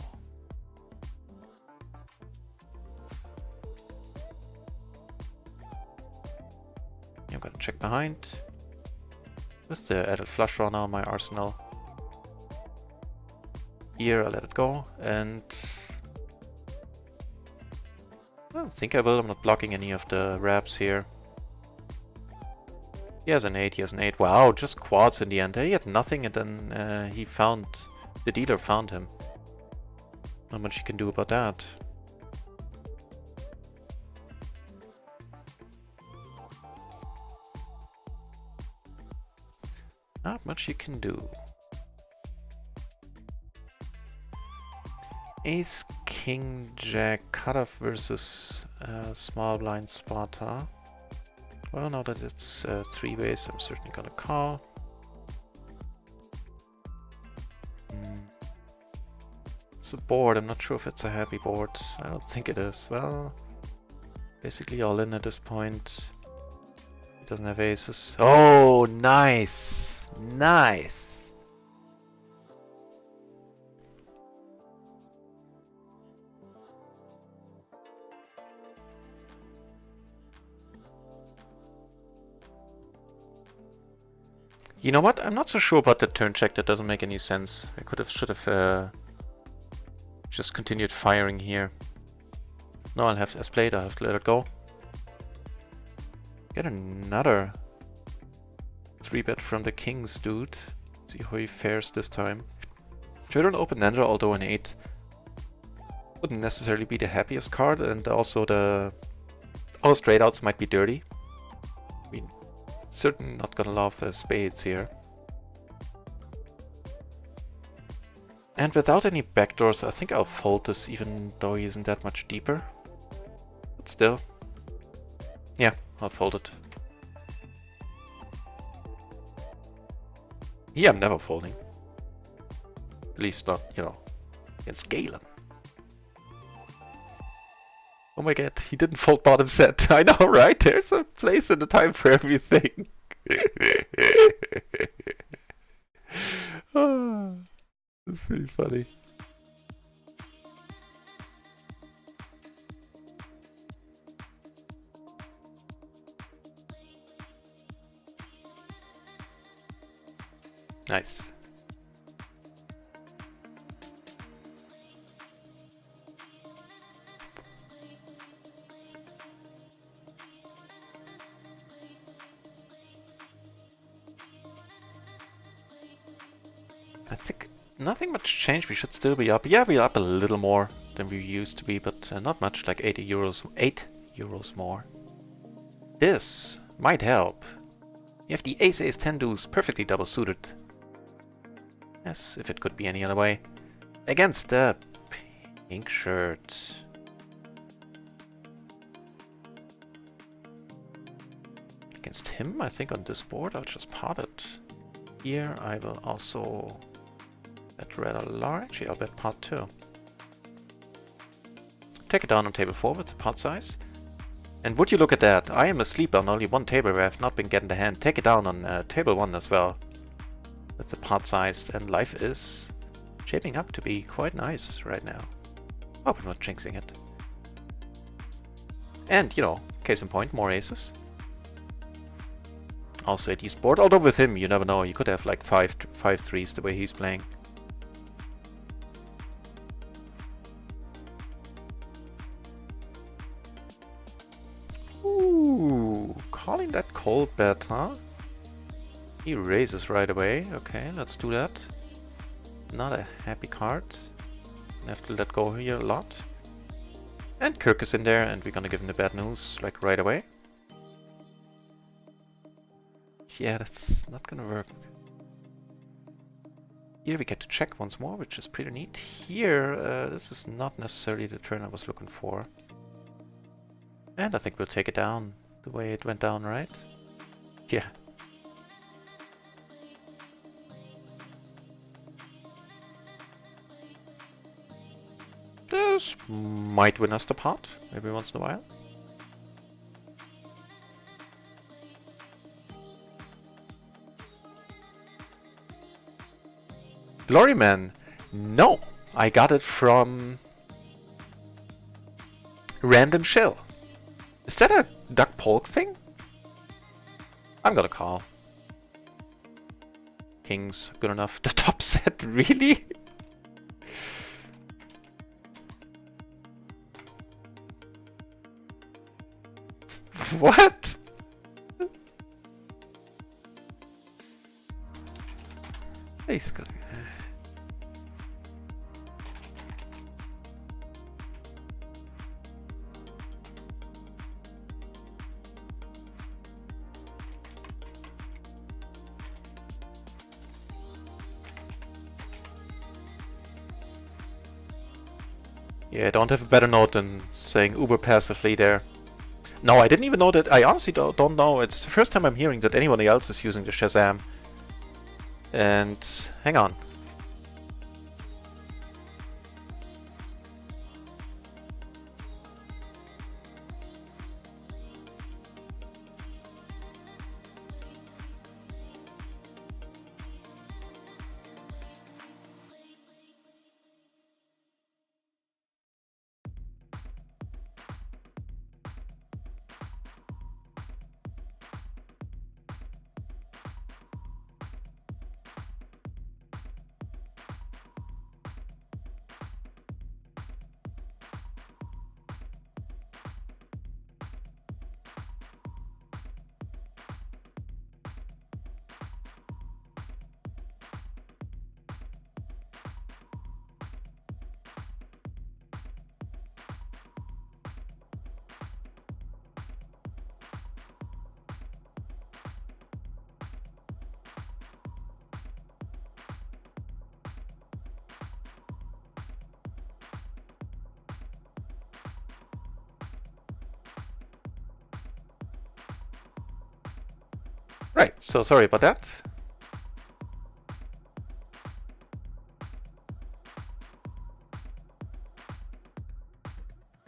I'm gonna check behind. With the added flush draw now in my arsenal. Here, I let it go, and I don't think I will. I'm not blocking any of the wraps here. He has an 8, he has an 8. Wow, just quads in the end. He had nothing, and then he found... The dealer found him. Not much you can do about that. Not much you can do. Ace, King, Jack, cutoff versus small blind Sparta. Well, now that it's 3-ways, I'm certainly gonna call. It's a board. I'm not sure if it's a happy board. I don't think it is. Well, basically all in at this point. He doesn't have aces. Oh, nice! Nice! You know what? I'm not so sure about the turn check. That doesn't make any sense. I should have just continued firing here. No, I'll have to S-played. I'll have to let it go. Get another 3-bet from the kings, dude. See how he fares this time. Should an open-ender, although an 8 wouldn't necessarily be the happiest card, and also all straight outs might be dirty. I mean, certainly not gonna love spades here. And without any backdoors, I think I'll fold this, even though he isn't that much deeper. But still, yeah, I'll fold it. Yeah, I'm never folding. At least not, you know, against Galen. Oh my god, he didn't fold bottom set. I know, right? There's a place and a time for everything. Oh, that's pretty funny. Nice. I think nothing much changed. We should still be up. Yeah, we're up a little more than we used to be, but not much, like 80 euros, 8 euros more. This might help. You have the ace ace 10 deuce perfectly double suited. Yes, if it could be any other way. Against the pink shirt. Against him, I think on this board I'll just pot it. Here I will also bet red or large. I'll bet pot too. Take it down on table 4 with the pot size. And would you look at that? I am asleep on only one table where I've not been getting the hand. Take it down on table 1 as well. With the pot sized, and life is shaping up to be quite nice right now. Hope I'm not jinxing it. And, you know, case in point, more aces. Also a decent board, although with him, you never know. You could have like 5 threes the way he's playing. Ooh, calling that cold bet, huh? He raises right away. Okay, let's do that. Not a happy card. I have to let go here a lot. And Kirk is in there, and we're gonna give him the bad news like right away. Yeah, that's not gonna work. Here we get to check once more, which is pretty neat. Here, this is not necessarily the turn I was looking for. And I think we'll take it down the way it went down, right? Yeah. This might win us the pot, maybe once in a while. Gloryman! No! I got it from Random Shell. Is that a Duck Polk thing? I'm gonna call. King's good enough. The top set, really? What? He's good. Yeah, I don't have a better note than saying uber passively there. No, I didn't even know that. I honestly don't know. It's the first time I'm hearing that anybody else is using the Shazam. And hang on. Right, so sorry about that.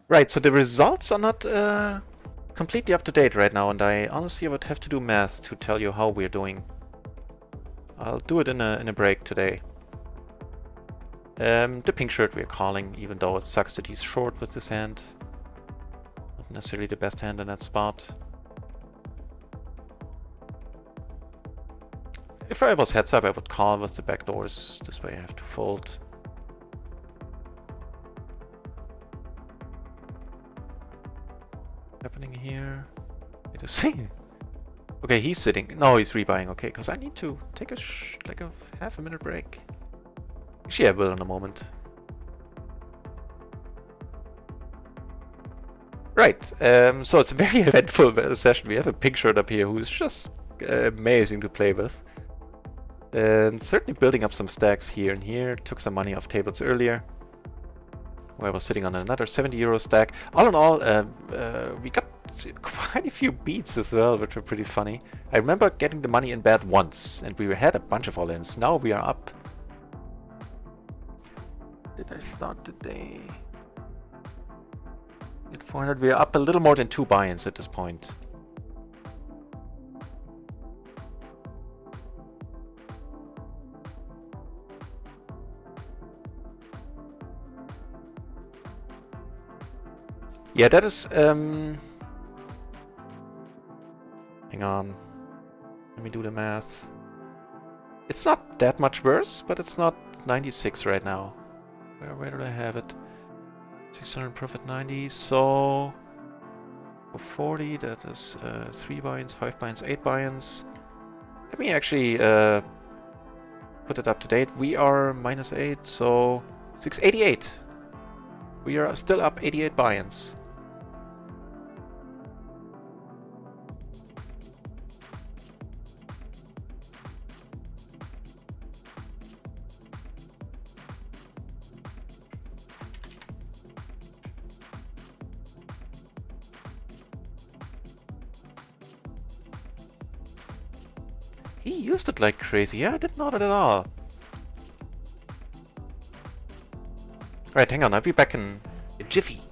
Right, so the results are not completely up to date right now, and I honestly would have to do math to tell you how we're doing. I'll do it in a break today. The pink shirt we're calling, even though it sucks that he's short with this hand. Not necessarily the best hand in that spot. If I was heads up, I would call with the back doors. This way I have to fold. Happening here? It is okay, he's sitting. No, he's rebuying. Okay, because I need to take like a half a minute break. Actually, I will in a moment. Right, so it's a very eventful session. We have a pink shirt up here who's just amazing to play with. And certainly building up some stacks here and here. Took some money off tables earlier, where I was sitting on another 70 euro stack. All in all, we got quite a few beats as well, which were pretty funny. I remember getting the money in bad once, and we had a bunch of all-ins. Now we are up. Did I start the day? At 400, we are up a little more than 2 buy-ins at this point. Yeah, that is, hang on. Let me do the math. It's not that much worse, but it's not 96 right now. Where do I have it? 600 profit 90, so for 40 that is 3 buy-ins, 5 buy-ins, 8 buy-ins. Let me actually put it up to date. We are -8, so 688. We are still up 88 buy-ins. He used it like crazy. Yeah, I didn't know that at all. Right, hang on. I'll be back in a jiffy.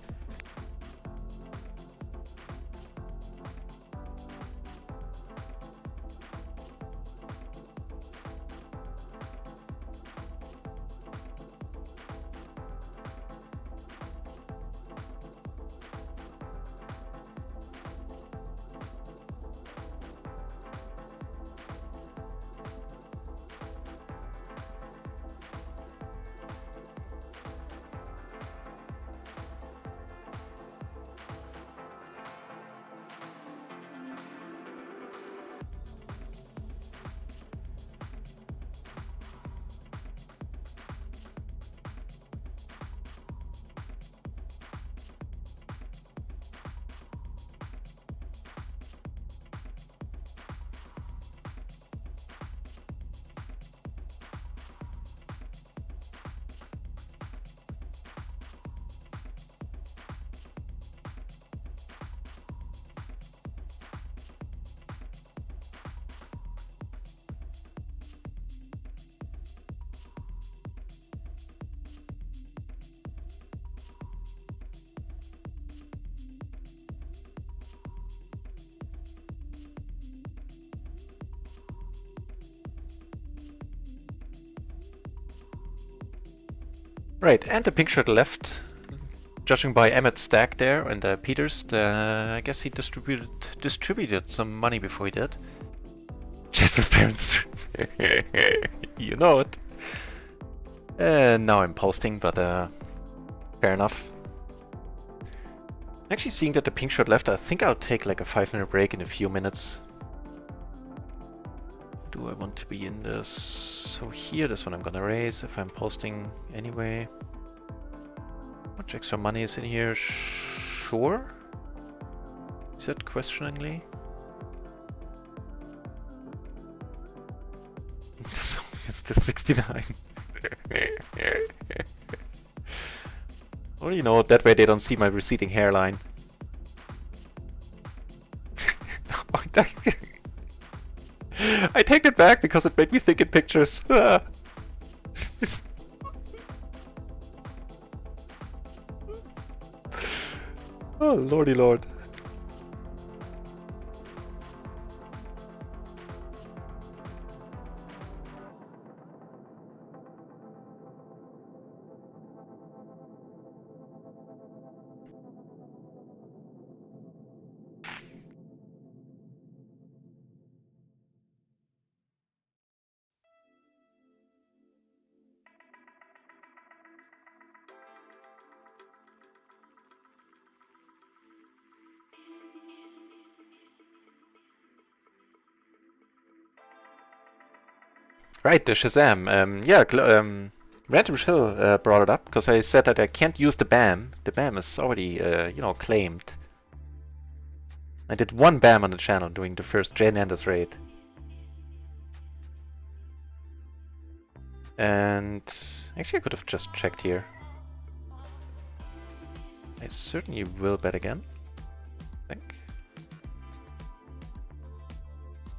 Right, and the pink shirt left. Judging by Emmett's stack there and Peter's, I guess he distributed some money before he did. Chat with parents. You know it. Now I'm posting, but fair enough. Actually seeing that the pink shirt left, I think I'll take like a 5-minute break in a few minutes. Do I want to be in this? So here, this one I'm gonna raise if I'm posting anyway. How much extra money is in here? Sure? He said questioningly. It's still 69. Well, you know, that way they don't see my receding hairline. I take it back because it made me think in pictures. Oh, lordy lord. Right, the Shazam. Yeah, Random Shill brought it up because I said that I can't use the BAM. The BAM is already, you know, claimed. I did one BAM on the channel during the first Jane Anders raid. And actually I could have just checked here. I certainly will bet again, I think.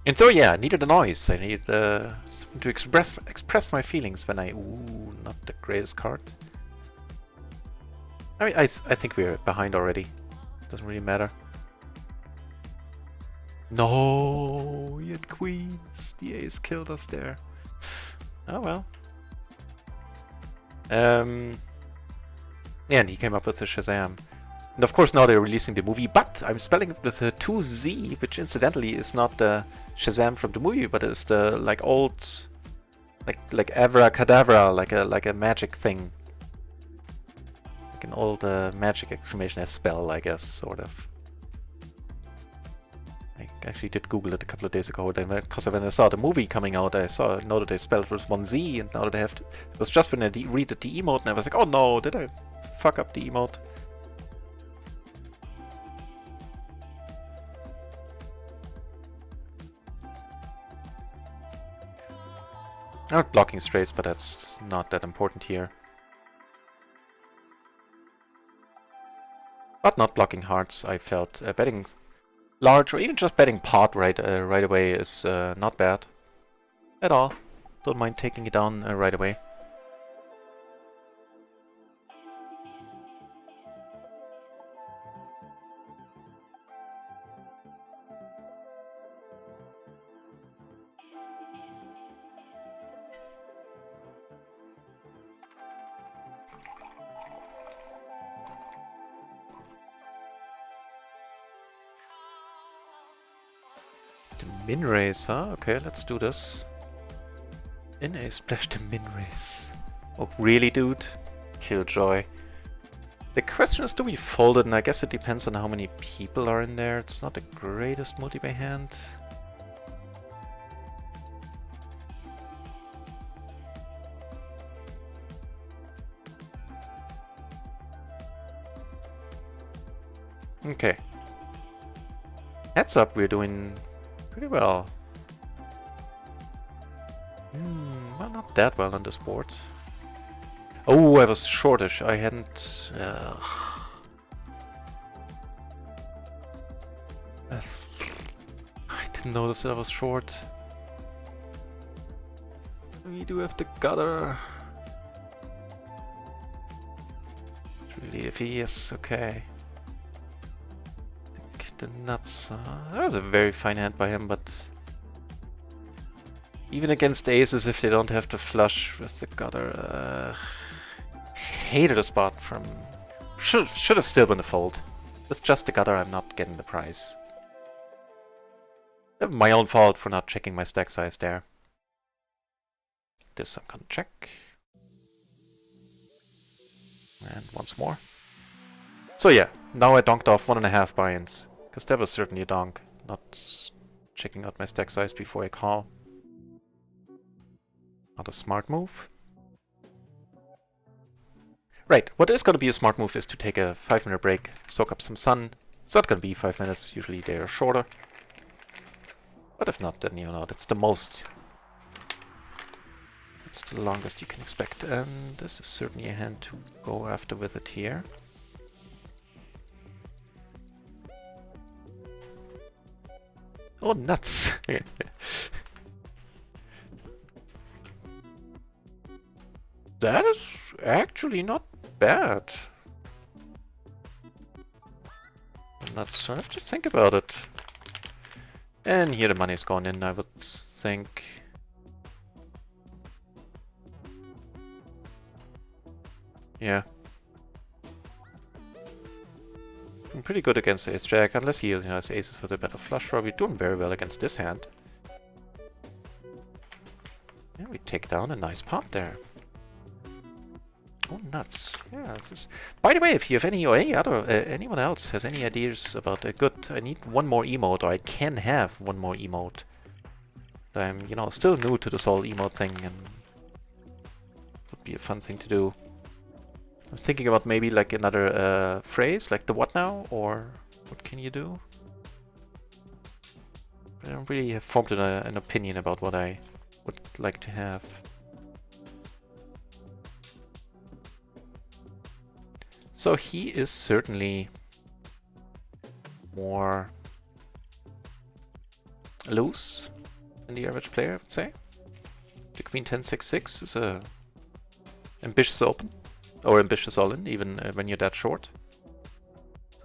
And so yeah, I needed a noise. I needed something to express my feelings when I... Ooh, not the greatest card. I mean, I think we're behind already. Doesn't really matter. No, he had queens. The ace killed us there. Oh well. Yeah, and he came up with the Shazam. And of course now they're releasing the movie, but I'm spelling it with a 2Z, which incidentally is not the Shazam from the movie, but it's the like old, like Abracadabra, like a magic thing, like an old magic exclamation S spell, I guess, sort of. I actually did Google it a couple of days ago, because when I saw the movie coming out, I know that they spelled it with 1Z, and now that I have to... It was just when I read the emote, and I was like, oh no, did I fuck up the emote? Not blocking straights, but that's not that important here. But not blocking hearts, I felt. Betting large, or even just betting pot right away is not bad at all. Don't mind taking it down right away. Min raise, huh? Okay, let's do this. In a splash the min raise. Oh, really, dude? Killjoy. The question is, do we fold it? And I guess it depends on how many people are in there. It's not the greatest multi-bay hand. Okay. Heads up, we're doing pretty well. Well, not that well on this board. Oh, I was shortish. I hadn't... I didn't notice that I was short. We do have the gutter. It's really iffy, yes, okay. The nuts. That was a very fine hand by him, but even against aces, if they don't have to flush with the gutter, hated a spot from. Should have still been a fold. With just the gutter, I'm not getting the prize. My own fault for not checking my stack size there. This I'm gonna check. And once more. So yeah, now I donked off 1.5 buy-ins. Because that was certainly a donk, not checking out my stack size before I call. Not a smart move. Right, what is going to be a smart move is to take a 5-minute break, soak up some sun. It's not going to be 5 minutes, usually they are shorter. But if not, then you know, that's the most... It's the longest you can expect. And this is certainly a hand to go after with it here. Oh, nuts! That is actually not bad. Nuts, I have to think about it. And here the money's gone in, I would think. Yeah. I'm pretty good against ace-jack, unless he has aces with a better flush draw. We're doing very well against this hand. Yeah, we take down a nice pot there. Oh, nuts. Yeah, this is... By the way, if you have any, or any other, anyone else has any ideas about a good... I need one more emote, or I can have one more emote. I'm, you know, still new to this whole emote thing, and would be a fun thing to do. I'm thinking about maybe like another phrase, like the what now, or what can you do? I don't really have formed an opinion about what I would like to have. So he is certainly more loose than the average player, I would say. The queen 10-6-6 is a ambitious open, or ambitious all-in, even when you're that short.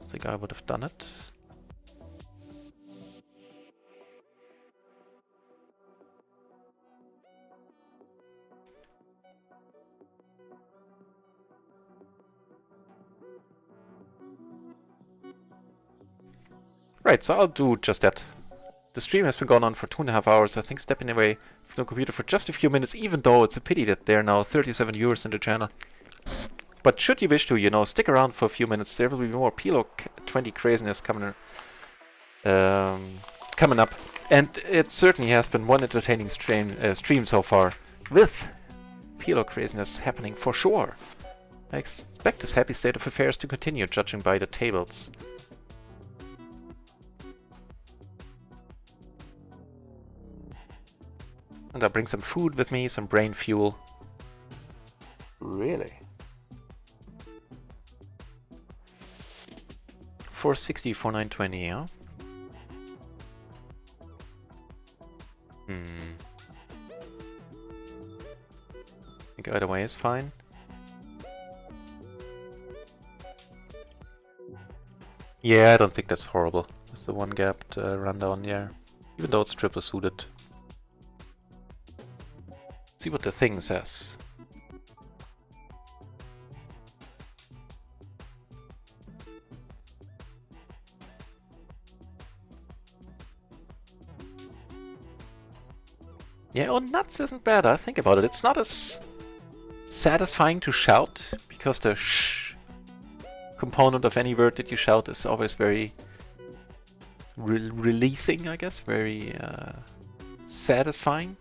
I think I would have done it. Right, so I'll do just that. The stream has been going on for 2.5 hours. I think stepping away from the computer for just a few minutes, even though it's a pity that there are now 37 viewers in the channel. But should you wish to, you know, stick around for a few minutes. There will be more PLO 20 craziness coming up. And it certainly has been one entertaining stream so far, with PLO craziness happening for sure. I expect this happy state of affairs to continue, judging by the tables. And I bring some food with me, some brain fuel. Really? 460, 4920, huh? I think either way is fine. Yeah, I don't think that's horrible. It's the one gapped rundown there. Even though it's triple suited. See what the thing says. Yeah, oh, nuts isn't bad. I think about it. It's not as satisfying to shout, because the sh component of any word that you shout is always very releasing, I guess. Very satisfying.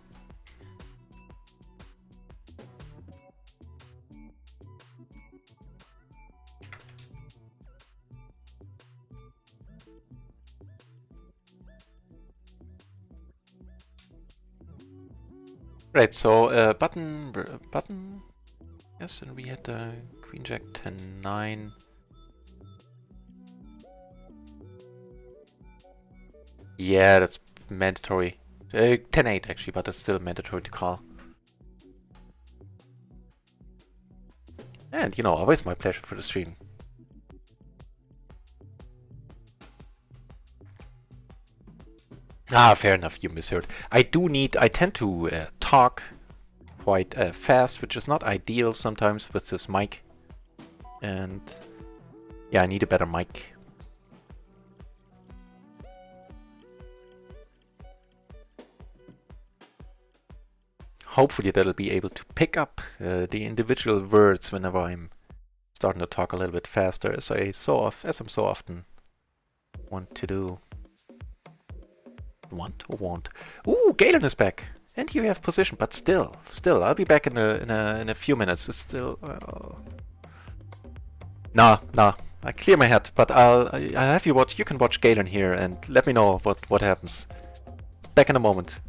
Right, so button, yes, and we had Queen Jack 10-9. Yeah, that's mandatory. 10-8 actually, but it's still mandatory to call. And you know, always my pleasure for the stream. Ah, fair enough, you misheard. I tend to talk quite fast, which is not ideal sometimes with this mic. And yeah, I need a better mic. Hopefully that'll be able to pick up the individual words whenever I'm starting to talk a little bit faster, as I'm so often want to do. Want or want? Ooh, Galen is back, and here we have position. But still, I'll be back in a few minutes. It's still. Nah. I clear my head, but I'll have you watch. You can watch Galen here and let me know what happens. Back in a moment.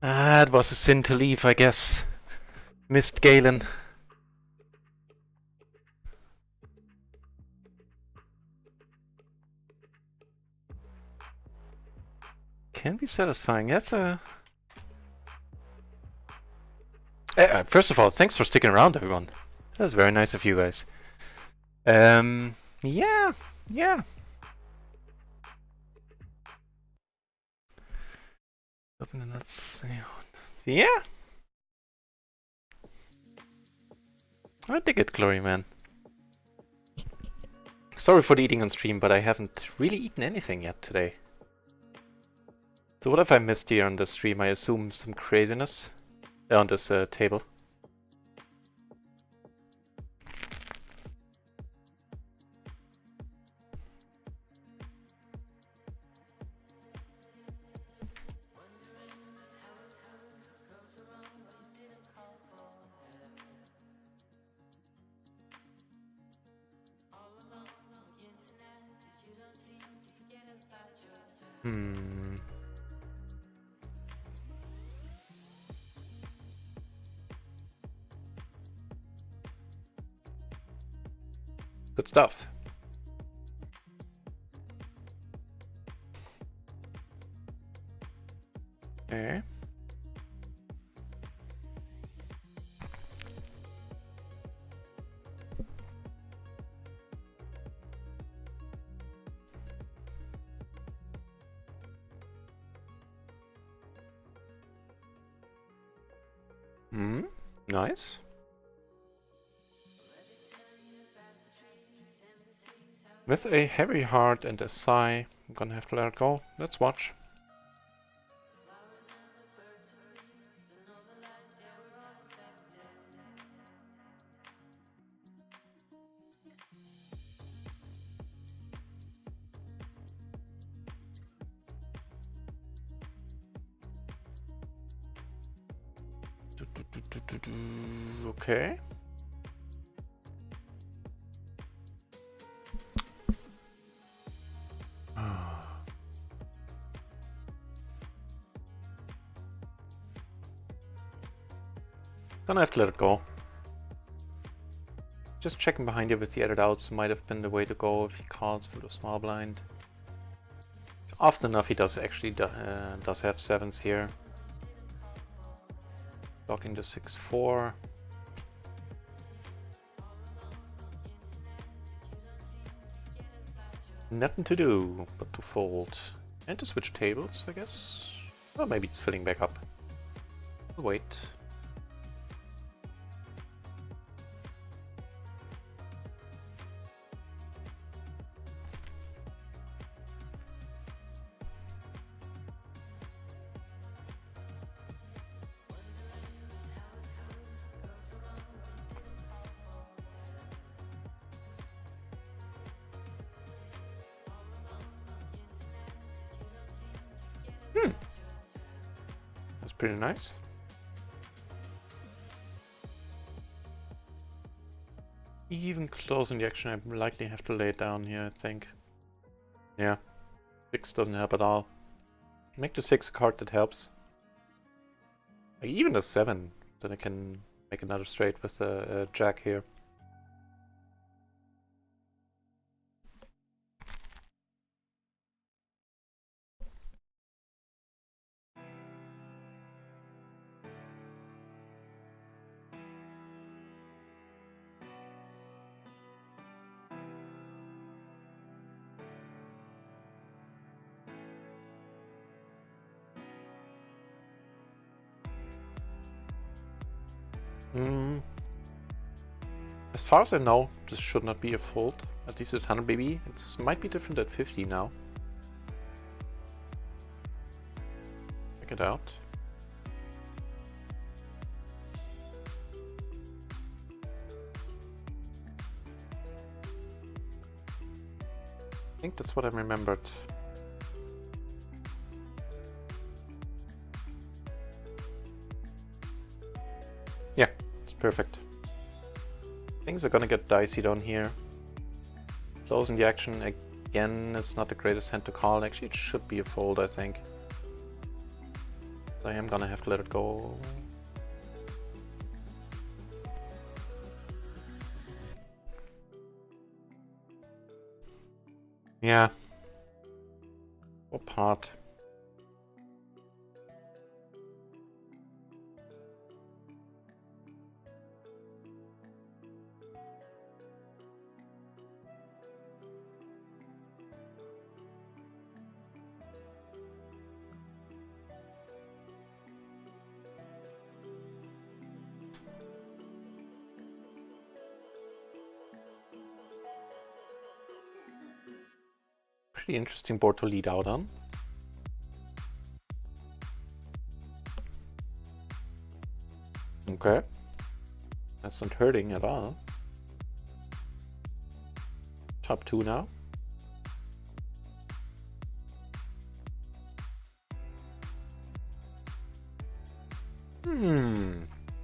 Ah, it was a sin to leave, I guess. Missed Galen. Can be satisfying. That's a... first of all, thanks for sticking around, everyone. That was very nice of you guys. Yeah. Open the nuts. Yeah. I dig it, Glory Man. Sorry for the eating on stream, but I haven't really eaten anything yet today. So what have I missed here on the stream? I assume some craziness on this table. Good stuff. Okay. Nice. With a heavy heart and a sigh, I'm gonna have to let it go. Let's watch. Okay. Gonna have to let it go. Just checking behind you with the edit outs might have been the way to go if he calls for the small blind. Often enough he does actually does have sevens here. Blocking the 6-4. Nothing to do but to fold. And to switch tables, I guess. Or maybe it's filling back up. We'll wait. Pretty nice. Even closing the action, I likely have to lay it down here, I think. Yeah, 6 doesn't help at all. Make the 6 a card that helps. Even a 7, then I can make another straight with a jack here. As far as I know, this should not be a fold. At least at 100 BB. It might be different at 50 now. Check it out. I think that's what I remembered. Yeah, it's perfect. Things are gonna get dicey down here. Closing the action again, it's not the greatest hand to call. Actually, it should be a fold, I think. I am gonna have to let it go. Yeah. What part? Pretty interesting board to lead out on. Okay. That's not hurting at all. Top 2 now.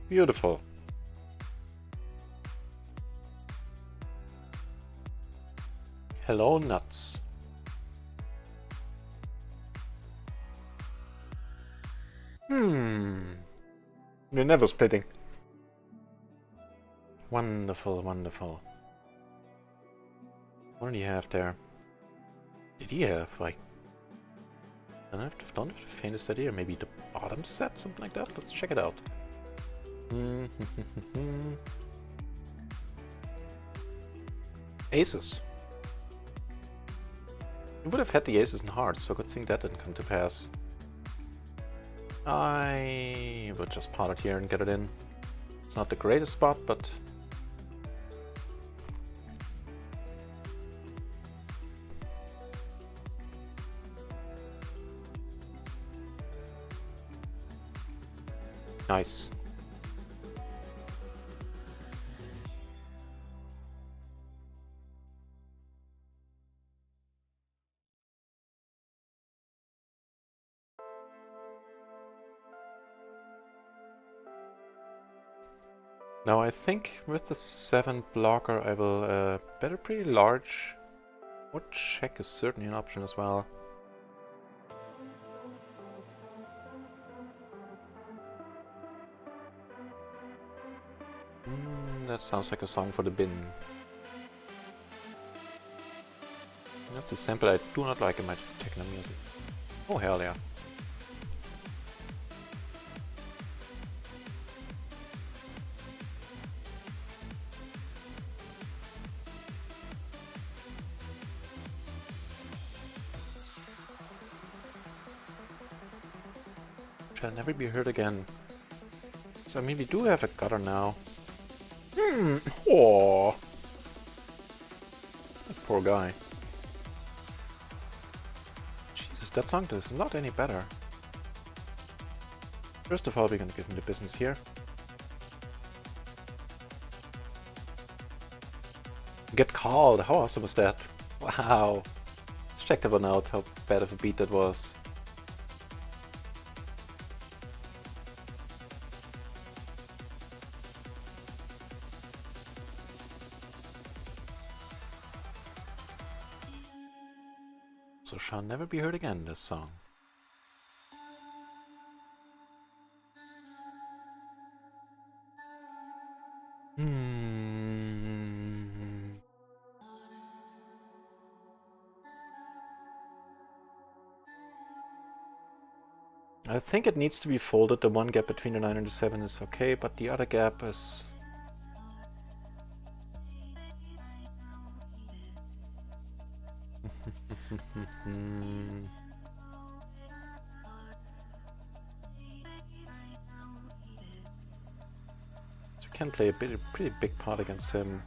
Beautiful. Hello, nuts. We're never splitting. Wonderful, wonderful. What do you have there? Did he have, like... I don't have the faintest idea. Maybe the bottom set? Something like that? Let's check it out. Aces. We would have had the aces and hearts, so good thing that didn't come to pass. I will just pot it here and get it in. It's not the greatest spot, but... nice. Now I think with the 7 blocker I will bet a pretty large. Or check is certainly an option as well. That sounds like a song for the bin. That's a sample I do not like in my techno music. Oh hell yeah. Shall never be heard again. So I mean we do have a gutter now. Oh, that poor guy. Jesus, that song is not any better. First of all, we're gonna give him the business here. Get called! How awesome was that? Wow! Let's check that one out, how bad of a beat that was. So shall never be heard again, this song. I think it needs to be folded. The one gap between the 9 and the 7 is okay, but the other gap is... So we can play a pretty big part against him.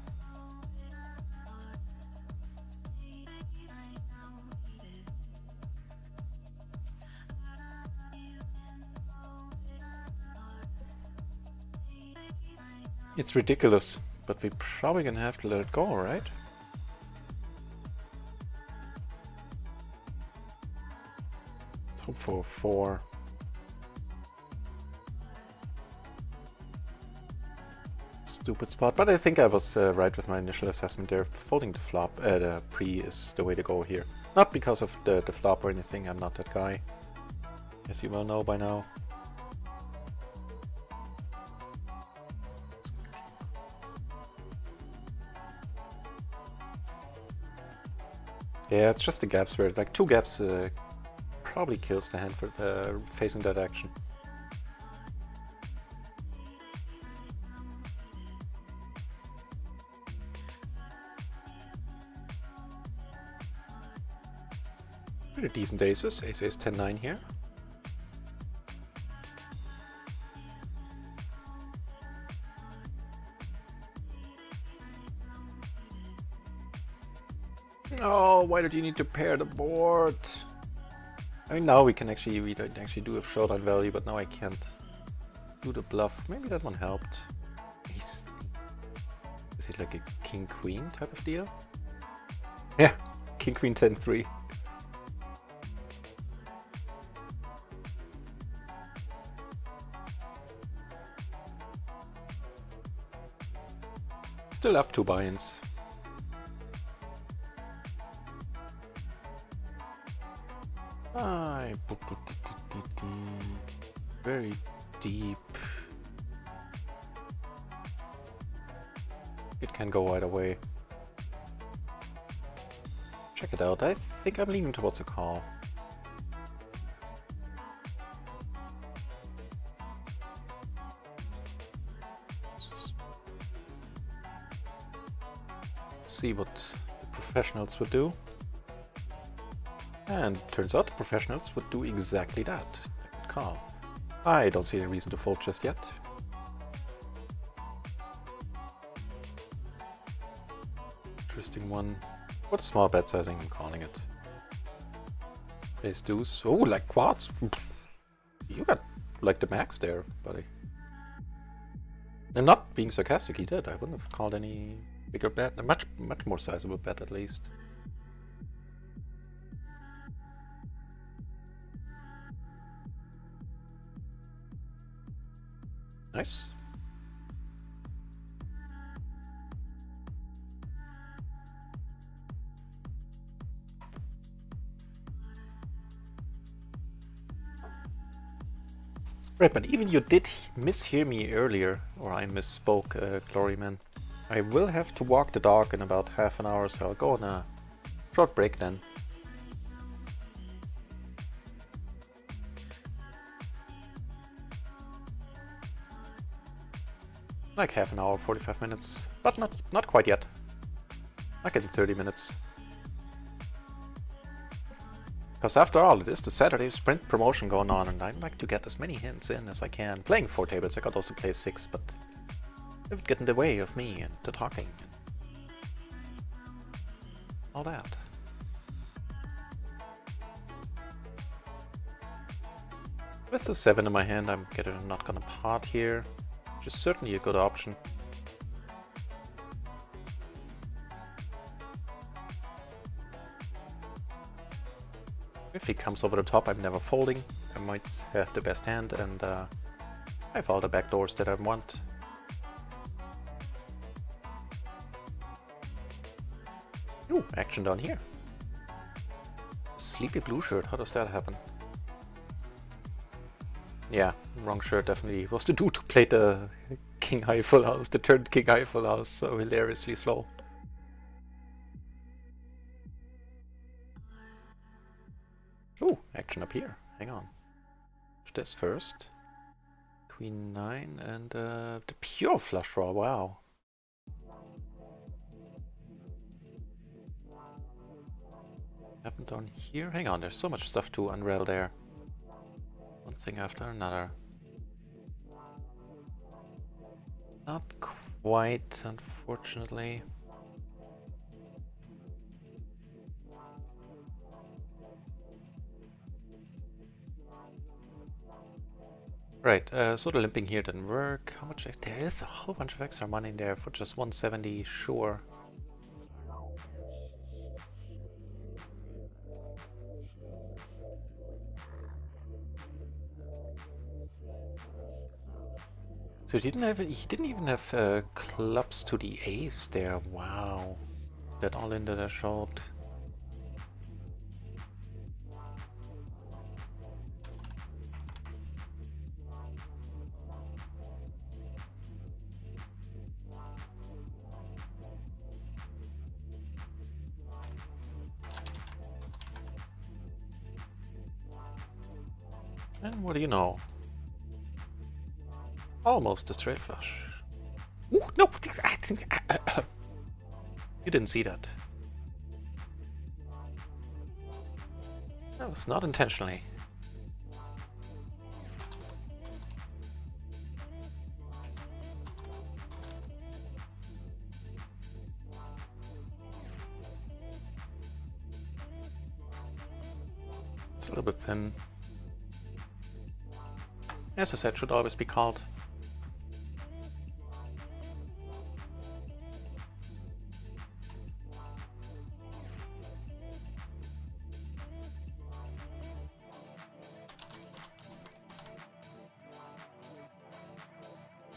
It's ridiculous, but we're probably gonna have to let it go, right? Let's hope for a 4. Stupid spot, but I think I was right with my initial assessment there. Folding the flop, the pre is the way to go here. Not because of the flop or anything, I'm not that guy. As you well know by now. Yeah, it's just the gaps where like 2 gaps probably kills the hand for facing that action. Pretty decent aces. Ace 10-9 here. Oh, why did you need to pair the board? I mean, now we can actually do a showdown value, but now I can't do the bluff. Maybe that one helped. Is it like a king-queen type of deal? Yeah, king-queen 10-3. Still up 2 buy-ins. Very deep. It can go either way. Check it out. I think I'm leaning towards a call. See what the professionals would do. And turns out the professionals would do exactly that. They would call. I don't see any reason to fold just yet. Interesting one. What a small bet sizing, I'm calling it. Ace deuce. Oh, like quads. You got like the max there, buddy. I'm not being sarcastic, he did. I wouldn't have called any bigger bet. A much more sizable bet at least. Nice. Right, but even you did mishear me earlier, or I misspoke, Gloryman. I will have to walk the dog in about half an hour, so I'll go on a short break then. Like half an hour, 45 minutes, but not quite yet. Like in 30 minutes. Because after all, it is the Saturday Sprint promotion going on, and I'd like to get as many hints in as I can. Playing 4 tables, I could also play 6, but it would get in the way of me and the talking. All that. With the 7 in my hand, I'm not gonna pot here. Which is certainly a good option. If he comes over the top, I'm never folding. I might have the best hand, and I have all the backdoors that I want. Ooh, action down here. Sleepy blue shirt, how does that happen? Yeah, wrong shirt definitely was the dude who played the king high full house, the turned king high full house, so hilariously slow. Ooh, action up here. Hang on. This first. Queen 9 and the pure flush draw, wow. Happened down here? Hang on, there's so much stuff to unravel there. One thing after another. Not quite, unfortunately. Right, so the limping here didn't work. How much? There is a whole bunch of extra money in there for just 170, sure. So he didn't even have clubs to the ace there. Wow, that all in that I showed. And what do you know? Almost a straight flush. Ooh, no, I think you didn't see that. That was not intentionally. It's a little bit thin. As I said, should always be called.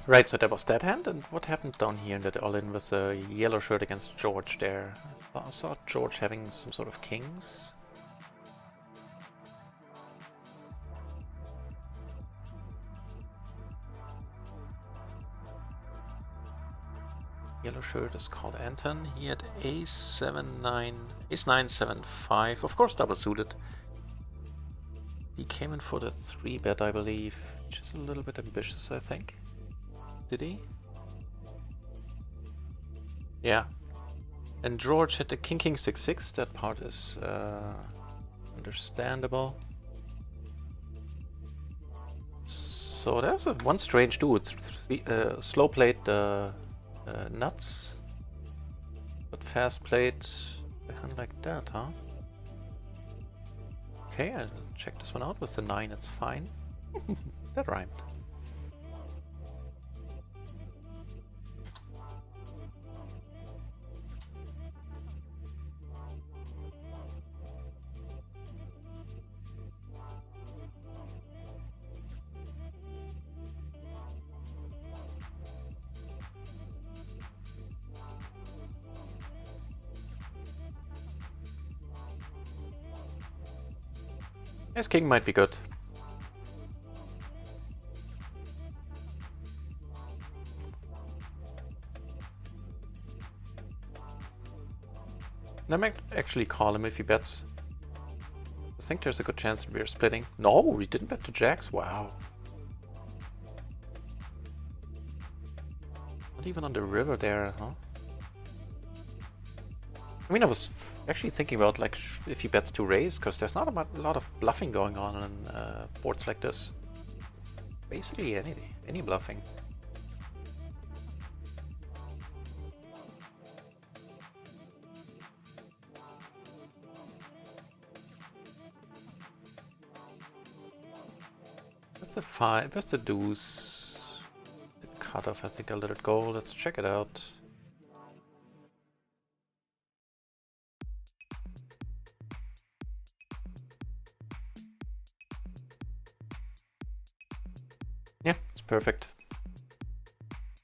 Right, so that was that hand, and what happened down here in that all-in with the yellow shirt against George there? I saw George having some sort of kings. Yellow shirt is called Anton. He had ace-9, 7-5, of course double suited. He came in for the 3-bet, I believe, which is a little bit ambitious, I think. Did he? Yeah. And George had the king 6-6. That part is understandable. So there's one strange dude. Slow played the nuts, but fast played a hand like that, huh? Okay, I'll check this one out with the 9. It's fine. That rhymed. Ace king might be good. And I might actually call him if he bets. I think there's a good chance that we're splitting. No, we didn't bet the jacks. Wow. Not even on the river there, huh? I mean, I was actually thinking about like if he bets to raise, because there's not a lot of bluffing going on in boards like this. Basically any bluffing. That's the 5. That's the deuce. The cutoff. I think I'll let it go. Let's check it out. Yeah, it's perfect.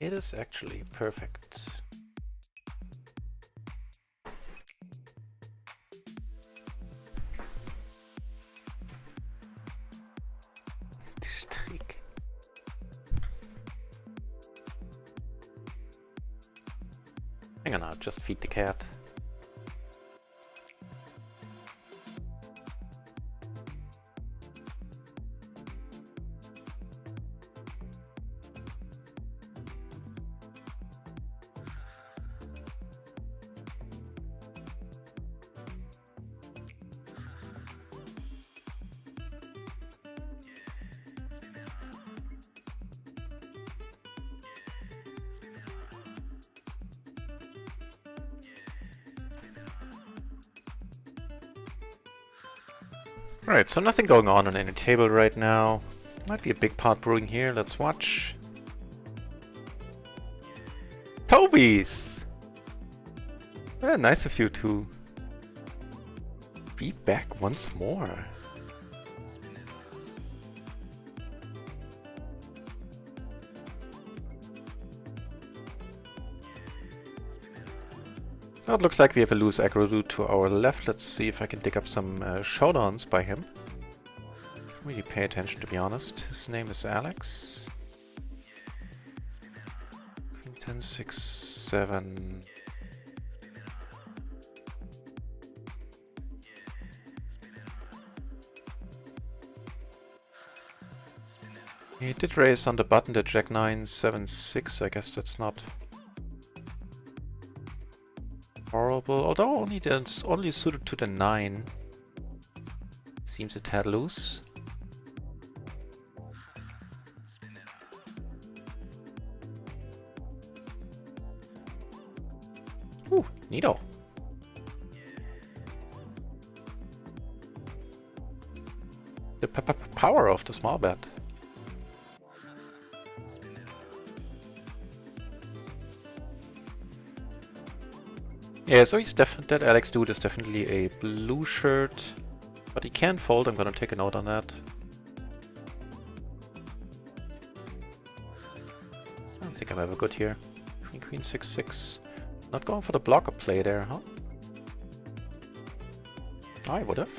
It is actually perfect. Hang on, I'll just feed the cat. Alright, so nothing going on any table right now. Might be a big pot brewing here, let's watch. Toby's! Well, nice of you to be back once more. Well, it looks like we have a loose aggro route to our left. Let's see if I can dig up some showdowns by him. Really pay attention, to be honest. His name is Alex. Queen 10, 6, 7. He did raise on the button the Jack 9 7 6. I guess that's not horrible. Although only suited to the 9. Seems a tad loose. Ooh, neato. The power of the small bet. Yeah, so he's that Alex dude is definitely a blue shirt, but he can fold. I'm gonna take a note on that. I don't think I'm ever good here. Queen 6-6. Not going for the blocker play there, huh? I would have.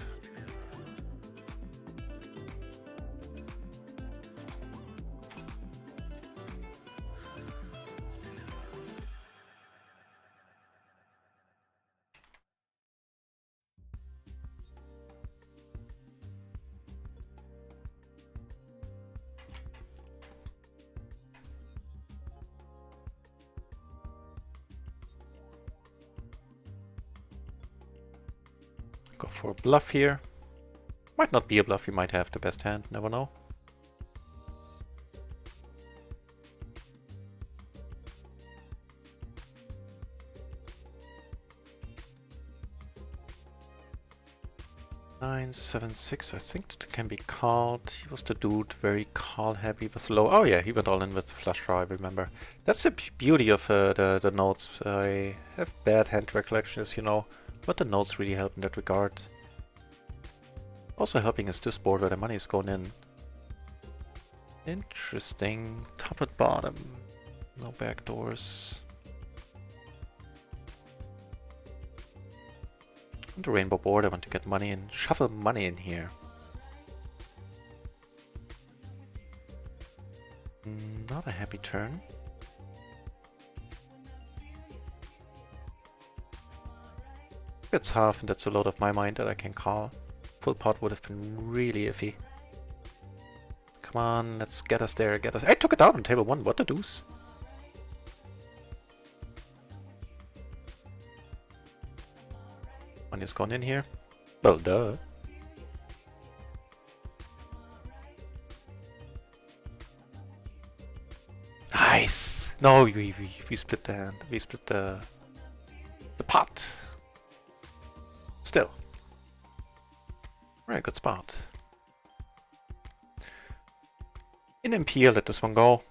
Go for a bluff here. Might not be a bluff, you might have the best hand, never know. Nine, 7, 6, I think that can be called. He was the dude, very call heavy with low. Oh yeah, he went all in with the flush draw, I remember. That's the beauty of the notes. I have bad hand recollections, you know, but the notes really help in that regard. Also helping is this board where the money is going in. Interesting. Top and bottom. No backdoors. On the rainbow board I want to get money in. Shuffle money in here. Not a happy turn. It's half and that's a lot of my mind that I can call. Full pot would have been really iffy. Come on, let's get us there, get us... I took it out on table 1, what the deuce? Money's gone in here. Well, duh. Nice! No, we split the hand. We split the pot. Still. Very good spot. In MP, let this one go.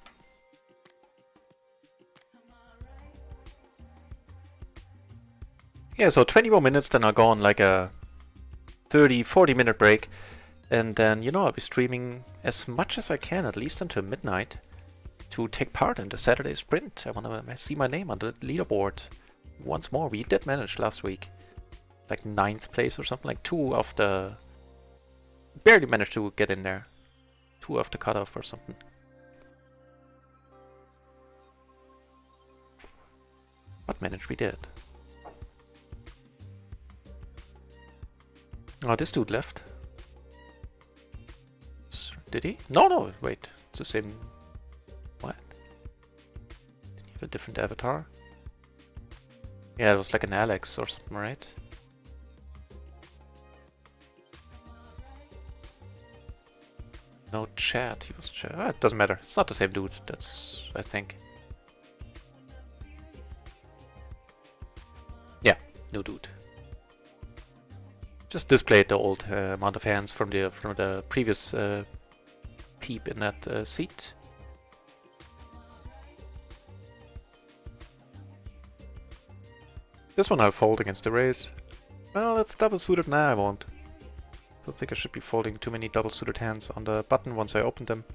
Yeah, so 20 more minutes, then I'll go on like a 30-40 minute break. And then, you know, I'll be streaming as much as I can, at least until midnight, to take part in the Saturday Sprint. I want to see my name on the leaderboard once more. We did manage last week. Like 9th place or something, like 2 of the... Barely managed to get in there. 2 of the cutoff or something. But managed we did. Oh, this dude left. Did he? No, wait. It's the same... What? Did he have a different avatar? Yeah, it was like an Alex or something, right? No chat, he was chat. Ah, it doesn't matter. It's not the same dude, that's, I think. Yeah, new dude. Just displayed the old amount of hands from the previous peep in that seat. This one I'll fold against the raise. Well, it's double suited now, I won't. Don't think I should be folding too many double suited hands on the button once I open them.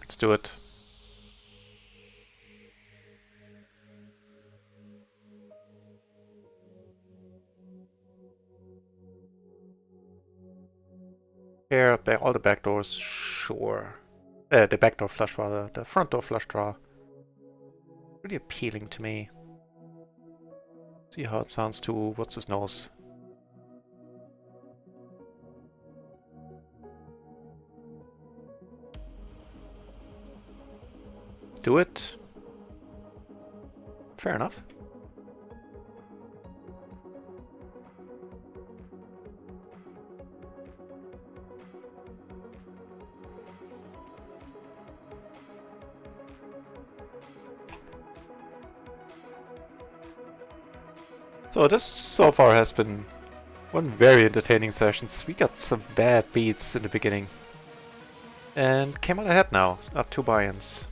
Let's do it. pair, all the back doors, sure. The back door flush rather, the front door flush draw. Really appealing to me. See how it sounds to what's his nose. Do it. Fair enough. So this so far has been one very entertaining session. We got some bad beats in the beginning. And came out ahead now, up 2 buy-ins.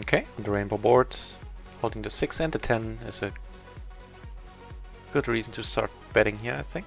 Okay, on the rainbow board, holding the 6 and the 10 is a good reason to start betting here, I think.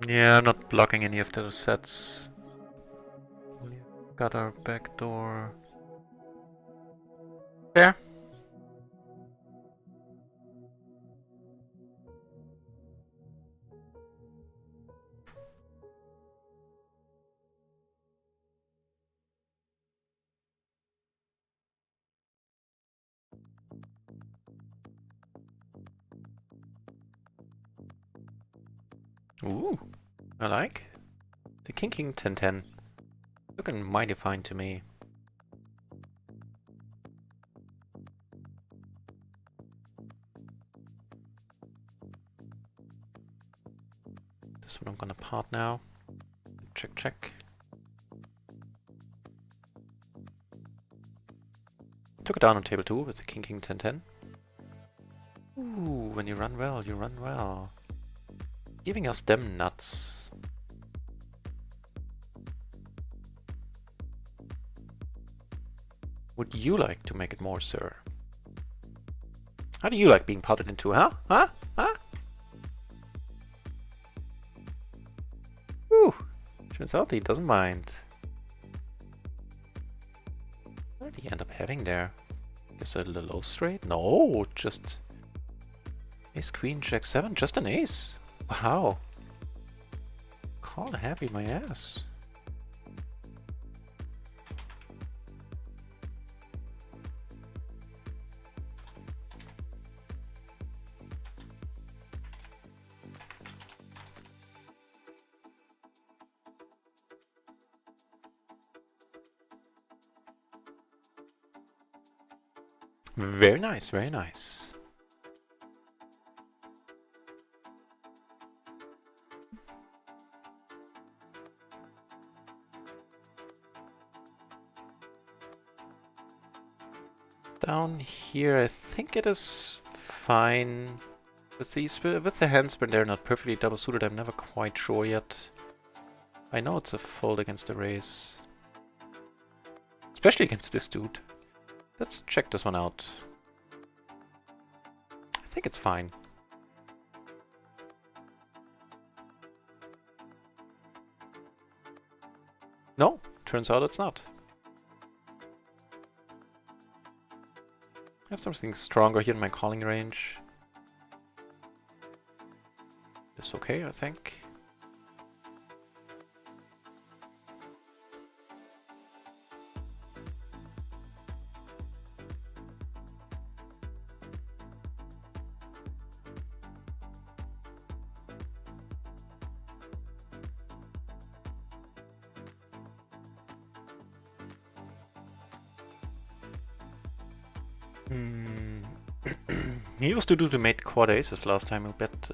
Yeah, I'm not blocking any of those sets. Got our back door. There. Ooh, I like. The King 10-10. Looking mighty fine to me. This one I'm gonna part now. Check, check. Took it down on table 2 with the King 10-10. Ooh, when you run well, you run well. Giving us them nuts. Would you like to make it more, sir? How do you like being potted into, huh? Huh? Huh? Whew. Turns out he doesn't mind. What did he end up having there? Guess a low straight? No, just... Ace, Queen, Jack 7, just an ace. Wow. Call happy my ass. Very nice, very nice. Down here, I think it is fine. With the hands, but they're not perfectly double suited, I'm never quite sure yet. I know it's a fold against the race. Especially against this dude. Let's check this one out. I think it's fine. No, turns out it's not. I have something stronger here in my calling range. It's okay, I think. He used to do the mate quad aces last time. We bet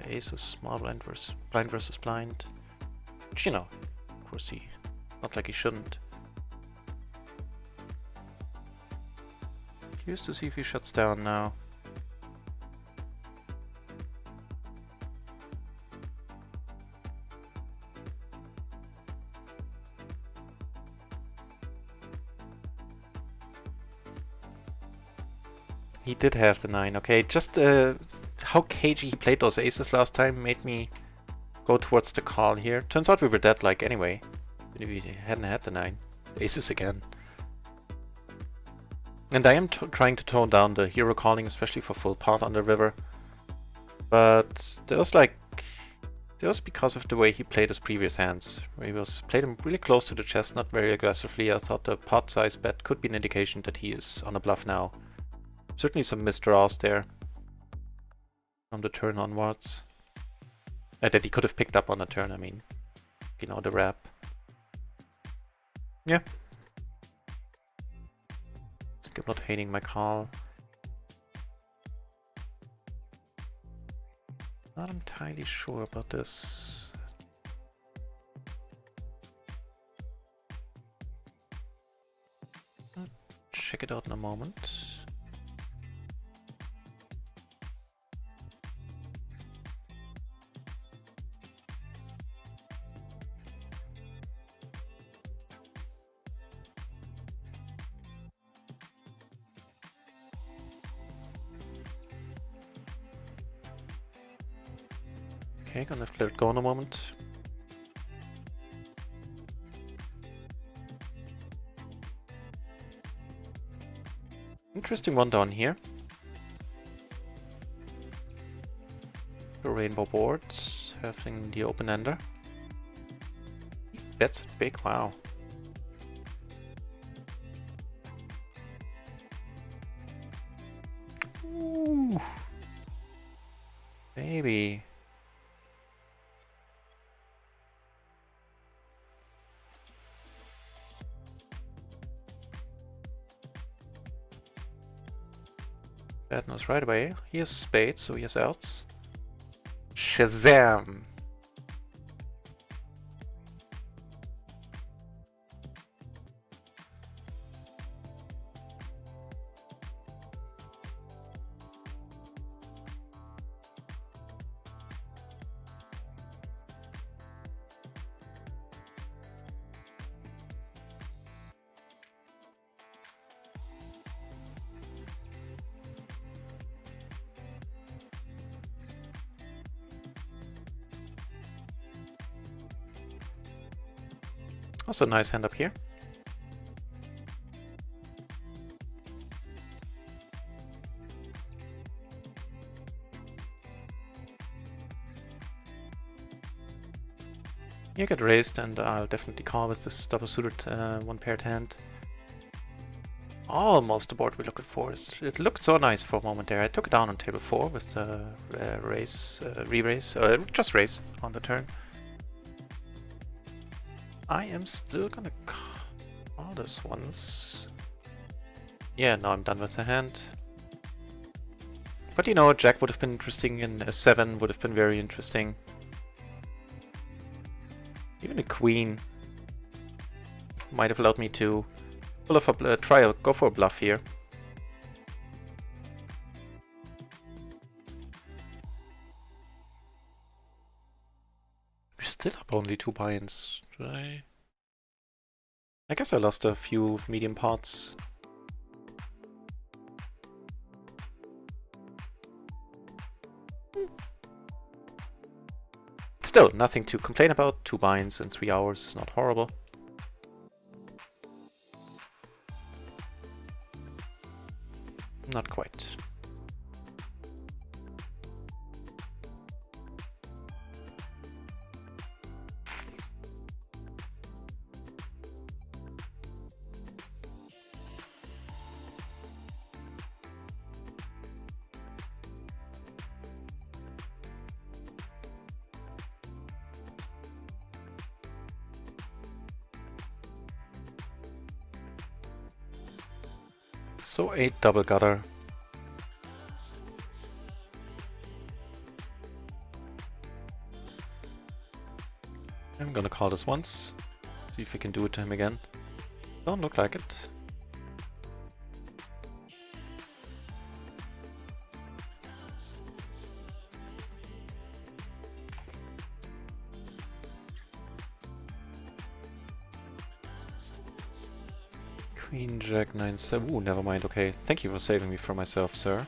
aces, small blind versus blind. Which, you know, of course he, not like he shouldn't. Curious to see if he shuts down now. He did have the 9, okay. Just how cagey he played those aces last time made me go towards the call here. Turns out we were dead like anyway. If we hadn't had the 9. Aces again. And I am trying to tone down the hero calling, especially for full pot on the river. But there was because of the way he played his previous hands, where he played him really close to the chest, not very aggressively. I thought the pot size bet could be an indication that he is on a bluff now. Certainly some misdraws there from the turn onwards. That he could have picked up on the turn, I mean. You know, the wrap. Yeah. I'm not hating my call. Not entirely sure about this. I'll check it out in a moment. Okay, gonna let it go in a moment. Interesting one down here. The rainbow board, having the open ender. Bets it big, wow. Ooh. Maybe. Bad knows right away. He has spades, so he has outs. Shazam! Also a nice hand up here. You get raised, and I'll definitely call with this double suited one-paired hand. Almost the board we're looking for. It looked so nice for a moment there. I took it down on table 4 with the raise, re-raise, just raise on the turn. I am still gonna call this once. Yeah, now I'm done with the hand. But you know, Jack would have been interesting, and a 7 would have been very interesting. Even a Queen might have allowed me to pull off a go for a bluff here. We're still up only 2 buy-ins. I guess I lost a few medium pots. Still, nothing to complain about. 2 buy-ins in 3 hours is not horrible. Not quite. So 8 double gutter. I'm gonna call this once. See if we can do it to him again. Don't look like it. Queen, Jack, 9, 7. Ooh, never mind. Okay, thank you for saving me from myself, sir.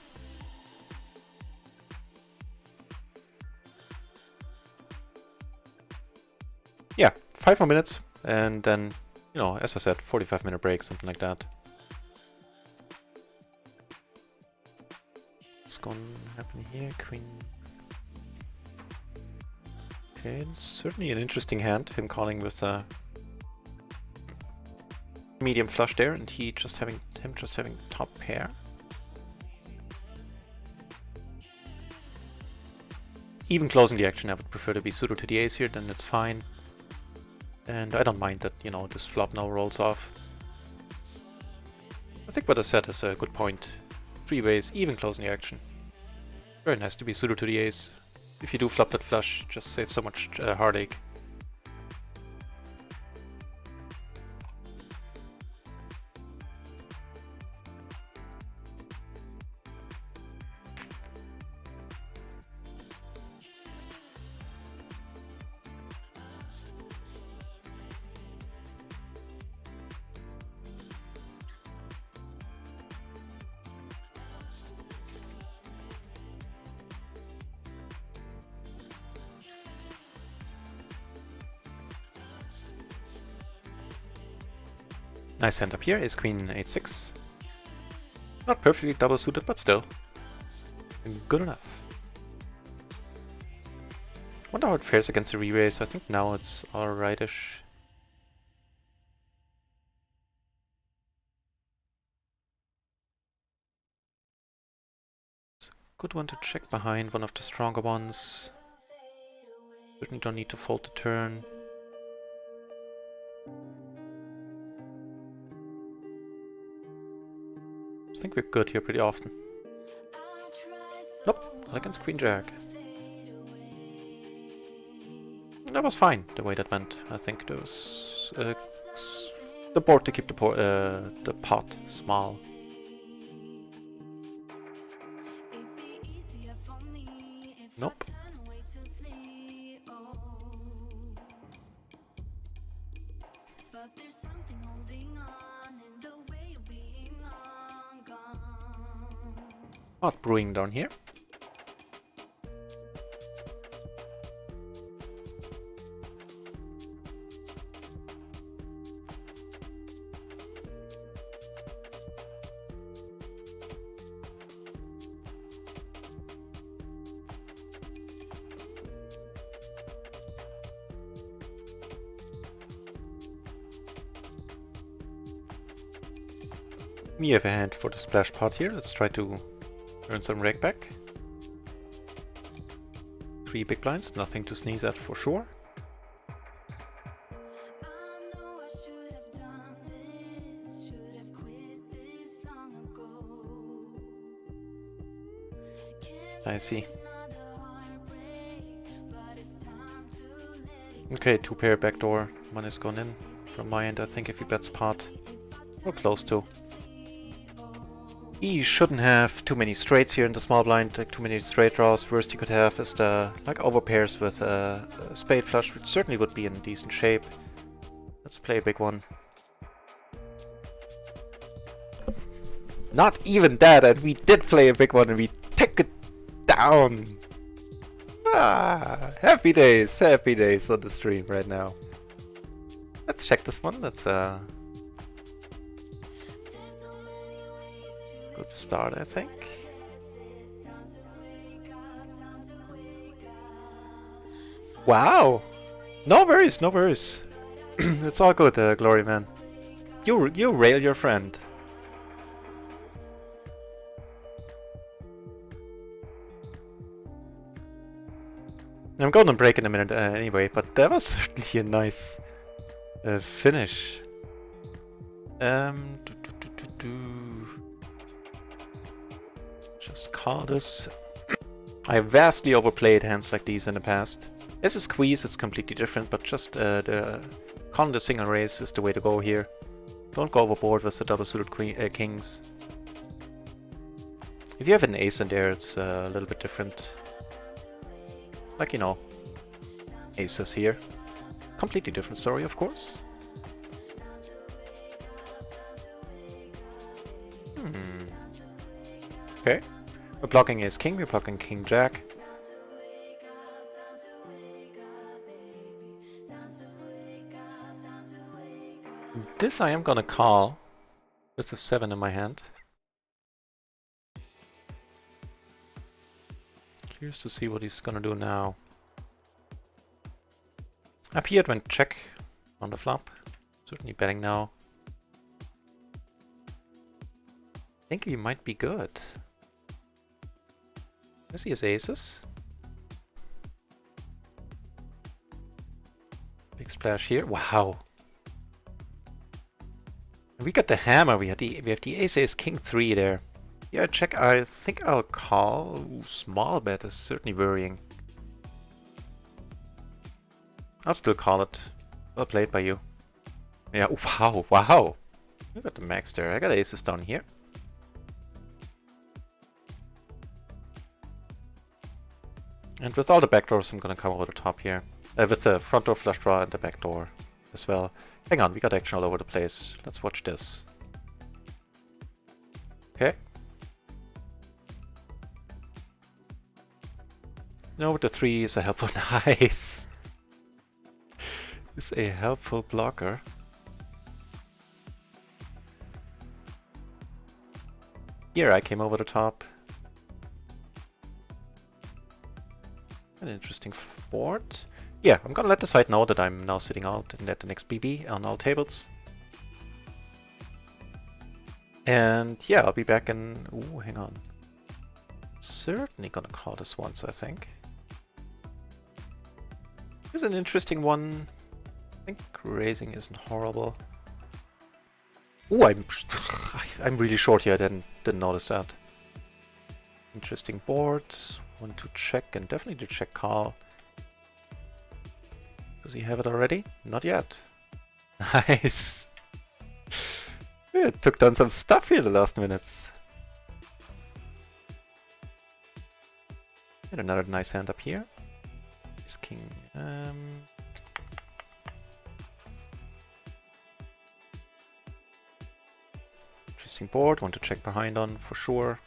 Yeah, 5 more minutes, and then, you know, as I said, 45-minute break, something like that. What's gonna happen here? Queen. Okay, certainly an interesting hand. Him calling with a medium flush there, and him just having top pair. Even closing the action, I would prefer to be pseudo to the ace here, then it's fine. And I don't mind that, you know, this flop now rolls off. I think what I said is a good point. 3 ways, even closing the action. Very nice to be pseudo to the ace. If you do flop that flush, just save so much heartache. Nice hand up here is Queen 8-6. Not perfectly double suited, but still good enough. Wonder how it fares against the re-raise. I think now it's alrightish. It's a good one to check behind, one of the stronger ones. Certainly don't need to fold the turn. I think we're good here pretty often. Nope, not against Queen Jack. That was fine, the way that went. I think there was the board to keep the pot small. Nope. Pot brewing down here. We have a hand for the splash pot here. Let's try to earn some rake back. 3 big blinds, nothing to sneeze at for sure. I see. Okay, 2 pair backdoor. One is gone in from my end, I think, if he bets pot. Or close to. He shouldn't have too many straights here in the small blind, like too many straight draws. Worst you could have is the like over pairs with a spade flush, which certainly would be in decent shape. Let's play a big one. Not even that, and we did play a big one and we took it down. Ah, happy days on the stream right now. Let's check this one. That's good start, I think. Wow! No worries, no worries. It's all good, Glory Man. You rail your friend. I'm going to break in a minute anyway, but that was certainly a nice finish. Just call this. I vastly overplayed hands like these in the past. As a squeeze, it's completely different, but just the calling the single raise is the way to go here. Don't go overboard with the double suited kings. If you have an ace in there, it's a little bit different. Like, you know, aces here. Completely different story, of course. Okay. We're blocking ace king, we're blocking king jack. This I am gonna call with the 7 in my hand. Curious to see what he's gonna do now. Up here it went check on the flop. Certainly betting now. I think he might be good. Does he has aces? Big splash here. Wow. We got the hammer. We have the ace king 3 there. Yeah, check. I think I'll call. Ooh, small bet is certainly worrying. I'll still call it. Well played by you. Yeah. Wow. Wow. You got the max there. I got aces down here. And with all the backdoors, I'm gonna come over the top here. With the front door flush draw and the back door as well. Hang on, we got action all over the place. Let's watch this. Okay. No, with the 3 is a helpful. Nice. Is a helpful blocker. Here I came over the top. An interesting board. Yeah, I'm gonna let the side know that I'm now sitting out and at the next BB on all tables. And yeah, I'll be back in... Ooh, hang on. Certainly gonna call this once, I think. Here's an interesting one. I think raising isn't horrible. Ooh, I'm really short here. I didn't notice that. Interesting board. Want to check and definitely to check call. Does he have it already? Not yet. Nice. Yeah, took down some stuff here the last minutes. And another nice hand up here. Is king. Interesting board. Want to check behind on for sure.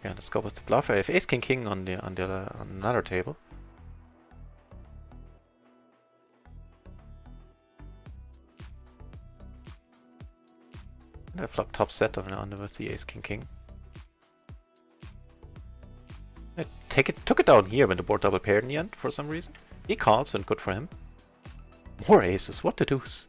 Yeah, let's go with the bluff. I have ace king king on another table. And I flop top set on with the ace king king. I took it down here when the board double paired in the end for some reason. He calls and good for him. More aces, what the deuce?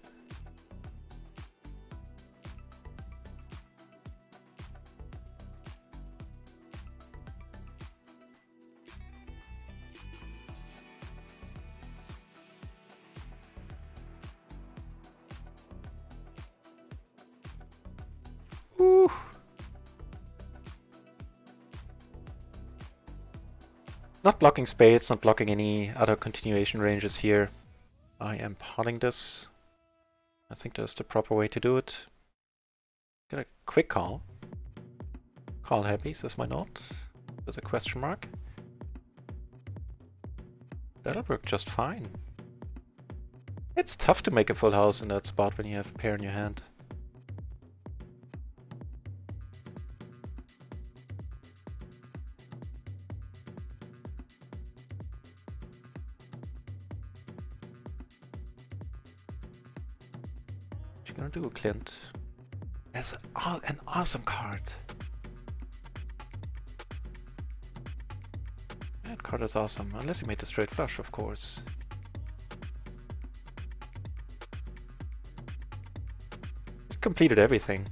Woo. Not blocking spades, not blocking any other continuation ranges here. I am potting this. I think that's the proper way to do it. Get a quick call. Call happy, says my note. With a question mark. That'll work just fine. It's tough to make a full house in that spot when you have a pair in your hand. What you gonna do, Clint? That's an awesome card. That card is awesome, unless you made a straight flush, of course. It completed everything.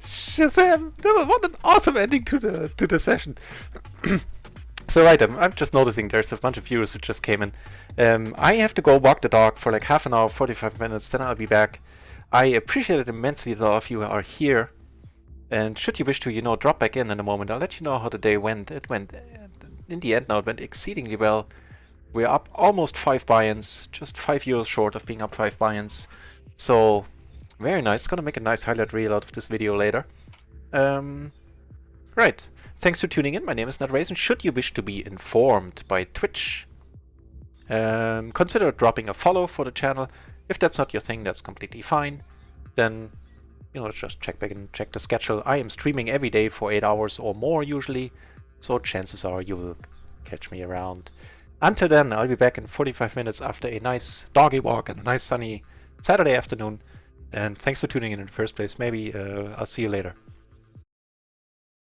Shazam! What an awesome ending to the session. So right, I'm just noticing there's a bunch of viewers who just came in. I have to go walk the dog for like half an hour, 45 minutes, then I'll be back. I appreciate it immensely that all of you are here. And should you wish to, drop back in a moment, I'll let you know how the day went. It went, in the end now, it went exceedingly well. We're up almost 5 buy-ins, just €5 short of being up 5 buy-ins. So, very nice. Gonna make a nice highlight reel out of this video later. Right. Thanks for tuning in. My name is NetRaisin. Should you wish to be informed by Twitch, consider dropping a follow for the channel. If that's not your thing, that's completely fine. Then, just check back and check the schedule. I am streaming every day for 8 hours or more usually, so chances are you will catch me around. Until then, I'll be back in 45 minutes after a nice doggy walk and a nice sunny Saturday afternoon. And thanks for tuning in the first place. Maybe I'll see you later.